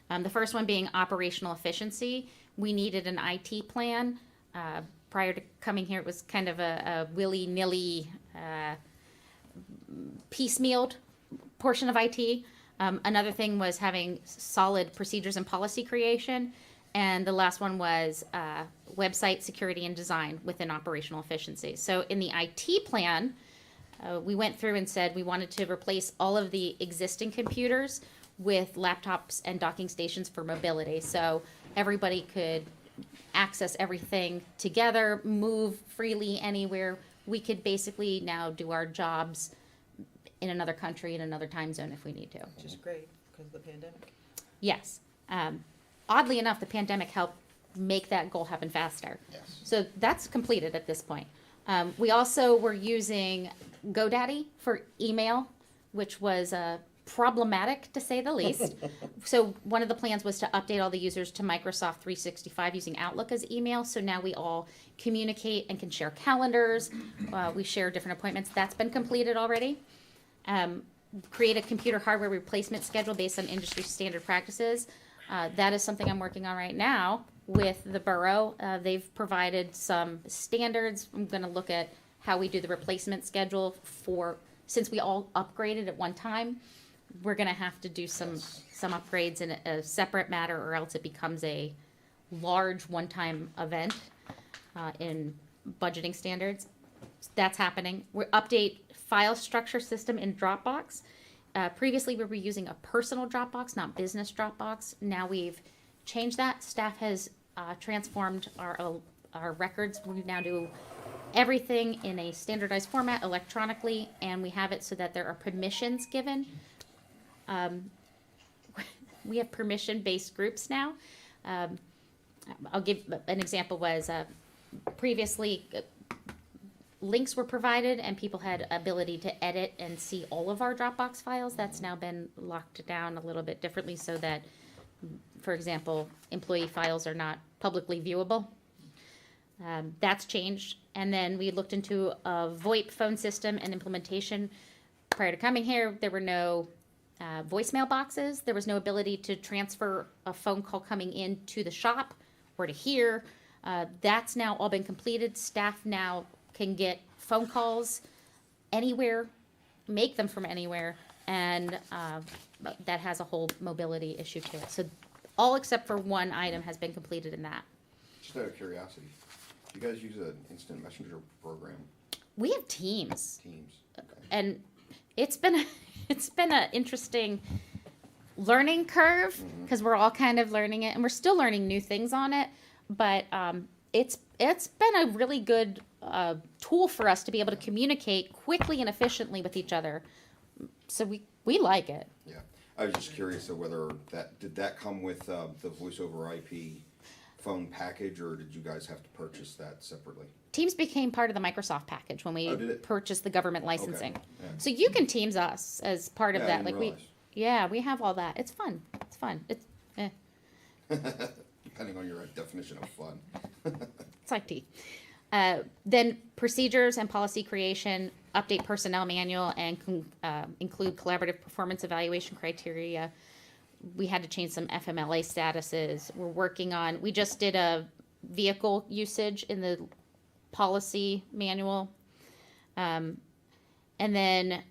The first one being operational efficiency. We needed an IT plan. Prior to coming here, it was kind of a willy-nilly, piecemealed portion of IT. Another thing was having solid procedures and policy creation. And the last one was website security and design within operational efficiency. So in the IT plan, we went through and said we wanted to replace all of the existing computers with laptops and docking stations for mobility. So everybody could access everything together, move freely anywhere. We could basically now do our jobs in another country, in another time zone if we need to. Which is great because of the pandemic. Yes. Oddly enough, the pandemic helped make that goal happen faster. Yes. So that's completed at this point. We also were using GoDaddy for email, which was problematic to say the least. So one of the plans was to update all the users to Microsoft 365 using Outlook as email. So now we all communicate and can share calendars. We share different appointments. That's been completed already. Create a computer hardware replacement schedule based on industry standard practices. That is something I'm working on right now with the borough. They've provided some standards. I'm going to look at how we do the replacement schedule since we all upgraded at one time. We're going to have to do some upgrades in a separate matter, or else it becomes a large one-time event in budgeting standards. That's happening. We update file structure system in Dropbox. Previously, we were using a personal Dropbox, not business Dropbox. Now we've changed that. Staff has transformed our records. We now do everything in a standardized format electronically, and we have it so that there are permissions given. We have permission-based groups now. I'll give an example. Was previously links were provided and people had ability to edit and see all of our Dropbox files. That's now been locked down a little bit differently so that, for example, employee files are not publicly viewable. That's changed. And then we looked into a VoIP phone system and implementation. Prior to coming here, there were no voicemail boxes. There was no ability to transfer a phone call coming in to the shop or to here. That's now all been completed. Staff now can get phone calls anywhere, make them from anywhere, and that has a whole mobility issue to it. So all except for one item has been completed in that. Just out of curiosity, do you guys use an instant messenger program? We have Teams, Teams. Okay. and it's been an interesting learning curve because we're all kind of learning it, and we're still learning new things on it. But it's been a really good tool for us to be able to communicate quickly and efficiently with each other. So we like it. Yeah, I was just curious of whether did that come with the voice over IP phone package, or did you guys have to purchase that separately? Teams became part of the Microsoft package when we did it? purchased the government licensing. Okay, yeah. So you can Teams us as part of Yeah, I that. didn't realize. We have all that. It's fun. Depending on your definition of fun. It's like tea. Then procedures and policy creation, update personnel manual, and include collaborative performance evaluation criteria. We had to change some FMLA statuses. We just did a vehicle usage in the policy manual. And then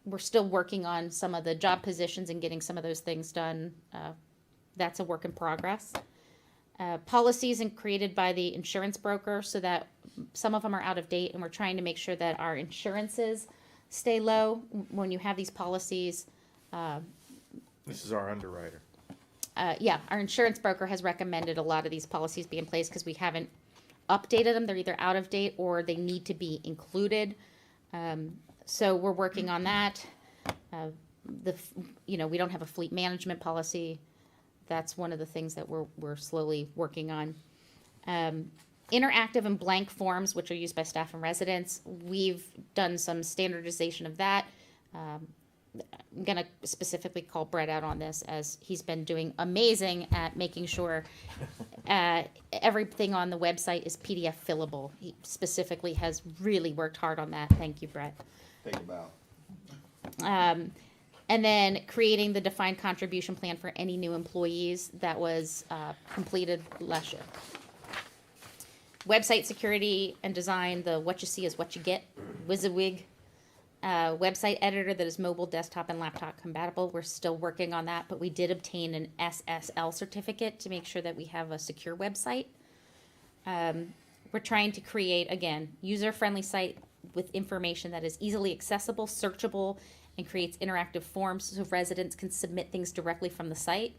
we're still working on some of the job positions and getting some of those things done. That's a work in progress. Policies and created by the insurance broker so that some of them are out of date, and we're trying to make sure that our insurances stay low when you have these policies. This is our underwriter. Yeah, our insurance broker has recommended a lot of these policies be in place because we haven't updated them. They're either out of date or they need to be included. So we're working on that. We don't have a fleet management policy. That's one of the things that we're slowly working on. Interactive and blank forms, which are used by staff and residents. We've done some standardization of that. I'm gonna specifically call Brett out on this, as he's been doing amazing at making sure everything on the website is PDF fillable. He specifically has really worked hard on that. Thank you, Brett. Think about. And then creating the defined contribution plan for any new employees that was completed last year. Website security and design, the what you see is what you get, WYSIWYG. Website editor that is mobile, desktop, and laptop compatible. We're still working on that, but we did obtain an SSL certificate to make sure that we have a secure website. We're trying to create, again, user-friendly site with information that is easily accessible, searchable, and creates interactive forms so residents can submit things directly from the site.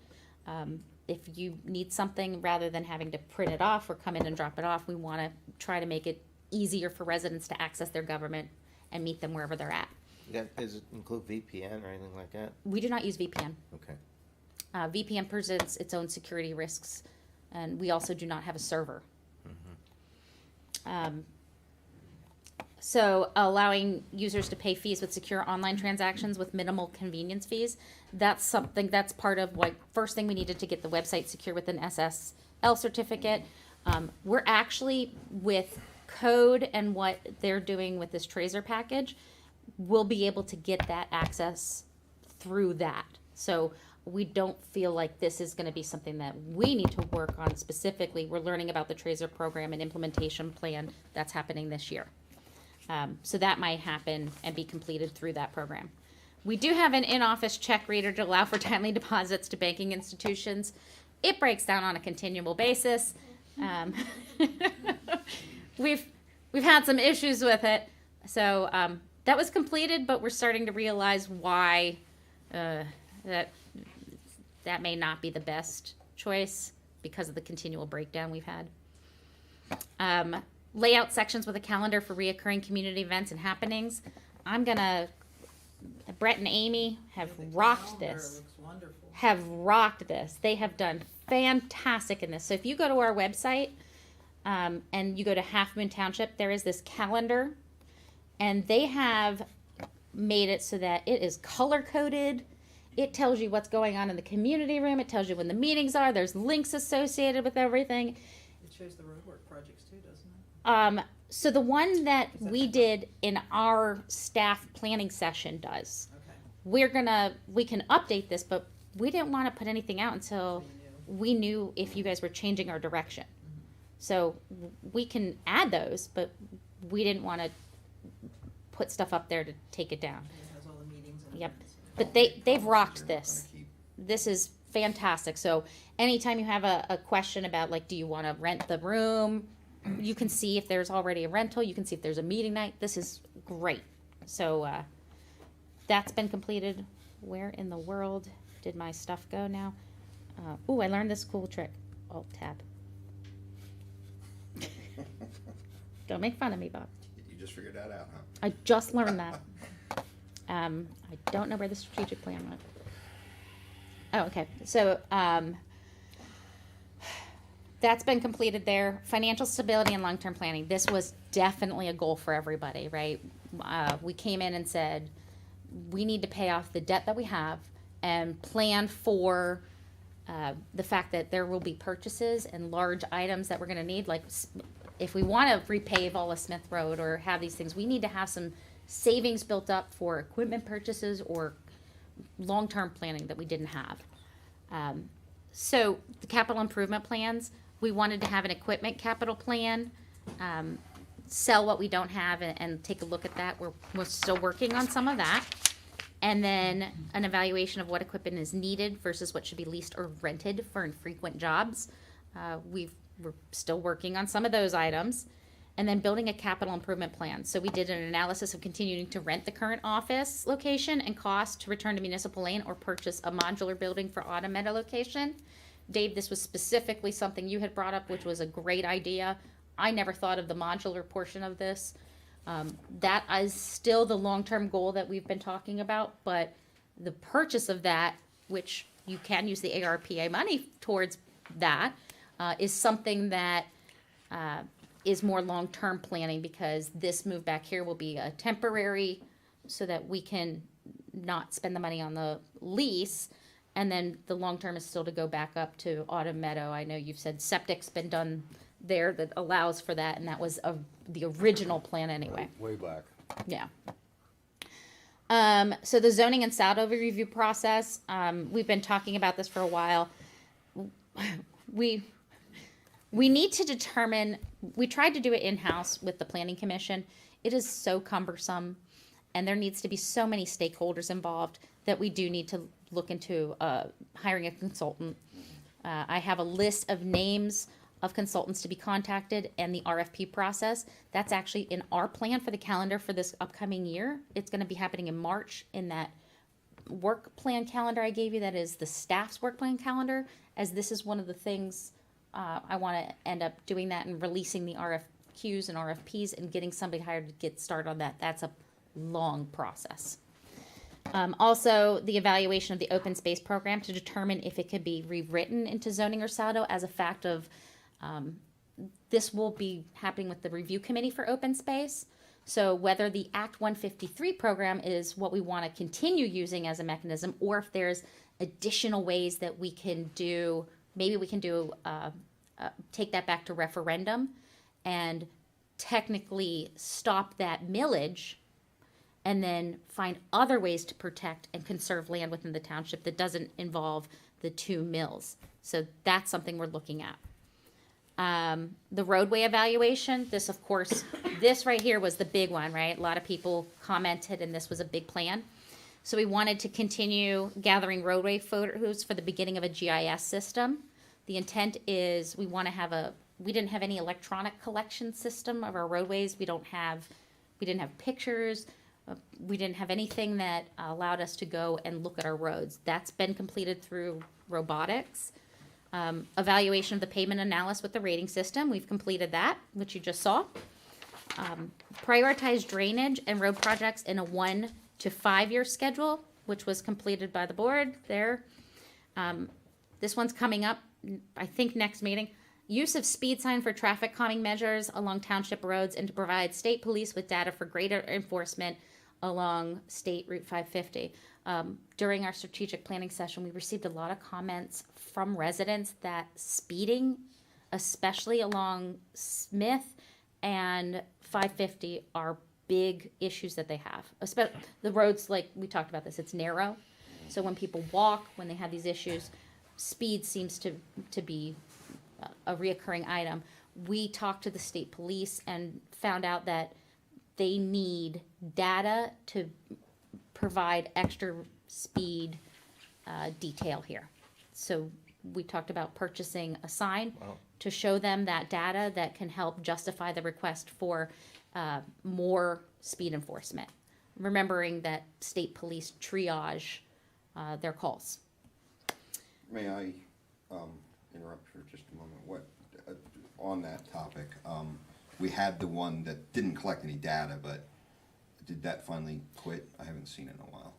If you need something, rather than having to print it off or come in and drop it off, we want to try to make it easier for residents to access their government and meet them wherever they're at. Does it include VPN or anything like that? We do not use VPN. Okay. VPN presents its own security risks, and we also do not have a server. So allowing users to pay fees with secure online transactions with minimal convenience fees, that's something that's part of like first thing we needed to get the website secure with an SSL certificate. We're actually with code and what they're doing with this Tracer package, we'll be able to get that access through that. So we don't feel like this is going to be something that we need to work on specifically. We're learning about the Tracer program and implementation plan that's happening this year. So that might happen and be completed through that program. We do have an in-office check reader to allow for timely deposits to banking institutions. It breaks down on a continual basis. We've had some issues with it, so that was completed, but we're starting to realize why that may not be the best choice because of the continual breakdown we've had. Layout sections with a calendar for reoccurring community events and happenings. Brett and Amy have rocked this. Looks wonderful. Have rocked this. They have done fantastic in this. So if you go to our website and you go to Halfmoon Township, there is this calendar, and they have made it so that it is color coded. It tells you what's going on in the community room. It tells you when the meetings are. There's links associated with everything. It shows the roadwork projects too, doesn't it? So the one that we did in our staff planning session does. Okay. We can update this, but we didn't want to put anything out until we knew if you guys were changing our direction. So we can add those, but we didn't want to put stuff up there to take it down. It has all the meetings and Yep. events. But they've rocked this. This is fantastic. So anytime you have a question about, like, do you want to rent the room? You can see if there's already a rental. You can see if there's a meeting night. This is great. So that's been completed. Where in the world did my stuff go now? I learned this cool trick. Alt-tab. Don't make fun of me, Bob. You just figured that out, huh? I just learned that. I don't know where the strategic plan went. Oh, okay. So that's been completed there. Financial stability and long-term planning. This was definitely a goal for everybody, right? We came in and said, we need to pay off the debt that we have and plan for the fact that there will be purchases and large items that we're going to need. Like if we want to repave all of Smith Road or have these things, we need to have some savings built up for equipment purchases or long-term planning that we didn't have. So the capital improvement plans, we wanted to have an equipment capital plan, sell what we don't have and take a look at that. We're still working on some of that. and then an evaluation of what equipment is needed versus what should be leased or rented for infrequent jobs. We're still working on some of those items. And then building a capital improvement plan. So we did an analysis of continuing to rent the current office location and cost to return to Municipal Lane or purchase a modular building for Autumn Meadow location. Dave, this was specifically something you had brought up, which was a great idea. I never thought of the modular portion of this. That is still the long-term goal that we've been talking about, but the purchase of that, which you can use the ARPA money towards that, is something that is more long-term planning, because this move back here will be a temporary so that we can not spend the money on the lease. And then the long-term is still to go back up to Autumn Meadow. I know you've said septic's been done there that allows for that, and that was the original plan anyway. Way back. Yeah. So the zoning and SADO review process, we've been talking about this for a while. We need to determine, we tried to do it in-house with the planning commission. It is so cumbersome, and there needs to be so many stakeholders involved that we do need to look into hiring a consultant. I have a list of names of consultants to be contacted and the RFP process. That's actually in our plan for the calendar for this upcoming year. It's gonna be happening in March in that work plan calendar I gave you, that is the staff's work plan calendar, as this is one of the things I want to end up doing that and releasing the RFQs and RFPs and getting somebody hired to get started on that. That's a long process. Also, the evaluation of the open space program to determine if it could be rewritten into zoning or SADO as a fact of, this will be happening with the review committee for open space. So whether the Act 153 program is what we want to continue using as a mechanism, or if there's additional ways that we can do, maybe we can do, take that back to referendum and technically stop that millage and then find other ways to protect and conserve land within the township that doesn't involve the 2 mills. So that's something we're looking at. The roadway evaluation, this of course, this right here was the big one, right? A lot of people commented and this was a big plan. So we wanted to continue gathering roadway photos for the beginning of a GIS system. The intent is we want to have we didn't have any electronic collection system of our roadways. We didn't have pictures. We didn't have anything that allowed us to go and look at our roads. That's been completed through robotics. Evaluation of the pavement analysis with the rating system. We've completed that, which you just saw. Prioritize drainage and road projects in a 1 to 5 year schedule, which was completed by the board there. This one's coming up, I think, next meeting. Use of speed sign for traffic calming measures along township roads and to provide state police with data for greater enforcement along State Route 550. During our strategic planning session, we received a lot of comments from residents that speeding, especially along Smith and 550, are big issues that they have. Especially the roads, like we talked about this, it's narrow. So when people walk, when they have these issues, speed seems to be a reoccurring item. We talked to the state police and found out that they need data to provide extra speed detail here. So we talked about purchasing a sign to show them that data that can help justify the request for more speed enforcement. Remembering that state police triage their calls. May I interrupt for just a moment? What on that topic? We had the one that didn't collect any data, but did that finally quit? I haven't seen it in a while.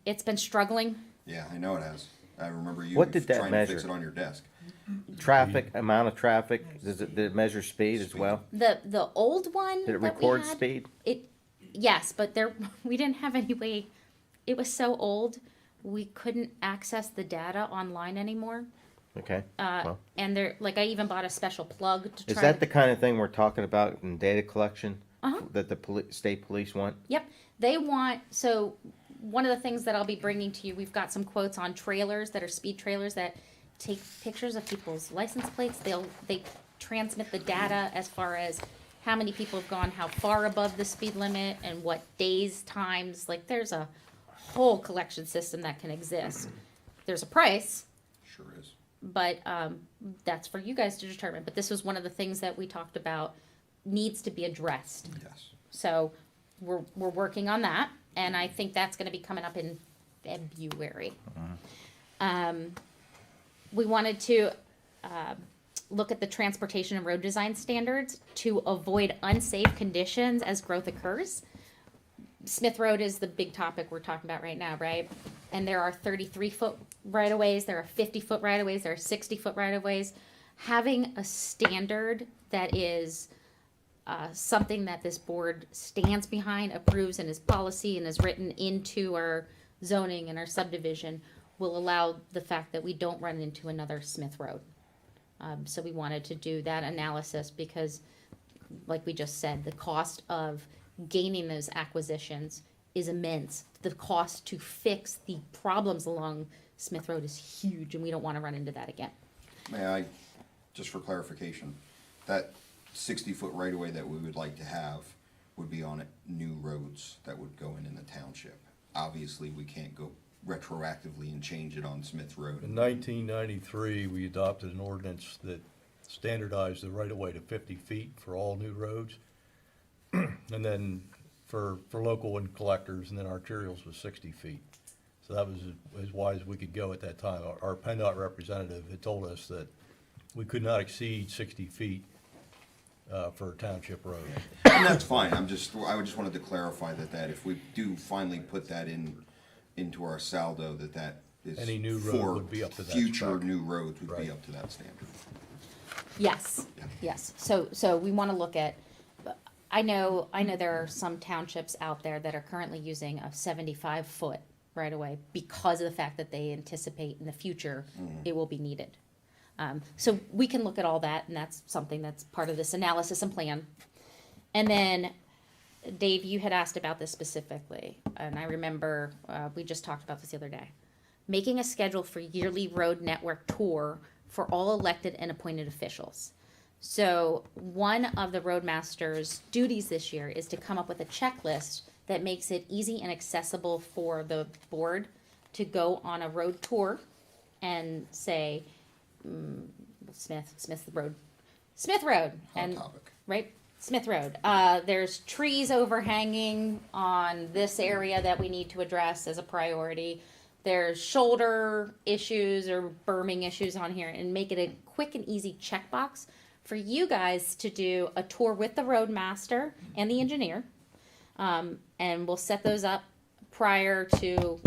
It's been struggling. Yeah, I know it has. I remember you What did that trying measure? to fix it on your desk. Traffic, amount of traffic, did it measure speed as well? The old one Did it that we record had, speed? Yes, but we didn't have any way. It was so old, we couldn't access the data online anymore. Okay. Well, And I even bought a special plug to try. is that the kind of thing we're talking about in data collection? Uh-huh. That the state police want? Yep, they want, so one of the things that I'll be bringing to you, we've got some quotes on trailers that are speed trailers that take pictures of people's license plates. They transmit the data as far as how many people have gone how far above the speed limit and what days, times, like there's a whole collection system that can exist. There's a price, Sure is. but that's for you guys to determine. But this was one of the things that we talked about needs to be addressed. Yes. So we're working on that, and I think that's gonna be coming up in February. We wanted to look at the transportation and road design standards to avoid unsafe conditions as growth occurs. Smith Road is the big topic we're talking about right now, right? And there are 33-foot right-of-ways, there are 50-foot right-of-ways, there are 60-foot right-of-ways. Having a standard that is something that this board stands behind, approves, and is policy and is written into our zoning and our subdivision will allow the fact that we don't run into another Smith Road. So we wanted to do that analysis because, like we just said, the cost of gaining those acquisitions is immense. The cost to fix the problems along Smith Road is huge, and we don't want to run into that again. May I, just for clarification, that 60-foot right-of-way that we would like to have would be on new roads that would go in the township. Obviously, we can't go retroactively and change it on Smith Road. In 1993, we adopted an ordinance that standardized the right-of-way to 50 feet for all new roads. And then for local and collectors, and then arterials was 60 feet. So that was as wide as we could go at that time. Our PennDOT representative had told us that we could not exceed 60 feet for a township road. And that's fine, I just wanted to clarify that if we do finally put that into our saldo, that is Any new road for would be up to that future spec. new roads would be Right. up to that standard. Yes, yes. So we want to look at, I know there are some townships out there that are currently using a 75-foot right away because of the fact that they anticipate in the future it will be needed. So we can look at all that, and that's something that's part of this analysis and plan. And then, Dave, you had asked about this specifically, and I remember we just talked about this the other day. Making a schedule for yearly road network tour for all elected and appointed officials. So one of the roadmaster's duties this year is to come up with a checklist that makes it easy and accessible for the board to go on a road tour and say, Smith Road, Hot and topic. right, Smith Road. There's trees overhanging on this area that we need to address as a priority. There's shoulder issues or berming issues on here, and make it a quick and easy checkbox for you guys to do a tour with the roadmaster and the engineer. And we'll set those up prior to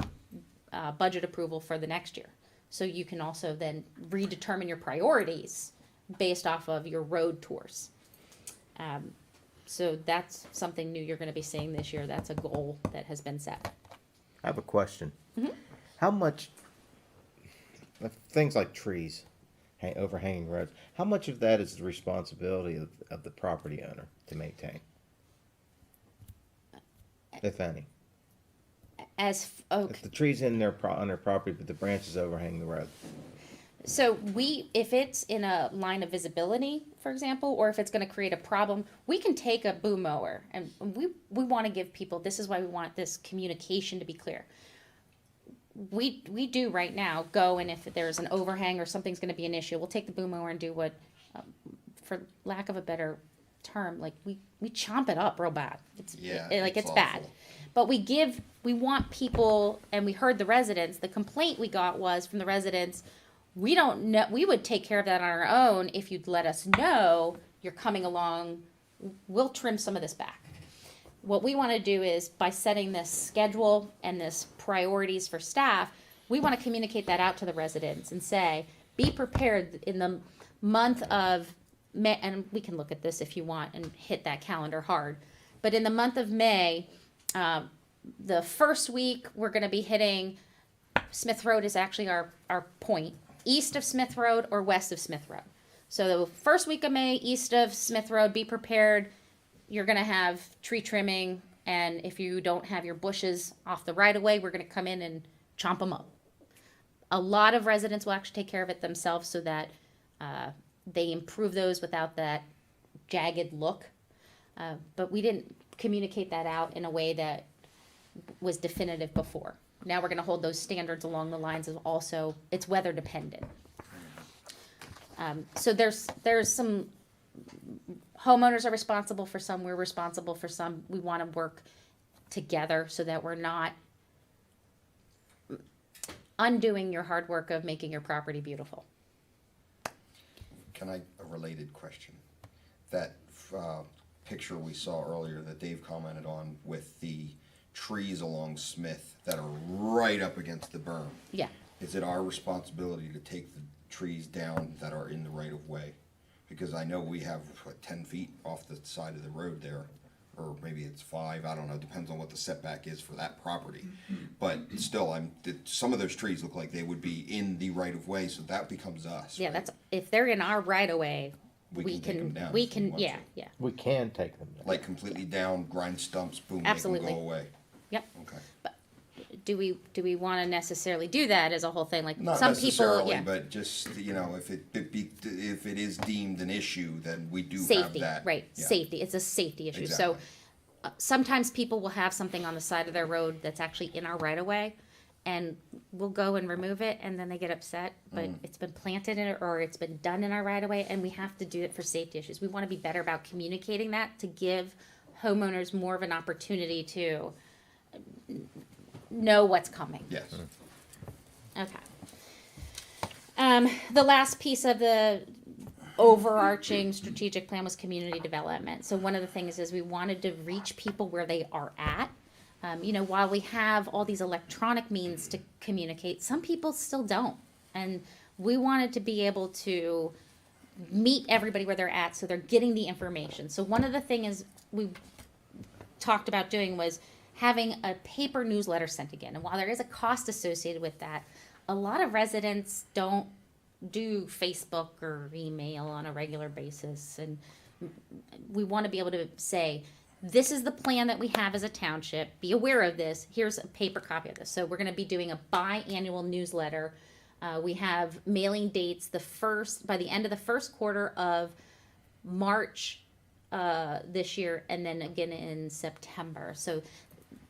budget approval for the next year. So you can also then redetermine your priorities based off of your road tours. So that's something new you're going to be seeing this year. That's a goal that has been set. I have a question. Mhm. How much, things like trees, overhanging roads, how much of that is the responsibility of the property owner to maintain? If any. If the tree's in their, on their property, but the branches overhang the road. So if it's in a line of visibility, for example, or if it's gonna create a problem, we can take a boom mower, and we wanna give people, this is why we want this communication to be clear. We do right now go, and if there's an overhang or something's gonna be an issue, we'll take the boom mower and do what, for lack of a better term, like we chomp it up real bad. It's bad. awful. But we want people, and we heard the residents, the complaint we got was from the residents, we don't know, we would take care of that on our own if you'd let us know you're coming along, we'll trim some of this back. What we want to do is, by setting this schedule and this priorities for staff, we want to communicate that out to the residents and say, be prepared in the month of May, and we can look at this if you want and hit that calendar hard, but in the month of May, the first week we're going to be hitting, Smith Road is actually our point, east of Smith Road or west of Smith Road. So the first week of May, east of Smith Road, be prepared. You're going to have tree trimming, and if you don't have your bushes off the right of way, we're going to come in and chomp them up. A lot of residents will actually take care of it themselves so that they improve those without that jagged look. But we didn't communicate that out in a way that was definitive before. Now we're gonna hold those standards along the lines of also, it's weather dependent. So there's some, homeowners are responsible for some, we're responsible for some. We wanna work together so that we're not undoing your hard work of making your property beautiful. Can I, a related question? That picture we saw earlier that Dave commented on with the trees along Smith that are right up against the berm. Yeah, Is it our responsibility to take the trees down that are in the right of way? Because I know we have, 10 feet off the side of the road there, or maybe it's 5, I don't know, depends on what the setback is for that property. But still, some of those trees look like they would be in the right of way, so that becomes us. yeah, right? that's, if they're in our right of way, We we can take 'em can, down we if we can, want yeah, to. yeah, We can take them down. Like completely down, grind stumps, boom, make them Absolutely. go away. yep. Okay. Do we wanna necessarily do that as a whole thing? Like, Not some people, necessarily, yeah. but just, if it is deemed an issue, then we do have Safety, that. right, Yeah. safety, it's a safety issue, so, Exactly. sometimes people will have something on the side of their road that's actually in our right of way, and we'll go and remove it, and then they get upset, but it's been planted in it, or it's been done in our right of way, and we have to do it for safety issues. We wanna be better about communicating that, to give homeowners more of an opportunity to know what's coming. Yes. Okay. The last piece of the overarching strategic plan was community development. So one of the things is we wanted to reach people where they are at. While we have all these electronic means to communicate, some people still don't. And we wanted to be able to meet everybody where they're at so they're getting the information. So one of the things we talked about doing was having a paper newsletter sent again. And while there is a cost associated with that, a lot of residents don't do Facebook or email on a regular basis. And we want to be able to say, this is the plan that we have as a township. Be aware of this. Here's a paper copy of this. So we're going to be doing a biannual newsletter. We have mailing dates by the end of the first quarter of March this year, and then again in September. So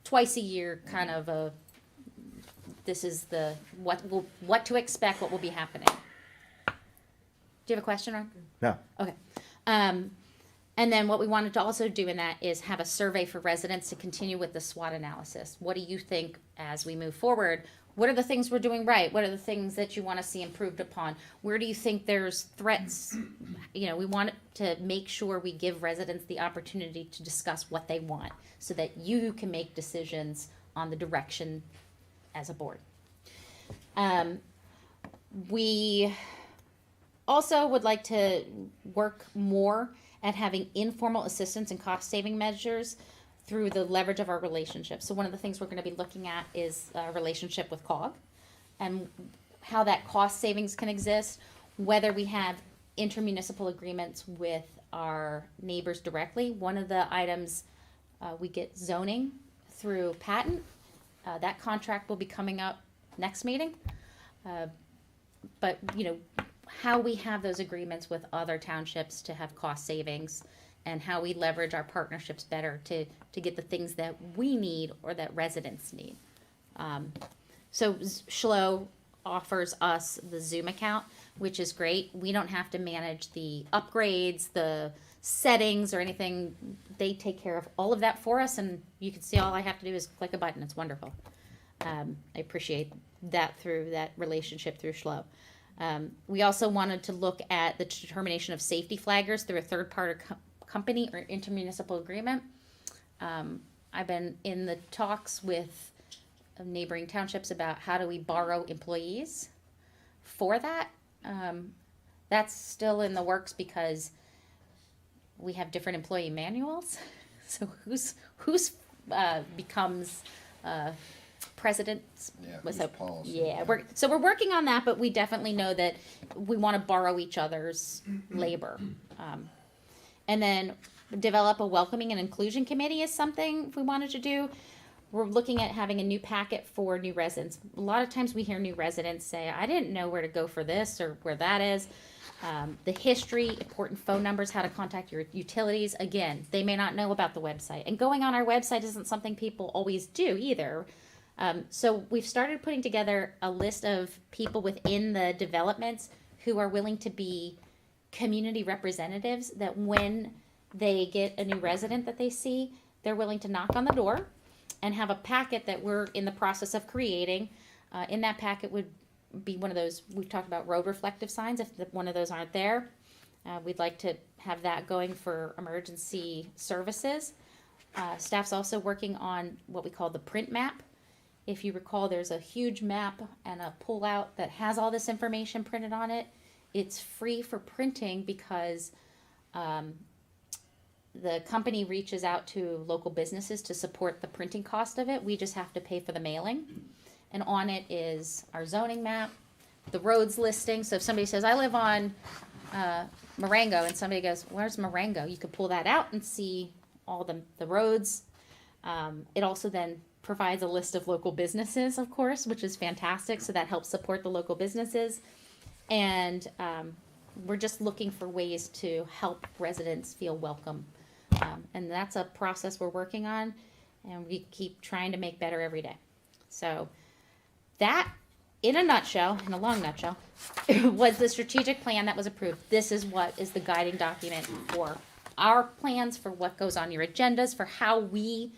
twice a year, kind of this is the what to expect, what will be happening. Do you have a question, Ron? No. Okay. And then what we wanted to also do in that is have a survey for residents to continue with the SWOT analysis. What do you think as we move forward? What are the things we're doing right? What are the things that you want to see improved upon? Where do you think there's threats? We want to make sure we give residents the opportunity to discuss what they want so that you can make decisions on the direction as a board. We also would like to work more at having informal assistance and cost-saving measures through the leverage of our relationships. So one of the things we're going to be looking at is a relationship with COG and how that cost savings can exist, whether we have intermunicipal agreements with our neighbors directly. One of the items, we get zoning through patent. That contract will be coming up next meeting. But how we have those agreements with other townships to have cost savings, and how we leverage our partnerships better to get the things that we need or that residents need. So Schlo offers us the Zoom account, which is great. We don't have to manage the upgrades, the settings, or anything. They take care of all of that for us, and you can see all I have to do is click a button. It's wonderful. I appreciate that through that relationship through Schlo. We also wanted to look at the determination of safety flaggers through a third-party company or intermunicipal agreement. I've been in the talks with neighboring townships about how do we borrow employees for that. That's still in the works because we have different employee manuals. So who's becomes president's Yeah, what's whose that? policy, Yeah, yeah. we're working on that, but we definitely know that we want to borrow each other's labor. And then develop a welcoming and inclusion committee is something we wanted to do. We're looking at having a new packet for new residents. A lot of times we hear new residents say, I didn't know where to go for this or where that is. the history, important phone numbers, how to contact your utilities. Again, they may not know about the website. And going on our website isn't something people always do either. So we've started putting together a list of people within the developments who are willing to be community representatives, that when they get a new resident that they see, they're willing to knock on the door and have a packet that we're in the process of creating. In that packet would be one of those, we've talked about road reflective signs. If one of those aren't there, we'd like to have that going for emergency services. Staff's also working on what we call the print map. If you recall, there's a huge map and a pullout that has all this information printed on it. It's free for printing because the company reaches out to local businesses to support the printing cost of it. We just have to pay for the mailing. And on it is our zoning map, the roads listing. So if somebody says, I live on Marengo, and somebody goes, where's Marengo? You could pull that out and see all the roads. It also then provides a list of local businesses, of course, which is fantastic. So that helps support the local businesses. And we're just looking for ways to help residents feel welcome. And that's a process we're working on, and we keep trying to make better every day. So that, in a nutshell, in a long nutshell, was the strategic plan that was approved. This is what is the guiding document for our plans, for what goes on your agendas, for how we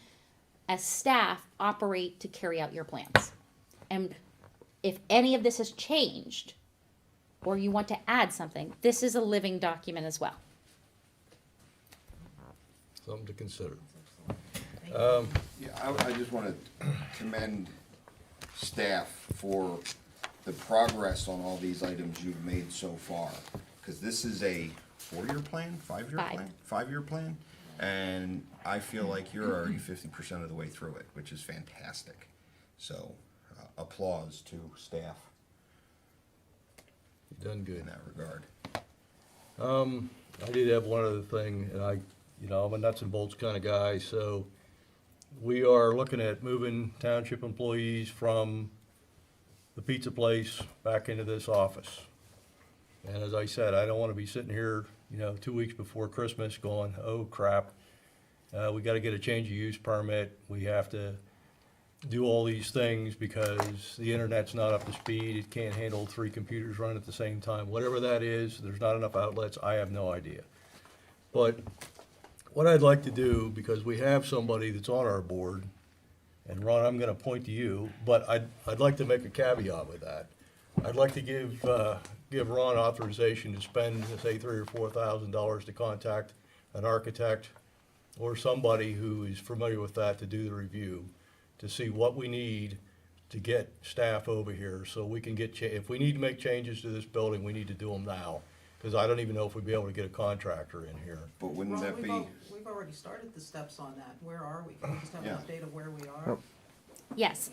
as staff operate to carry out your plans. And if any of this has changed, or you want to add something, this is a living document as well. Something to consider. Yeah, I just want to commend staff for the progress on all these items you've made so far. Because this is a 4-year plan, 5-year Five. plan? 5-year plan? And I feel like you're already 50% of the way through it, which is fantastic. So applause to staff You've done good. in that regard. I did have one other thing, and I'm a nuts and bolts kind of guy, so we are looking at moving township employees from the pizza place back into this office. And as I said, I don't want to be sitting here, 2 weeks before Christmas going, oh crap, we got to get a change of use permit. We have to do all these things because the internet's not up to speed. It can't handle 3 computers running at the same time. Whatever that is, there's not enough outlets. I have no idea. But what I'd like to do, because we have somebody that's on our board, and Ron, I'm gonna point to you, but I'd like to make a caveat with that. I'd like to give Ron authorization to spend, say, $3,000 or $4,000 to contact an architect or somebody who is familiar with that to do the review, to see what we need to get staff over here, so we can get, if we need to make changes to this building, we need to do them now. Because I don't even know if we'd be able to get a contractor in here. But wouldn't Ron, that be, we've already started the steps on that. Where are we? Can we just have an Yeah. update of where we are? Yes.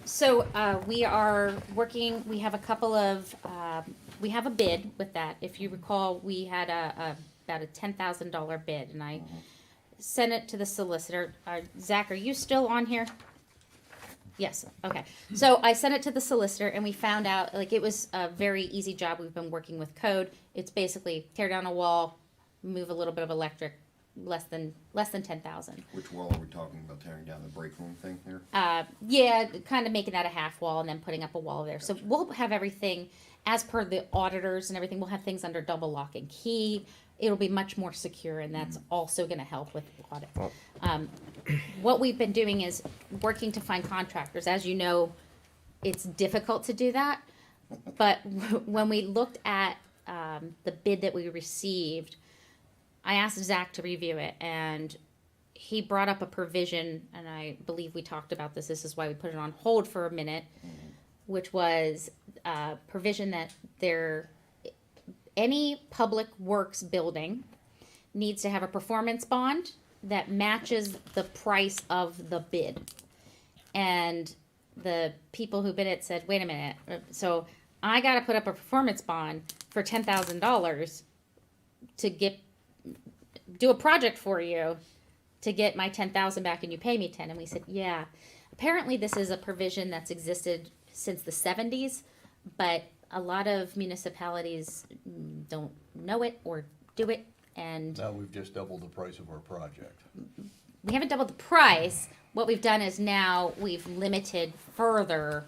So we are working, we have a couple of, we have a bid with that. If you recall, we had about a $10,000 bid, and I sent it to the solicitor. Zach, are you still on here? Yes, okay. So I sent it to the solicitor, and we found out, it was a very easy job. We've been working with code. It's basically tear down a wall, move a little bit of electric, less than 10,000. which wall are we talking about, tearing down the break room thing here? Yeah, kind of making that a half wall and then putting up a wall there. So we'll have everything, as per the auditors and everything, we'll have things under double lock and key. It'll be much more secure, and that's also gonna help with the audit. What we've been doing is working to find contractors. As you know, it's difficult to do that. But when we looked at the bid that we received, I asked Zach to review it, and he brought up a provision, and I believe we talked about this. This is why we put it on hold for a minute, which was a provision that any public works building needs to have a performance bond that matches the price of the bid. And the people who bid it said, wait a minute, so I gotta put up a performance bond for $10,000 to do a project for you to get my 10,000 back, and you pay me 10. And we said, yeah. Apparently this is a provision that's existed since the 70s, but a lot of municipalities don't know it or do it, and Now we've just doubled the price of our project. we haven't doubled the price. What we've done is now we've limited further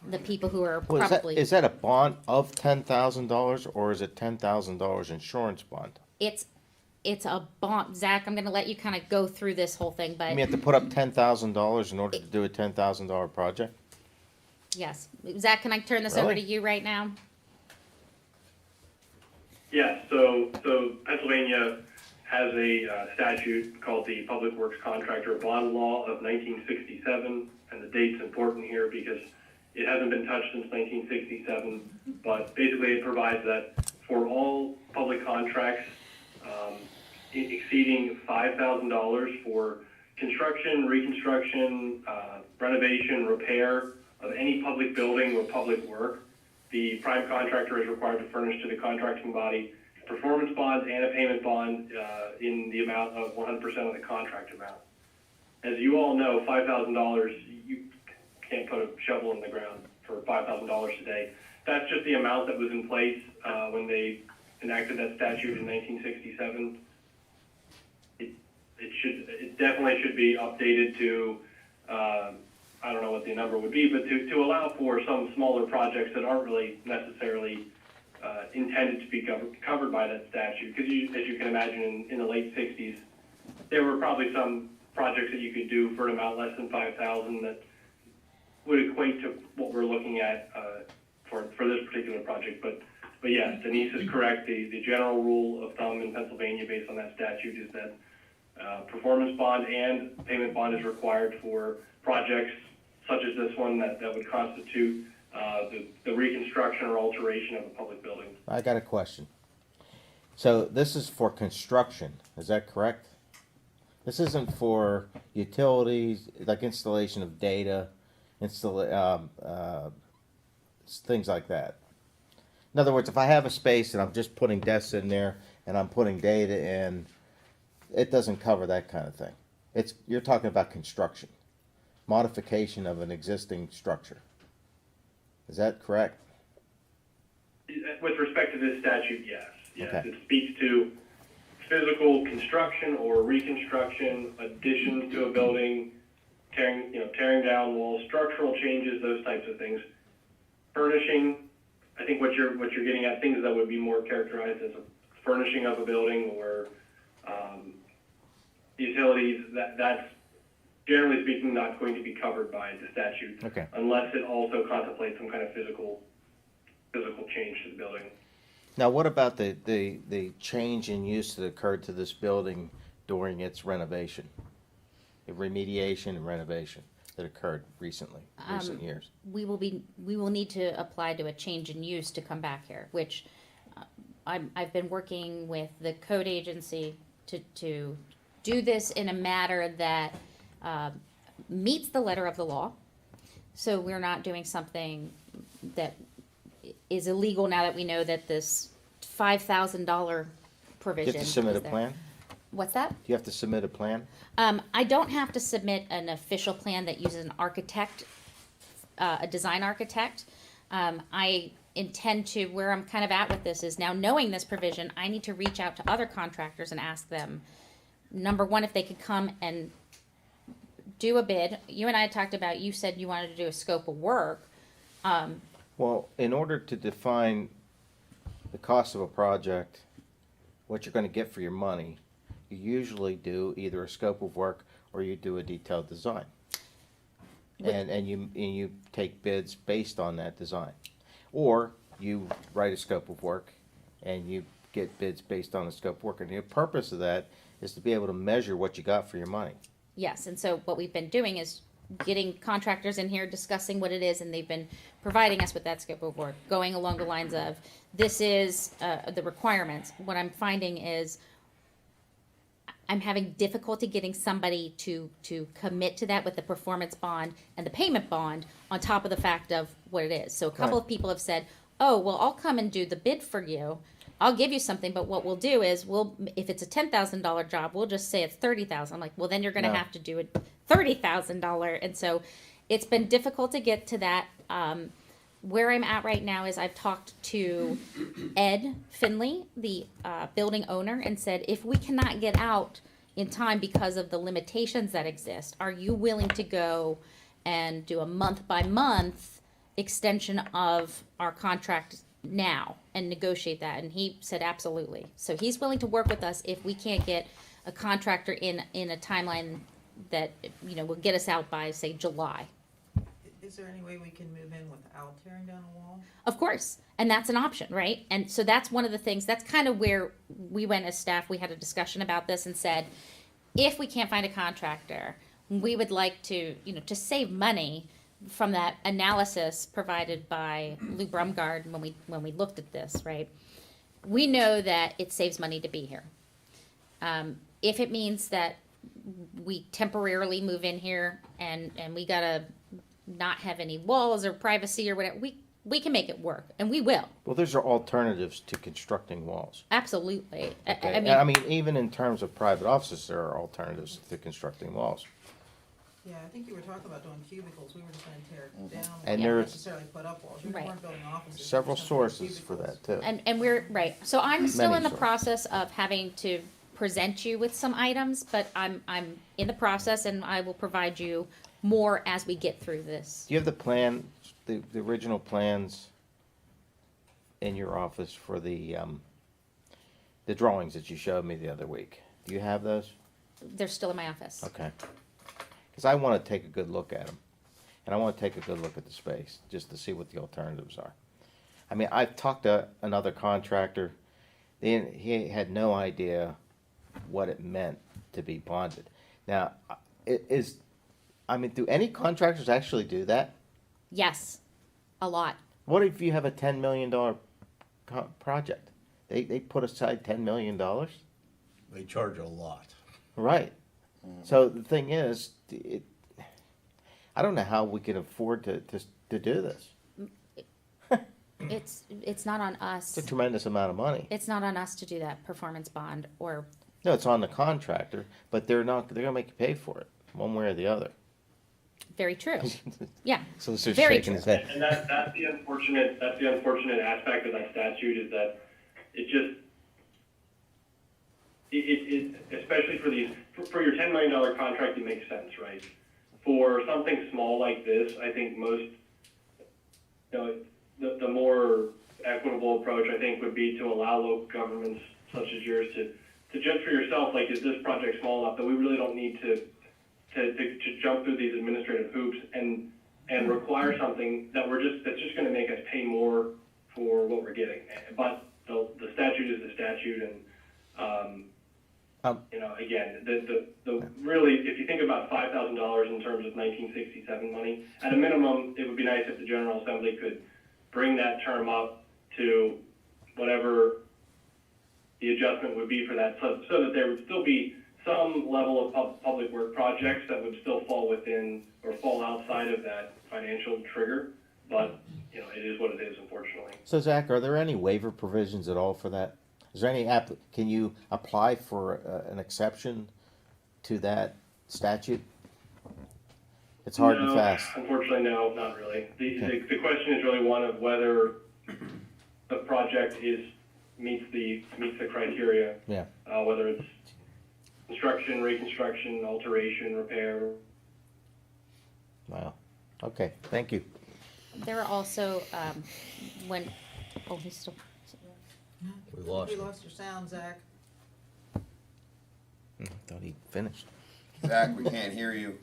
the people who are Well, probably. is that a bond of $10,000 or is it $10,000 insurance bond? It's a bond. Zach, I'm going to let you kind of go through this whole thing, but You have to put up $10,000 in order to do a $10,000 project? yes. Zach, can I turn this over to Really? you right now? Yes, so Pennsylvania has a statute called the Public Works Contractor Bond Law of 1967, and the date's important here because it hasn't been touched since 1967, but basically it provides that for all public contracts exceeding $5,000 for construction, reconstruction, renovation, repair of any public building or public work, the prime contractor is required to furnish to the contracting body performance bonds and a payment bond in the amount of 100% of the contract amount. As you all know, $5,000, you can't put a shovel in the ground for $5,000 today. That's just the amount that was in place when they enacted that statute in 1967. It definitely should be updated to, I don't know what the number would be, but to allow for some smaller projects that aren't really necessarily intended to be covered by that statute. Because as you can imagine, in the late 60s, there were probably some projects that you could do for an amount less than $5,000 that would equate to what we're looking at for this particular project. But yes, Denise is correct. The general rule of thumb in Pennsylvania based on that statute is that performance bond and payment bond is required for projects such as this one that would constitute the reconstruction or alteration of a public building. I got a question. So this is for construction, is that correct? This isn't for utilities, like installation of data, things like that. In other words, if I have a space and I'm just putting desks in there and I'm putting data in, it doesn't cover that kind of thing. You're talking about construction, modification of an existing structure. Is that correct? With respect to this statute, yes. Yes, Okay. it speaks to physical construction or reconstruction, additions to a building, tearing down walls, structural changes, those types of things. Furnishing, I think what you're getting at, things that would be more characterized as a furnishing of a building or utilities, that's generally speaking not going to be covered by the statute. Okay. Unless it also contemplates some kind of physical change to the building. Now, what about the change in use that occurred to this building during its renovation? The remediation and renovation that occurred recent years? We will need to apply to a change in use to come back here, which I've been working with the code agency to do this in a manner that meets the letter of the law. So we're not doing something that is illegal now that we know that this $5,000 provision. You have to submit a is there. plan? What's that? Do you have to submit a plan? I don't have to submit an official plan that uses an architect, a design architect. I intend to, where I'm kind of at with this is now knowing this provision, I need to reach out to other contractors and ask them, number one, if they could come and do a bid. You and I had talked about, you said you wanted to do a scope of work. Well, in order to define the cost of a project, what you're going to get for your money, you usually do either a scope of work or you do a detailed design. And you take bids based on that design. Or you write a scope of work and you get bids based on the scope of work. And the purpose of that is to be able to measure what you got for your money. Yes, and so what we've been doing is getting contractors in here, discussing what it is, and they've been providing us with that scope of work, going along the lines of, this is the requirements. What I'm finding is I'm having difficulty getting somebody to commit to that with the performance bond and the payment bond on top of the fact of what it is. So a couple Right. of people have said, oh, well, I'll come and do the bid for you. I'll give you something, but what we'll do is if it's a $10,000 job, we'll just say it's $30,000. I'm like, well, then you're going to No. have to do a $30,000. And so it's been difficult to get to that. where I'm at right now is I've talked to Ed Finley, the building owner, and said, if we cannot get out in time because of the limitations that exist, are you willing to go and do a month by month extension of our contract now and negotiate that? And he said absolutely. So he's willing to work with us if we can't get a contractor in a timeline that, you know, will get us out by, say, July. Is there any way we can move in without tearing down a wall? Of course, and that's an option, right? And so that's one of the things, that's kind of where we went as staff, we had a discussion about this and said, if we can't find a contractor, we would like to, you know, to save money from that analysis provided by Lou Brumgard when we looked at this, right? We know that it saves money to be here. If it means that we temporarily move in here and we gotta not have any walls or privacy or whatever, we can make it work, and we will. Well, those are alternatives to constructing walls. Absolutely. Okay? I I mean, mean, even in terms of private offices, there are alternatives to constructing walls. Yeah, I think you were talking about doing cubicles, we were just gonna tear it down, And not there's necessarily put up walls, you Right. weren't building offices. you were Several just gonna put sources for cubicles. that, too. and we're, right, so I'm still Many in the sources. process of having to present you with some items, but I'm in the process, and I will provide you more as we get through this. Do you have the plan, the original plans in your office for the drawings that you showed me the other week? Do you have those? They're still in my office. Okay. Because I want to take a good look at them. And I want to take a good look at the space, just to see what the alternatives are. I mean, I've talked to another contractor, he had no idea what it meant to be bonded. Now, do any contractors actually do that? Yes, a lot. What if you have a $10 million project? They put aside $10 million? They charge a lot. Right. So the thing is, I don't know how we can afford to do this. It's not on us. It's a tremendous amount of money. It's not on us to do that performance bond or, No, it's on the contractor, but they're gonna make you pay for it, one way or the other. very true. Yeah, So this is Very shaking his head. And that's the unfortunate aspect of that statute is that it just, especially for your $10 million contract, it makes sense, right? For something small like this, I think most, the more equitable approach, I think, would be to allow local governments such as yours to judge for yourself, like, is this project small enough that we really don't need to jump through these administrative hoops and require something that's just gonna make us pay more for what we're getting. But the statute is the statute, and, again, the really, if you think about $5,000 in terms of 1967 money, at a minimum, it would be nice if the General Assembly could bring that term up to whatever the adjustment would be for that, so that there would still be some level of public work projects that would still fall within or fall outside of that financial trigger. But, it is what it is, unfortunately. So Zach, are there any waiver provisions at all for that? Is there any can you apply for an exception to that statute? It's hard and fast. Unfortunately, no, not really. The question is really one of whether the project meets the criteria. Yeah. Whether it's construction, reconstruction, alteration, repair. Wow. Okay, thank you. there are also, he's still, We lost We him. lost your sound, Zach. I thought he finished. Zach, we can't hear you.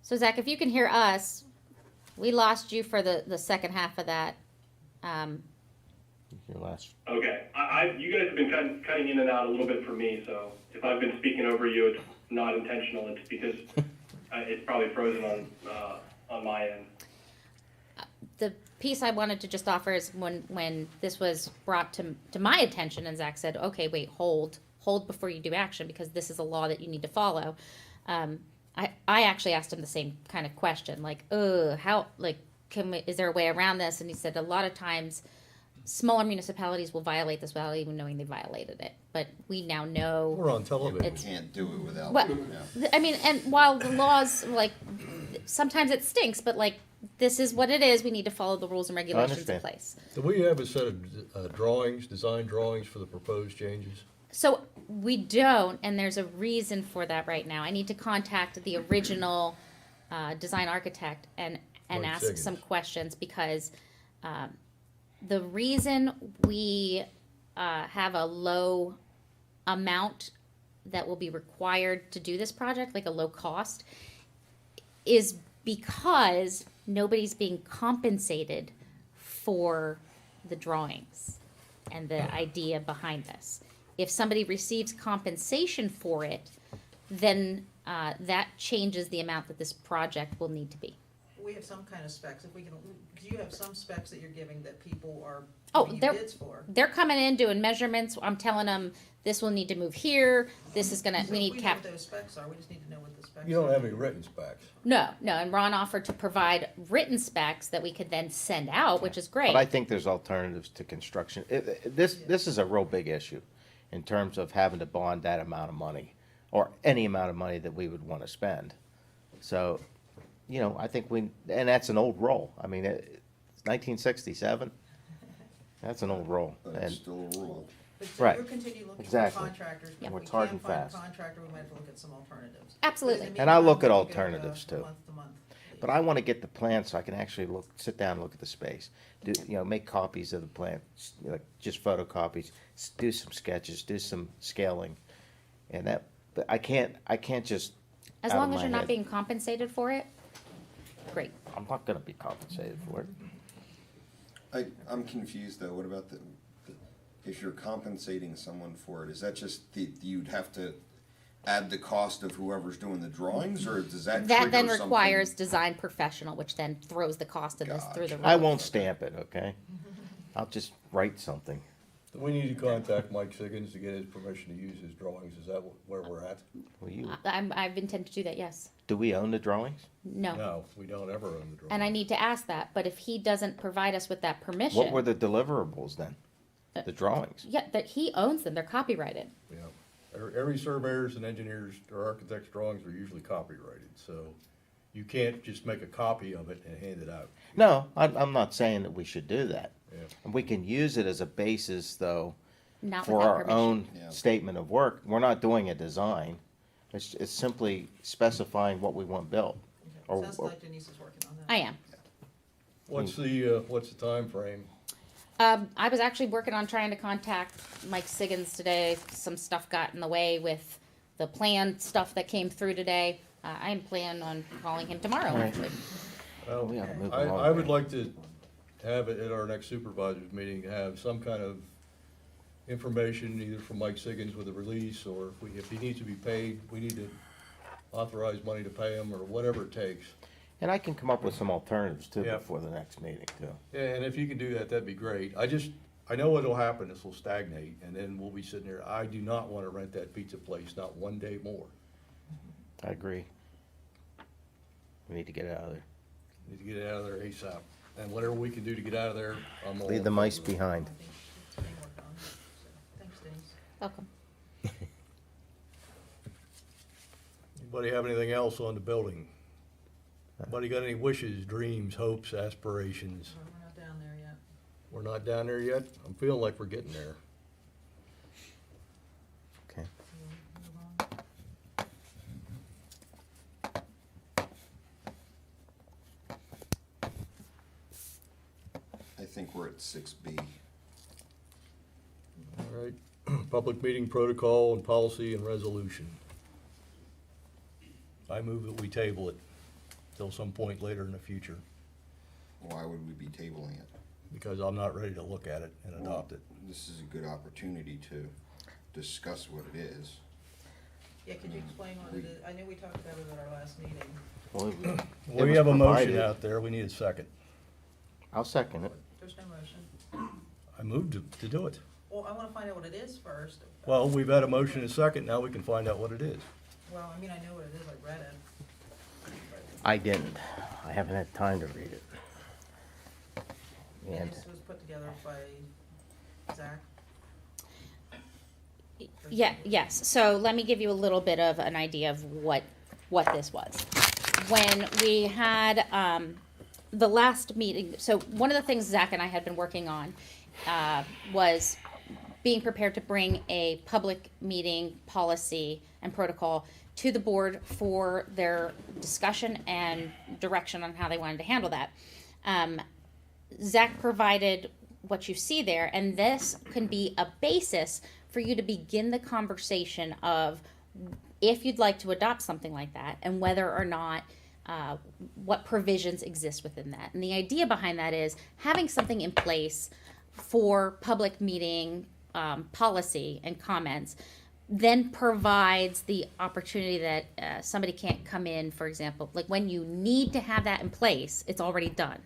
so Zach, if you can hear us, we lost you for the second half of that. Your last. Okay, you guys have been cutting in and out a little bit for me, so if I've been speaking over you, it's not intentional. It's because it's probably frozen on my end. The piece I wanted to just offer is when this was brought to my attention, and Zach said, "Okay, wait, hold before you do action because this is a law that you need to follow." I actually asked him the same kind of question, like, how, like, is there a way around this? And he said a lot of times smaller municipalities will violate this without even knowing they violated it. But we now know. We're on television. We can't do it without. Well, Yeah. I mean, and while the laws, like, sometimes it stinks, but like, this is what it is. We need to follow the rules and regulations in understand. place. Do we have a set of drawings, design drawings for the proposed changes? So we don't, and there's a reason for that right now. I need to contact the original design architect and Mike ask Siggins. some questions, because the reason we have a low amount that will be required to do this project, like a low cost, is because nobody's being compensated for the drawings and the idea behind this. If somebody receives compensation for it, then that changes the amount that this project will need to be. We have some kind of specs, if we can, do you have some specs that you're giving that people are Oh, giving you they're- bids for? They're coming in doing measurements. I'm telling them this will need to move here. This is gonna, So we if need know cap. what those specs are, we just need to know what the specs are. You don't have any written specs. No, and Ron offered to provide written specs that we could then send out, which is great. But I think there's alternatives to construction. This is a real big issue in terms of having to bond that amount of money, or any amount of money that we would want to spend. So, you know, I think and that's an old roll. I mean, it's 1967. That's an old roll. But And it's still a rule. But so Right. we'll continue looking for Exactly. contractors, but Yeah. if We're we hard can't and find a fast. contractor, we might have to look at some alternatives. Absolutely. But in the And I'll look meantime, at we'll alternatives, too. month to month. But I want to get the plan so I can actually sit down and look at the space. Make copies of the plan, like just photocopies, do some sketches, do some scaling. And but I can't just. As out of long as my you're not head. being compensated for it, great. I'm not gonna be compensated for it. I'm confused though, what about if you're compensating someone for it, is that just you'd have to add the cost of whoever's doing the drawings, or does that That then trigger requires something? design professional, which then throws the cost of this through the roof. I won't stamp it, okay? I'll just write something. We need to contact Mike Siggins to get his permission to use his drawings. Is that where we're at? Will you, I've intended to do that, yes. do we own the drawings? No. No, we don't ever own the drawings. And I need to ask that, but if he doesn't provide us with that permission. What were the deliverables then? The drawings? Yeah, that he owns them, they're copyrighted. Yeah. Every surveyor's and engineers or architect's drawings are usually copyrighted, so you can't just make a copy of it and hand it out. No, I'm not saying that we should do that. Yeah. And we can use it as a basis, though, Not for without our permission. own Yeah. statement of work. We're not doing a design. It's simply specifying what we want built. Or- Sounds or- like Denise is working on that. I am. What's the time frame? I was actually working on trying to contact Mike Siggins today. Some stuff got in the way with the plan stuff that came through today. I'm planning on calling him tomorrow, Right. actually. Well, We ought to move I along would here. like to have it at our next supervisors meeting, to have some kind of information either from Mike Siggins with a release, or if he needs to be paid, we need to authorize money to pay him, or whatever it takes. And I can come up with some alternatives too Yeah. before the next meeting too. Yeah, and if you can do that, that'd be great. I know what'll happen, this will stagnate, and then we'll be sitting there, I do not wanna rent that pizza place, not one day more. I agree. We need to get it out of there. Need to get it out of there ASAP, and whatever we can do to get out of there, I'm all. Leave the in mice favor of it. behind. I think it's being worked on. So, thanks, Denise. Welcome. Anybody have anything else on the building? Anybody got any wishes, dreams, hopes, aspirations? Well, we're not down there yet. We're not down there yet? I'm feeling like we're getting there. Okay. We'll move on. I think we're at 6B. All right, public meeting protocol and policy and resolution. I move that we table it till some point later in the future, Why would we be tabling it? because I'm not ready to look at it and adopt it. This is a good opportunity to discuss what it is. Yeah, could you explain what it is? I knew we talked about it at our last meeting. Well, it We was have a motion provided. out there, we need a second. I'll second it. There's no motion. I moved to do it. Well, I wanna find out what it is first. Well, we've had a motion and a second, now we can find out what it is. Well, I mean, I know what it is, I read it. I didn't. I haven't had time to read it. And This was put together by Zach. Yeah, yes. So let me give you a little bit of an idea of what this was. when we had the last meeting, so one of the things Zach and I had been working on was being prepared to bring a public meeting policy and protocol to the board for their discussion and direction on how they wanted to handle that. Zach provided what you see there, and this can be a basis for you to begin the conversation of if you'd like to adopt something like that and whether or not what provisions exist within that. And the idea behind that is having something in place for public meeting policy and comments then provides the opportunity that somebody can't come in, for example, like when you need to have that in place, it's already done.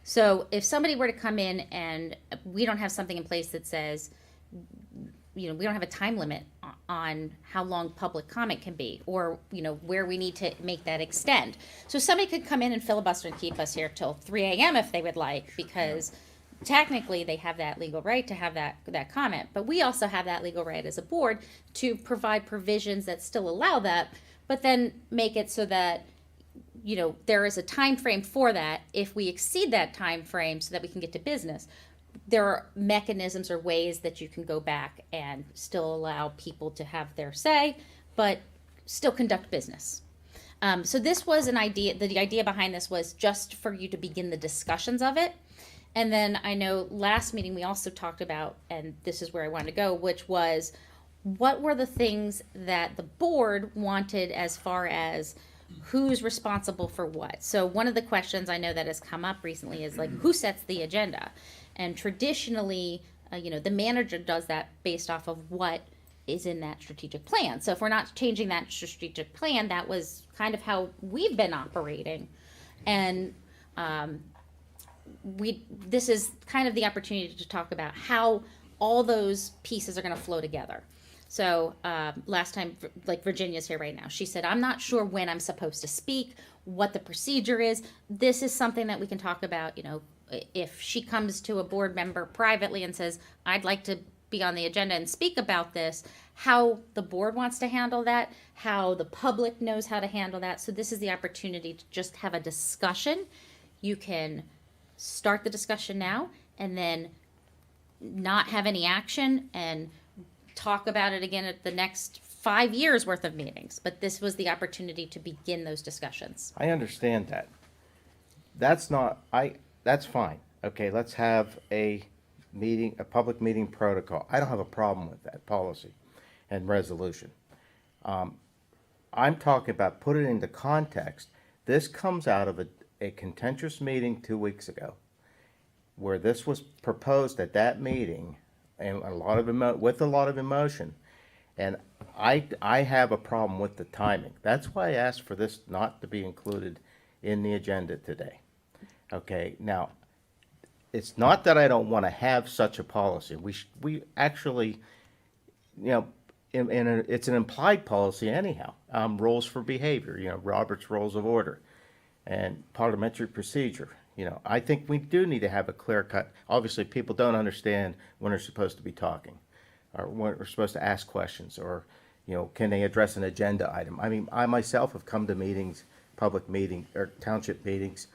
So if somebody were to come in and we don't have something in place that says, we don't have a time limit on how long public comment can be, or, where we need to make that extend. So somebody could come in and filibuster and keep us here till 3 a.m. if they would like, because technically they have that legal right to have that comment. But we also have that legal right as a board to provide provisions that still allow that, but then make it so that there is a time frame for that. If we exceed that time frame so that we can get to business, there are mechanisms or ways that you can go back and still allow people to have their say, but still conduct business. So this was an idea. The idea behind this was just for you to begin the discussions of it. And then I know last meeting we also talked about, and this is where I wanted to go, which was what were the things that the board wanted as far as who's responsible for what. So one of the questions I know that has come up recently is like, who sets the agenda? And traditionally, the manager does that based off of what is in that strategic plan. So if we're not changing that strategic plan, that was kind of how we've been operating. And this is kind of the opportunity to talk about how all those pieces are going to flow together. So last time, like Virginia's here right now, she said, I'm not sure when I'm supposed to speak, what the procedure is. This is something that we can talk about, if she comes to a board member privately and says, I'd like to be on the agenda and speak about this, how the board wants to handle that, how the public knows how to handle that. So this is the opportunity to just have a discussion. You can start the discussion now and then not have any action and talk about it again at the next 5 years worth of meetings. But this was the opportunity to begin those discussions. I understand that. That's fine. Okay, let's have a public meeting protocol. I don't have a problem with that policy and resolution. I'm talking about put it into context. This comes out of a contentious meeting 2 weeks ago where this was proposed at that meeting and with a lot of emotion. And I have a problem with the timing. That's why I asked for this not to be included in the agenda today. Okay, now, it's not that I don't want to have such a policy. We actually, it's an implied policy anyhow. Rules for behavior, Robert's Rules of Order and parliamentary procedure. I think we do need to have a clear cut. Obviously, people don't understand when they're supposed to be talking or when we're supposed to ask questions or, can they address an agenda item? I mean, I myself have come to meetings, public meetings or township meetings,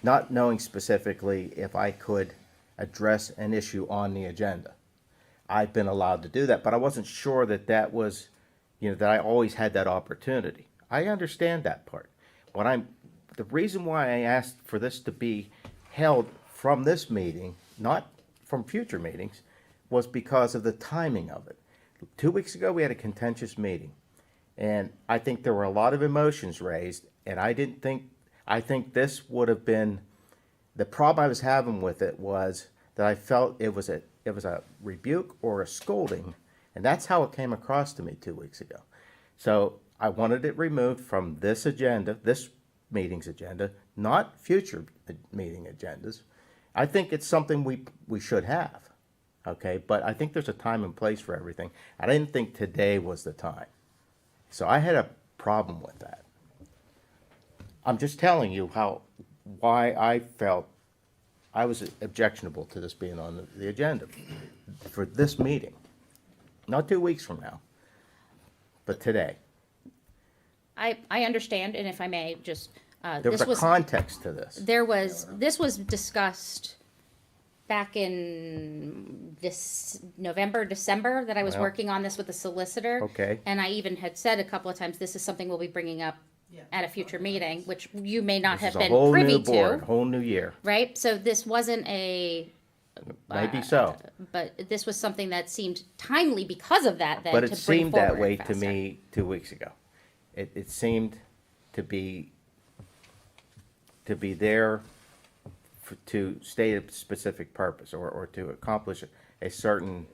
not knowing specifically if I could address an issue on the agenda. I've been allowed to do that, but I wasn't sure that was, that I always had that opportunity. I understand that part. The reason why I asked for this to be held from this meeting, not from future meetings, was because of the timing of it. 2 weeks ago, we had a contentious meeting, and I think there were a lot of emotions raised, and I think this would have been, the problem I was having with it was that I felt it was a rebuke or a scolding, and that's how it came across to me 2 weeks ago. So I wanted it removed from this agenda, this meeting's agenda, not future meeting agendas. I think it's something we should have, okay? But I think there's a time and place for everything. I didn't think today was the time. So I had a problem with that. I'm just telling you why I felt I was objectionable to this being on the agenda for this meeting. Not 2 weeks from now, but today. I understand, and if I may, just There was This a context to this. This was discussed back in this November, December, that I was Well, working on this with the solicitor. Okay. And I even had said a couple of times, this is something we'll be bringing up Yeah. at a future meeting, which you may not This have is a been whole privy new board, to, whole new year. right? So this wasn't Maybe so. but this was something that seemed timely because of that, then, But to it bring seemed that forward way to faster. me 2 weeks ago. It seemed to be there to state a specific purpose or to accomplish a certain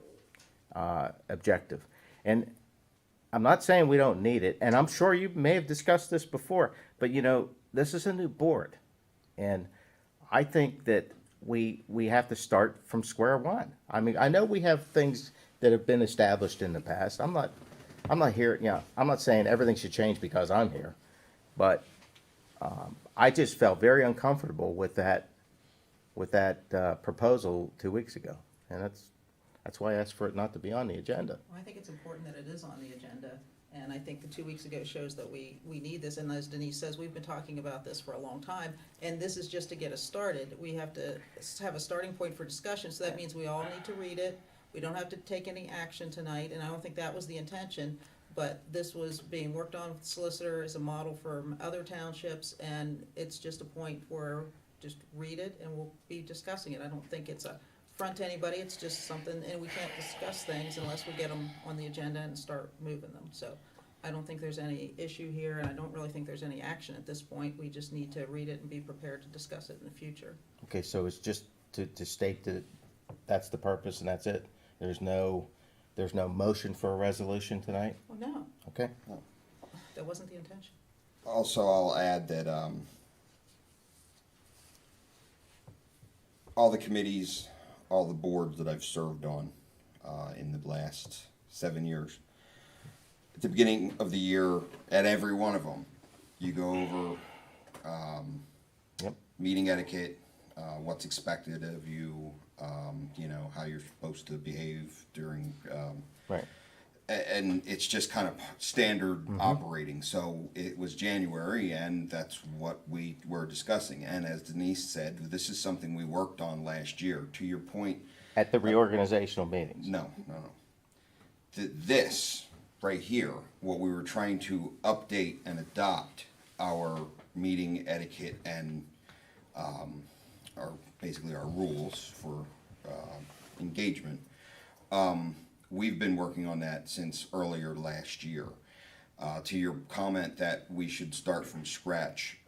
objective. And I'm not saying we don't need it, and I'm sure you may have discussed this before, but this is a new board. And I think that we have to start from square one. I mean, I know we have things that have been established in the past. I'm not here, I'm not saying everything should change because I'm here, but I just felt very uncomfortable with that proposal 2 weeks ago, and that's why I asked for it not to be on the agenda. Well, I think it's important that it is on the agenda, and I think the 2 weeks ago shows that we need this, and as Denise says, we've been talking about this for a long time, and this is just to get us started. We have to have a starting point for discussion, so that means we all need to read it. We don't have to take any action tonight, and I don't think that was the intention, but this was being worked on with the solicitor as a model for other townships, and it's just a point where just read it and we'll be discussing it. I don't think it's a front to anybody, it's just something, and we can't discuss things unless we get them on the agenda and start moving them. So I don't think there's any issue here, and I don't really think there's any action at this point. We just need to read it and be prepared to discuss it in the future. Okay, so it's just to state that that's the purpose and that's it? There's no motion for a resolution tonight? Well, no, Okay? that wasn't the intention. Also, I'll add that all the committees, all the boards that I've served on in the last 7 years, at the beginning of the year, at every one of them, you go over Yep. meeting etiquette, what's expected of you, how you're supposed to behave during Right. and it's just kind of standard operating. So it was January, and that's what we were discussing. And as Denise said, this is something we worked on last year. To your point, At the reorganizational meetings? no. This right here, what we were trying to update and adopt our meeting etiquette and basically our rules for engagement. We've been working on that since earlier last year. To your comment that we should start from scratch,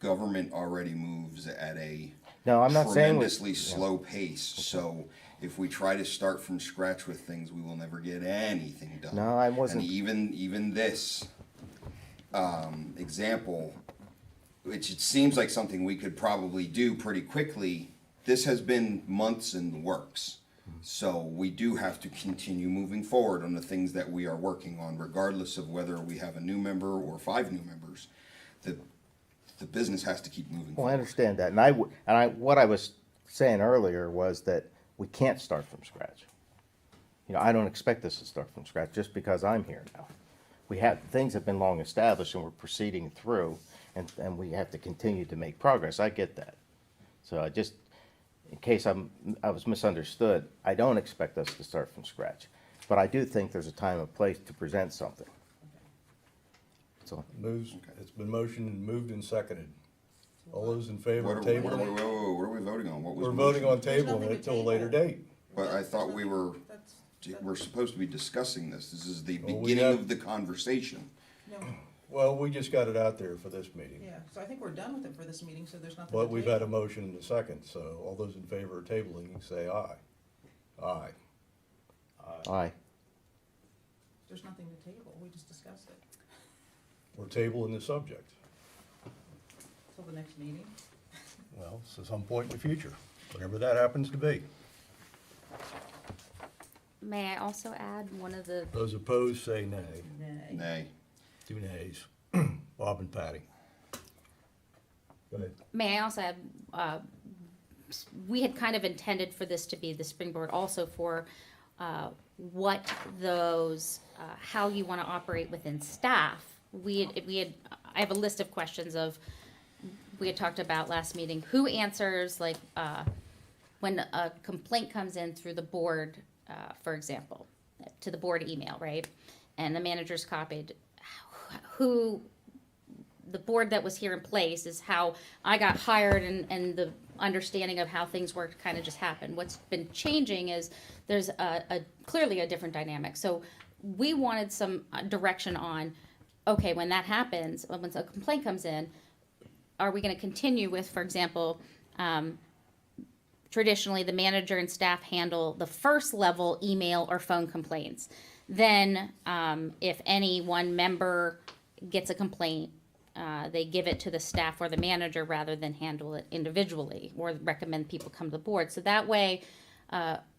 government already moves at a No, I'm not saying we- tremendously slow pace. So if we try to start from scratch with things, we will never get anything done. No, I wasn't- And even this example, which it seems like something we could probably do pretty quickly, this has been months in the works. So we do have to continue moving forward on the things that we are working on, regardless of whether we have a new member or 5 new members. The business has to keep moving Well, I forward. understand that, and what I was saying earlier was that we can't start from scratch. I don't expect us to start from scratch just because I'm here now. Things have been long established and we're proceeding through, and we have to continue to make progress. I get that. So in case I was misunderstood, I don't expect us to start from scratch. But I do think there's a time and place to present something. So, It's been motioned and moved and seconded. All those in favor What of are, table? what are we, whoa, what are we voting on? What was We're the voting on motion? tabling nothing it to till a later table. date. But I thought we were, That's- we're supposed to be discussing this. This is the Well, we beginning have- of the conversation. No, Well, we just got it out there for this meeting. yeah, so I think we're done with it for this meeting, so there's nothing to But we've had a table. motion and a second, so all those in favor of tabling, say aye. Aye. aye. There's nothing to table, we just discussed it. We're tabling the subject. Till the next meeting. Well, so some point in the future, whatever that happens to be. May I also add one of the, Those opposed say nay. Nay. Nay. 2 nays. Bob and Patty. Go ahead. may I also add, we had kind of intended for this to be the springboard also for what those, how you want to operate within staff. I have a list of questions of, we had talked about last meeting, who answers, like, when a complaint comes in through the board, for example, to the board email, right? And the manager's copied, who, the board that was here in place is how I got hired, and the understanding of how things worked kind of just happened. What's been changing is there's clearly a different dynamic. So we wanted some direction on, okay, when that happens, when a complaint comes in, are we going to continue with, for example, traditionally the manager and staff handle the first level email or phone complaints. Then if any one member gets a complaint, they give it to the staff or the manager rather than handle it individually or recommend people come to the board. So that way,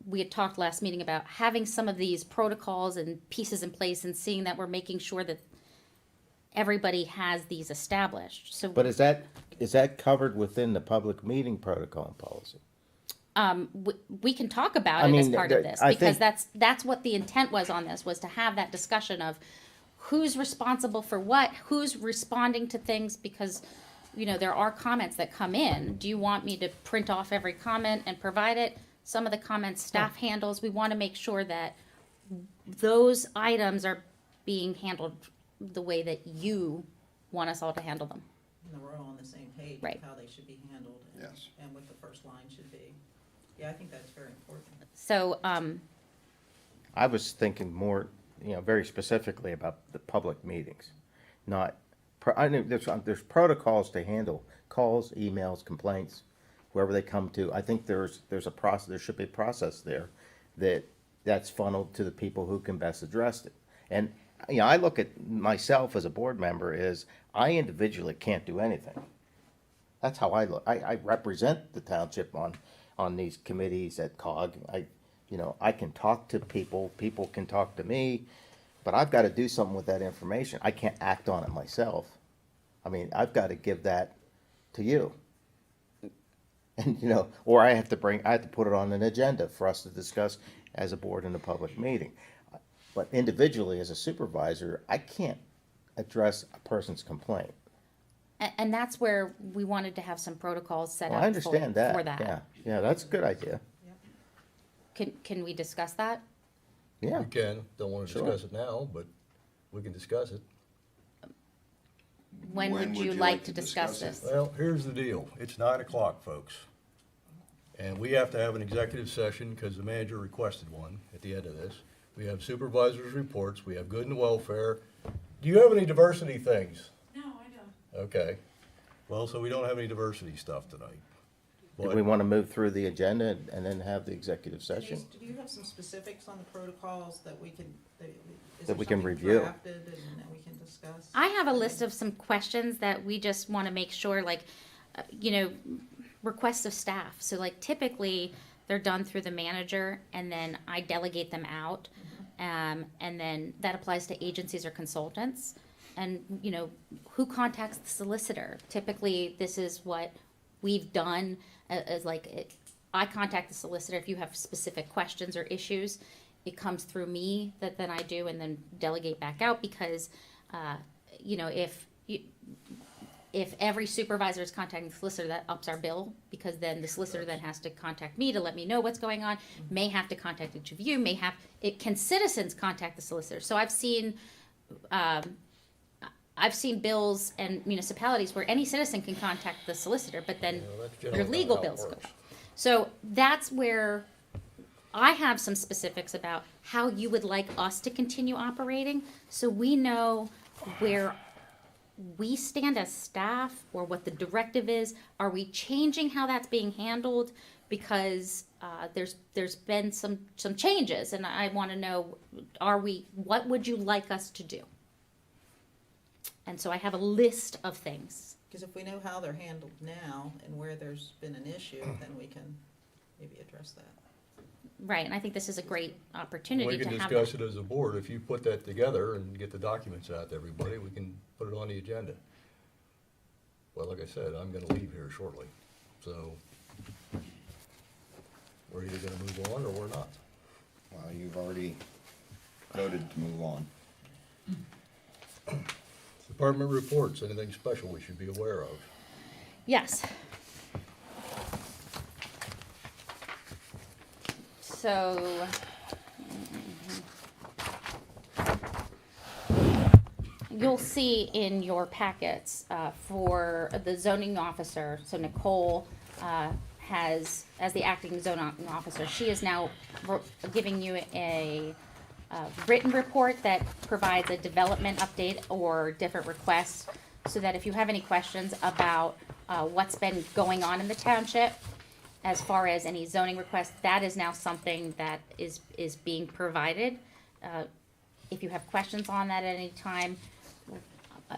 we had talked last meeting about having some of these protocols and pieces in place and seeing that we're making sure that everybody has these established. So, But is that covered within the public meeting protocol and policy? we can talk about I it as mean, part of this, I because think- that's what the intent was on this, was to have that discussion of who's responsible for what, who's responding to things, because, you know, there are comments that come in. Do you want me to print off every comment and provide it? Some of the comments staff handles. We want to make sure that those items are being handled the way that you want us all to handle them. And we're all on the same page Right. of how they should be handled. Yes. And what the first line should be. Yeah, I think that's very important. So, I was thinking more, very specifically about the public meetings, not, I know there's protocols to handle calls, emails, complaints, whoever they come to. I think there's a process, there should be a process there that's funneled to the people who can best address it. And, I look at myself as a board member is I individually can't do anything. That's how I look. I represent the township on these committees at COG. I can talk to people, people can talk to me, but I've got to do something with that information. I can't act on it myself. I mean, I've got to give that to you. And, or I have to put it on an agenda for us to discuss as a board in a public meeting. But individually, as a supervisor, I can't address a person's complaint. and that's where we wanted to have some protocols set Well, up I understand that. for that. Yeah, that's a good idea. Can we discuss that? Yeah. We can, don't want to Sure. discuss it now, but we can discuss it. When would you like to discuss this? Well, here's the deal. It's 9:00, folks. And we have to have an executive session because the manager requested one at the end of this. We have supervisors' reports, we have good and welfare. Do you have any diversity things? No, I don't. Okay. Well, so we don't have any diversity stuff tonight. Do But- we want to move through the agenda and then have the executive session? Denise, do you have some specifics on the protocols that we can, is That there we can something review. drafted and that we can discuss? I have a list of some questions that we just want to make sure, like, requests of staff. So like typically, they're done through the manager and then I delegate them out. And then that applies to agencies or consultants. And, who contacts the solicitor? Typically, this is what we've done, I contact the solicitor if you have specific questions or issues. It comes through me that then I do and then delegate back out because, if every supervisor is contacting the solicitor, that ups our bill because then the solicitor then has to contact me to let me know what's going on, may have to contact each of you, can citizens contact the solicitor? So I've seen bills and municipalities where any citizen can contact the solicitor, but then that's your generally legal not how it bills go. works. So that's where I have some specifics about how you would like us to continue operating, so we know where we stand as staff or what the directive is. Are we changing how that's being handled? Because there's been some changes, and I want to know, what would you like us to do? And so I have a list of things. Because if we know how they're handled now and where there's been an issue, then we can maybe address that. Right, and I think this is a great We opportunity to can have discuss that. it as a board. If you put that together and get the documents out to everybody, we can put it on the agenda. Well, like I said, I'm gonna leave here shortly, so we're either gonna move on or we're not. Well, you've already voted to move on. Department reports, anything special we should be aware of? Yes. So, you'll see in your packets for the zoning officer, so Nicole has, as the acting zoning officer, she is now giving you a written report that provides a development update or different requests, so that if you have any questions about what's been going on in the township, as far as any zoning requests, that is now something that is being provided. If you have questions on that at any time,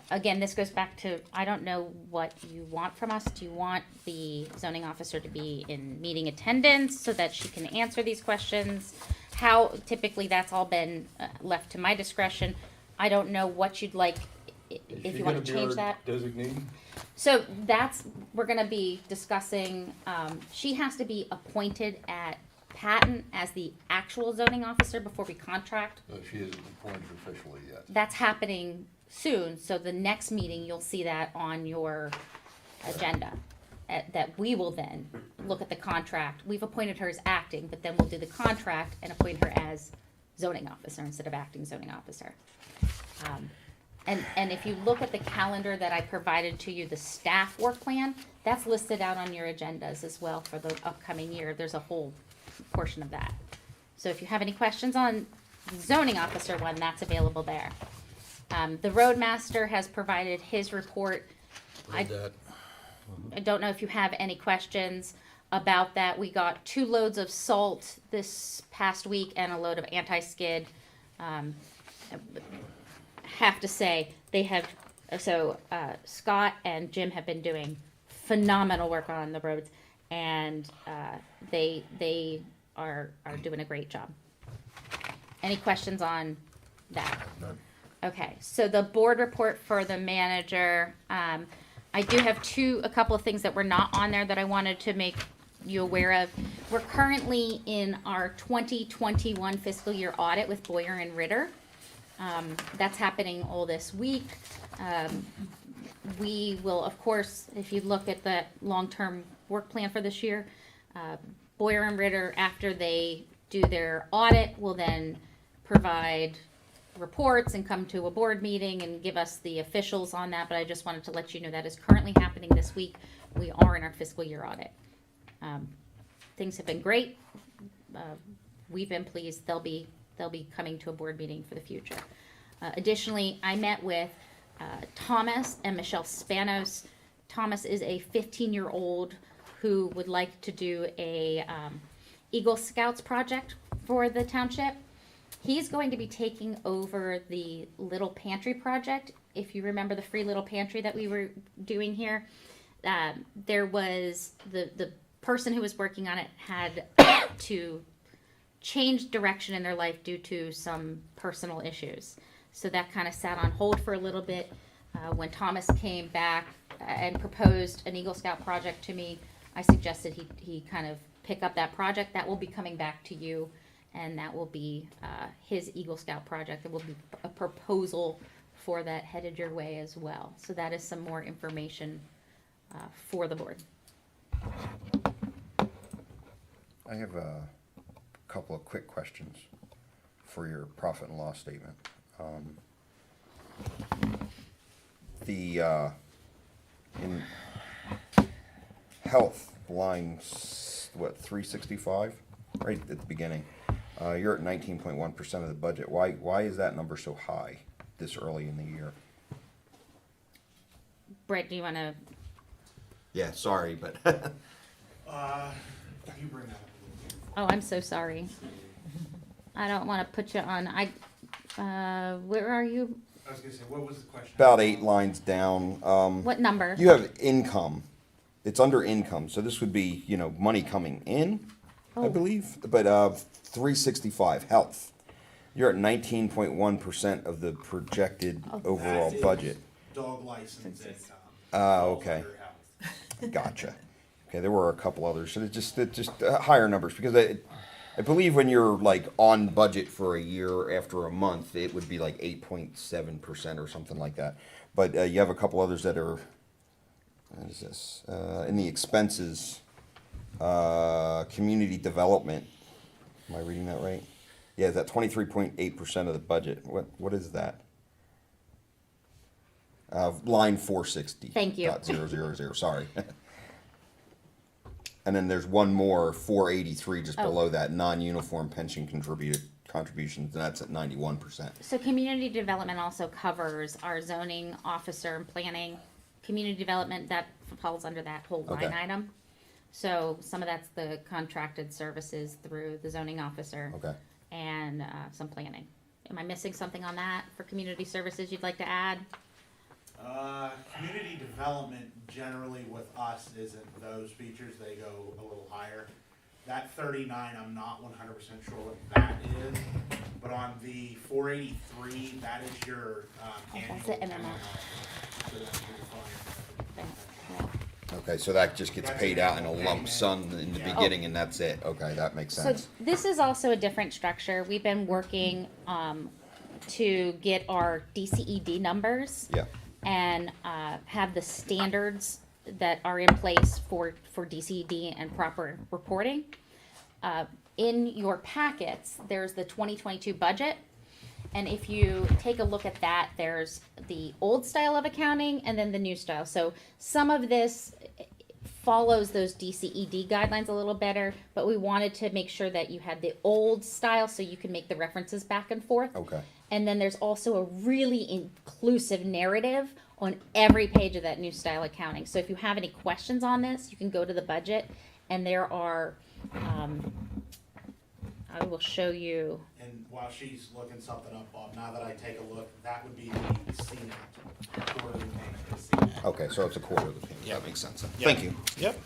again, this goes back to, I don't know what you want from us. Do you want the zoning officer to be in meeting attendance so that she can answer these questions? How, typically, that's all been left to my discretion. I don't know what you'd like, if you want to change that. Designee? So that's, we're gonna be discussing, she has to be appointed at Patton as the actual zoning officer before we contract. She isn't appointed officially yet. That's happening soon, so the next meeting, you'll see that on your agenda. That we will then look at the contract. We've appointed her as acting, but then we'll do the contract and appoint her as zoning officer instead of acting zoning officer. And if you look at the calendar that I provided to you, the staff work plan, that's listed out on your agendas as well for the upcoming year. There's a whole portion of that. So if you have any questions on the zoning officer one, that's available there. The roadmaster has provided his report. Read that. I don't know if you have any questions about that. We got 2 loads of salt this past week and a load of anti-skid. Have to say, they have, so Scott and Jim have been doing phenomenal work on the roads, and they are doing a great job. Any questions on that? None. Okay, so the board report for the manager, I do have a couple of things that were not on there that I wanted to make you aware of. We're currently in our 2021 fiscal year audit with Boyer and Ritter. That's happening all this week. We will, of course, if you look at the long-term work plan for this year, Boyer and Ritter, after they do their audit, will then provide reports and come to a board meeting and give us the officials on that, but I just wanted to let you know that is currently happening this week. We are in our fiscal year audit. Things have been great. We've been pleased. They'll be coming to a board meeting for the future. Additionally, I met with Thomas and Michelle Spanos. Thomas is a 15-year-old who would like to do a Eagle Scouts project for the township. He's going to be taking over the Little Pantry project. If you remember the free Little Pantry that we were doing here, there was the person who was working on it had to change direction in their life due to some personal issues. So that kind of sat on hold for a little bit. When Thomas came back and proposed an Eagle Scout project to me, I suggested he kind of pick up that project. That will be coming back to you, and that will be his Eagle Scout project. There will be a proposal for that headed your way as well. So that is some more information for the board. I have a couple of quick questions for your profit and loss statement. In health, line, 365, right at the beginning, you're at 19.1% of the budget. Why is that number so high this early in the year? Brett, do you want to? Yeah, sorry, but You bring that up. Oh, I'm so sorry. I don't want to put you on. Where are you? I was gonna say, what was the question? about 8 lines down. What number? You have income. It's under income, so this would be, money coming in, I Oh. believe. But 365, health. You're at 19.1% of the projected overall That is budget. Dog license income. Okay. Falls under health. Gotcha. Okay, there were a couple others. So it's just higher numbers, because I believe when you're like on budget for a year after a month, it would be like 8.7% or something like that. But you have a couple others that are, what is this? In the expenses, community development. Am I reading that right? Yeah, is that 23.8% of the budget? What is that? Line 460. Thank you. .000, sorry. And then there's one more, 483, just Oh. below that, non-uniform pension contributions, and that's at 91%. So community development also covers our zoning officer and planning. Community development, that falls under that whole line Okay. item. So some of that's the contracted services through the zoning officer. Okay. And some planning. Am I missing something on that for community services you'd like to add? Community development generally with us isn't those features, they go a little higher. That 39, I'm not 100% sure what that is, but on the 483, that is your annual. That's the MMO. town hall. So that's your defined- Okay, so that just gets That's paid an out in a annual lump payment. sum in the Yeah. beginning, and that's it. Okay, that makes So sense. this is also a different structure. We've been working to get our DCED numbers. Yeah. And have the standards that are in place for DCED and proper reporting. In your packets, there's the 2022 budget. And if you take a look at that, there's the old style of accounting and then the new style. So some of this follows those DCED guidelines a little better, but we wanted to make sure that you had the old style so you can make the references back and forth. Okay. And then there's also a really inclusive narrative on every page of that new style accounting. So if you have any questions on this, you can go to the budget, and there are, I will show you. And while she's looking something up, Bob, now that I take a look, that would be the CNET, quarterly payment to CNET. Okay, so it's a quarter of the payment. That makes sense. Thank you. Yep.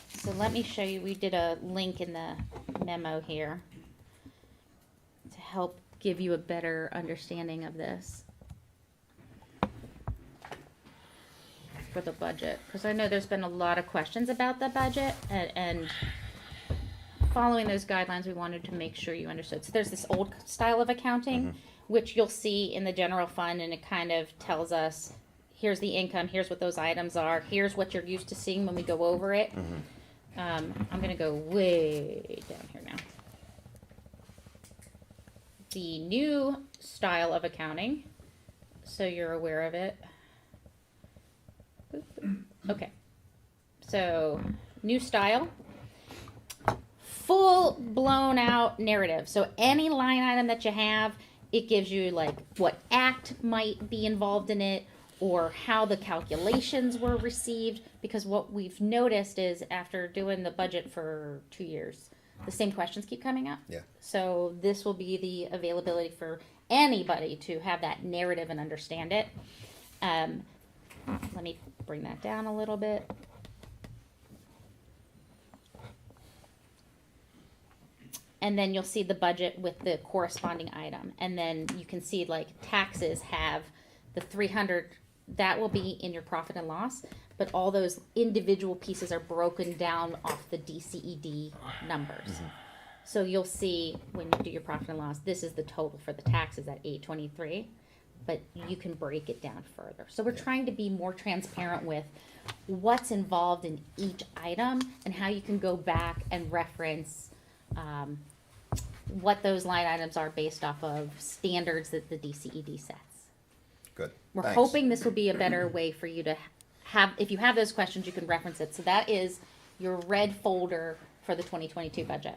So let me show you. We did a link in the memo here to help give you a better understanding of this for the budget, because I know there's been a lot of questions about the budget, and following those guidelines, we wanted to make sure you understood. So there's this old style of accounting, which you'll see in the general fund, and it kind of tells us, here's the income, here's what those items are, here's what you're used to seeing when we go over it. I'm gonna go way down here now. The new style of accounting, so you're aware of it. Okay, so new style, full blown out narrative. So any line item that you have, it gives you like what act might be involved in it, or how the calculations were received, because what we've noticed is after doing the budget for 2 years, the same questions keep coming up. Yeah. So this will be the availability for anybody to have that narrative and understand it. Let me bring that down a little bit. And then you'll see the budget with the corresponding item. And then you can see like taxes have the 300, that will be in your profit and loss, but all those individual pieces are broken down off the DCED numbers. So you'll see when you do your profit and loss, this is the total for the taxes at 823, but you can break it down further. So we're trying to be more transparent with what's involved in each item and how you can go back and reference what those line items are based off of standards that the DCED sets. Good. We're Thanks. hoping this will be a better way for you to have, if you have those questions, you can reference it. So that is your red folder for the 2022 budget.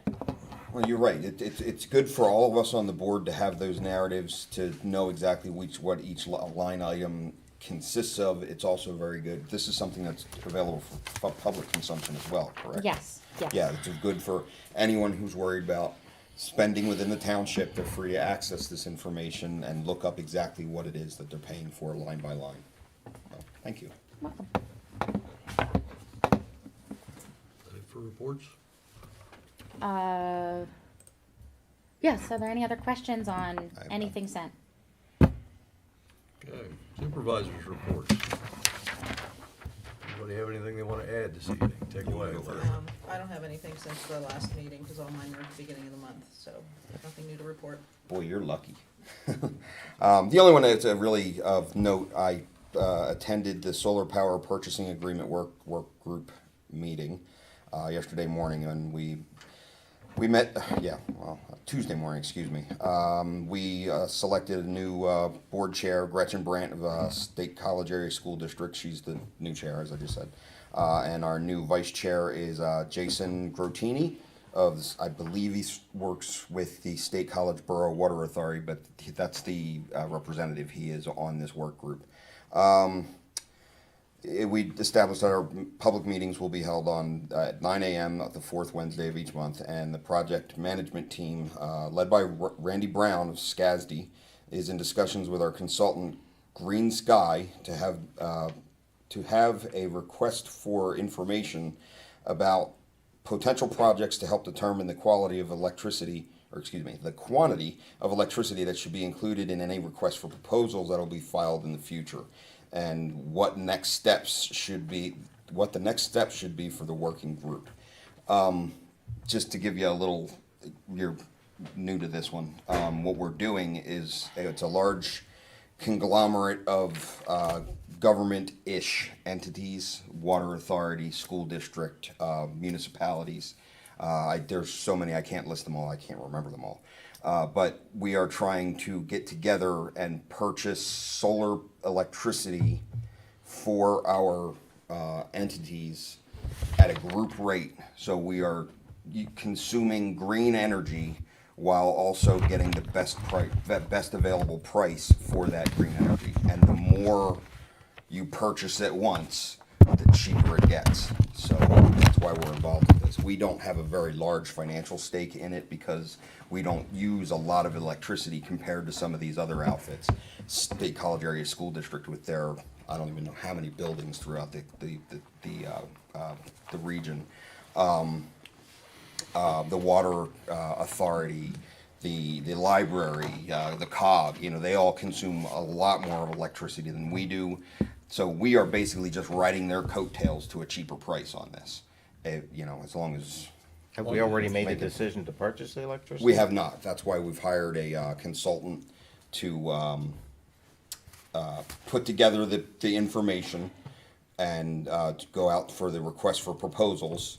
Well, you're right. It's good for all of us on the board to have those narratives, to know exactly what each line item consists of. It's also very good. This is something that's available for public consumption as well, correct? Yes, yes. Yeah, it's good for anyone who's worried about spending within the township. They're free to access this information and look up exactly what it is that they're paying for line by line. So, thank you. Welcome. For reports? Yes, are there any other questions on have anything sent? Okay, supervisors reports. Anybody have anything they want to add this evening? Take it away. I don't have anything since the last meeting, because all mine are at the beginning of the month, so nothing new to report. Boy, you're lucky. The only one that's really of note, I attended the solar power purchasing agreement work group meeting yesterday morning, and we met, Tuesday morning, excuse me. We selected a new board chair, Gretchen Brandt of State College Area School District. She's the new chair, as I just said. And our new vice chair is Jason Grotini of, I believe he works with the State College Borough Water Authority, but that's the representative he is on this work group. We established that our public meetings will be held on at 9 a.m. the fourth Wednesday of each month, and the project management team, led by Randy Brown of SCASD, is in discussions with our consultant Green Sky to have a request for information about potential projects to help determine the quality of electricity, the quantity of electricity that should be included in any request for proposals that will be filed in the future, and what the next steps should be for the working group. Just to give you a little, you're new to this one, what we're doing is, it's a large conglomerate of government-ish entities, water authority, school district, municipalities. There's so many, I can't list them all, I can't remember them all. But we are trying to get together and purchase solar electricity for our entities at a group rate. So we are consuming green energy while also getting the best available price for that green energy. And the more you purchase at once, the cheaper it gets. So that's why we're involved in this. We don't have a very large financial stake in it because we don't use a lot of electricity compared to some of these other outfits. State College Area School District with their, I don't even know how many buildings throughout the region. The water authority, the library, the COG, they all consume a lot more of electricity than we do. So we are basically just riding their coattails to a cheaper price on this. As long as Have we already made the decision to purchase the electricity? we have not. That's why we've hired a consultant to put together the information and to go out for the request for proposals.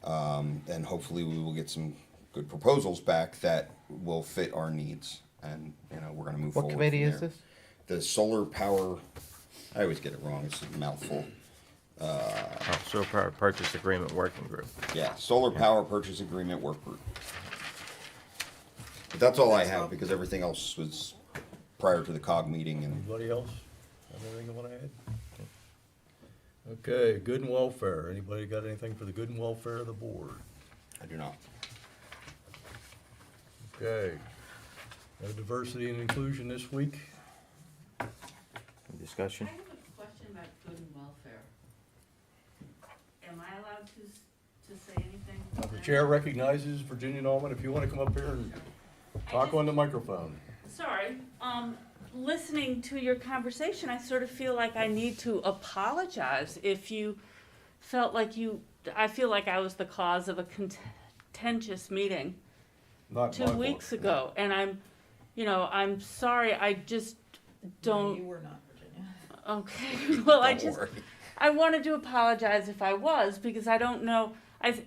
And hopefully we will get some good proposals back that will fit our needs. And, we're going to move forward. What committee from is there. this? The solar power, I always get it wrong, it's a mouthful. Solar Power Purchase Agreement Working Group. Yeah, Solar Power Purchase Agreement Work Group. But that's all I have because everything else was prior to the COG meeting and Anybody else have anything they want to add? Okay, good and welfare. Anybody got anything for the good and welfare of the board? I do not. Okay. Got diversity and inclusion this week? Any discussion? I have a question about good and welfare. Am I allowed to say anything? Now, the chair recognizes Virginia Norman. If you want to come up here and talk on the microphone. Sorry, listening to your conversation, I sort of feel like I need to apologize if you felt like I feel like I was the cause of a contentious meeting Not 2 my weeks fault. ago. And I'm sorry, I just don't. You were not, Virginia. Okay, well, Don't worry. I wanted to apologize if I was, because I don't know,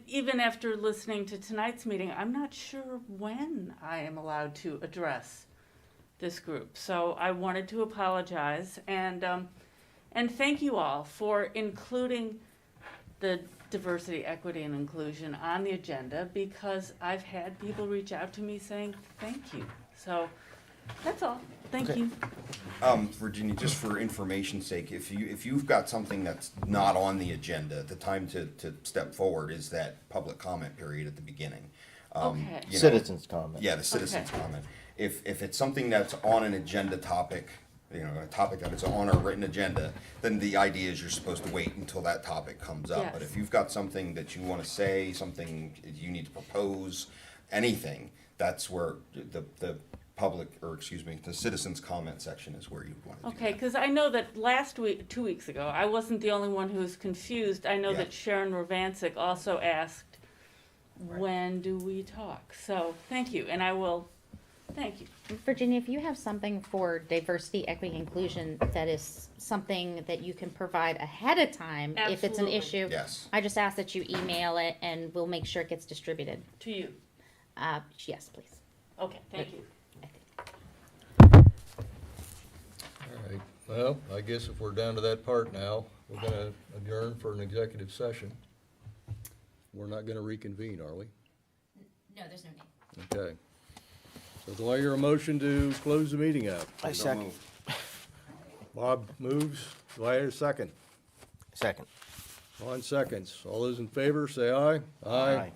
even after listening to tonight's meeting, I'm not sure when I am allowed to address this group. So I wanted to apologize, and thank you all for including the diversity, equity, and inclusion on the agenda, because I've had people reach out to me saying thank you. So that's all. Thank you. Virginia, just for information's sake, if you've got something that's not on the agenda, the time to step forward is that public comment period at the beginning. Okay. Citizens comment. Yeah, the citizens Okay. comment. If it's something that's on an agenda topic, a topic that is on our written agenda, then the idea is you're supposed to wait until that topic comes up. Yes. But if you've got something that you want to say, something you need to propose, anything, that's where the citizens comment section is where you want to do Okay, that. because I know that last week, 2 weeks ago, I wasn't the only one who was confused. I know Yeah. that Sharon Ravancic also asked, when do we talk? So, thank you, and I will Thank you. Virginia, if you have something for diversity, equity, inclusion that is something that you can provide ahead of time, if it's an Absolutely. issue, Yes. I just ask that you email it and we'll make sure it gets distributed. To you. Yes, please. Okay, thank you. All right, well, I guess if we're down to that part now, we're gonna adjourn for an executive session. We're not gonna reconvene, are we? No, there's no need. Okay. So do I hear a motion to close the meeting out? I second. Bob moves. Do I hear a second? Second. Ron seconds. All those in favor, say aye. Aye.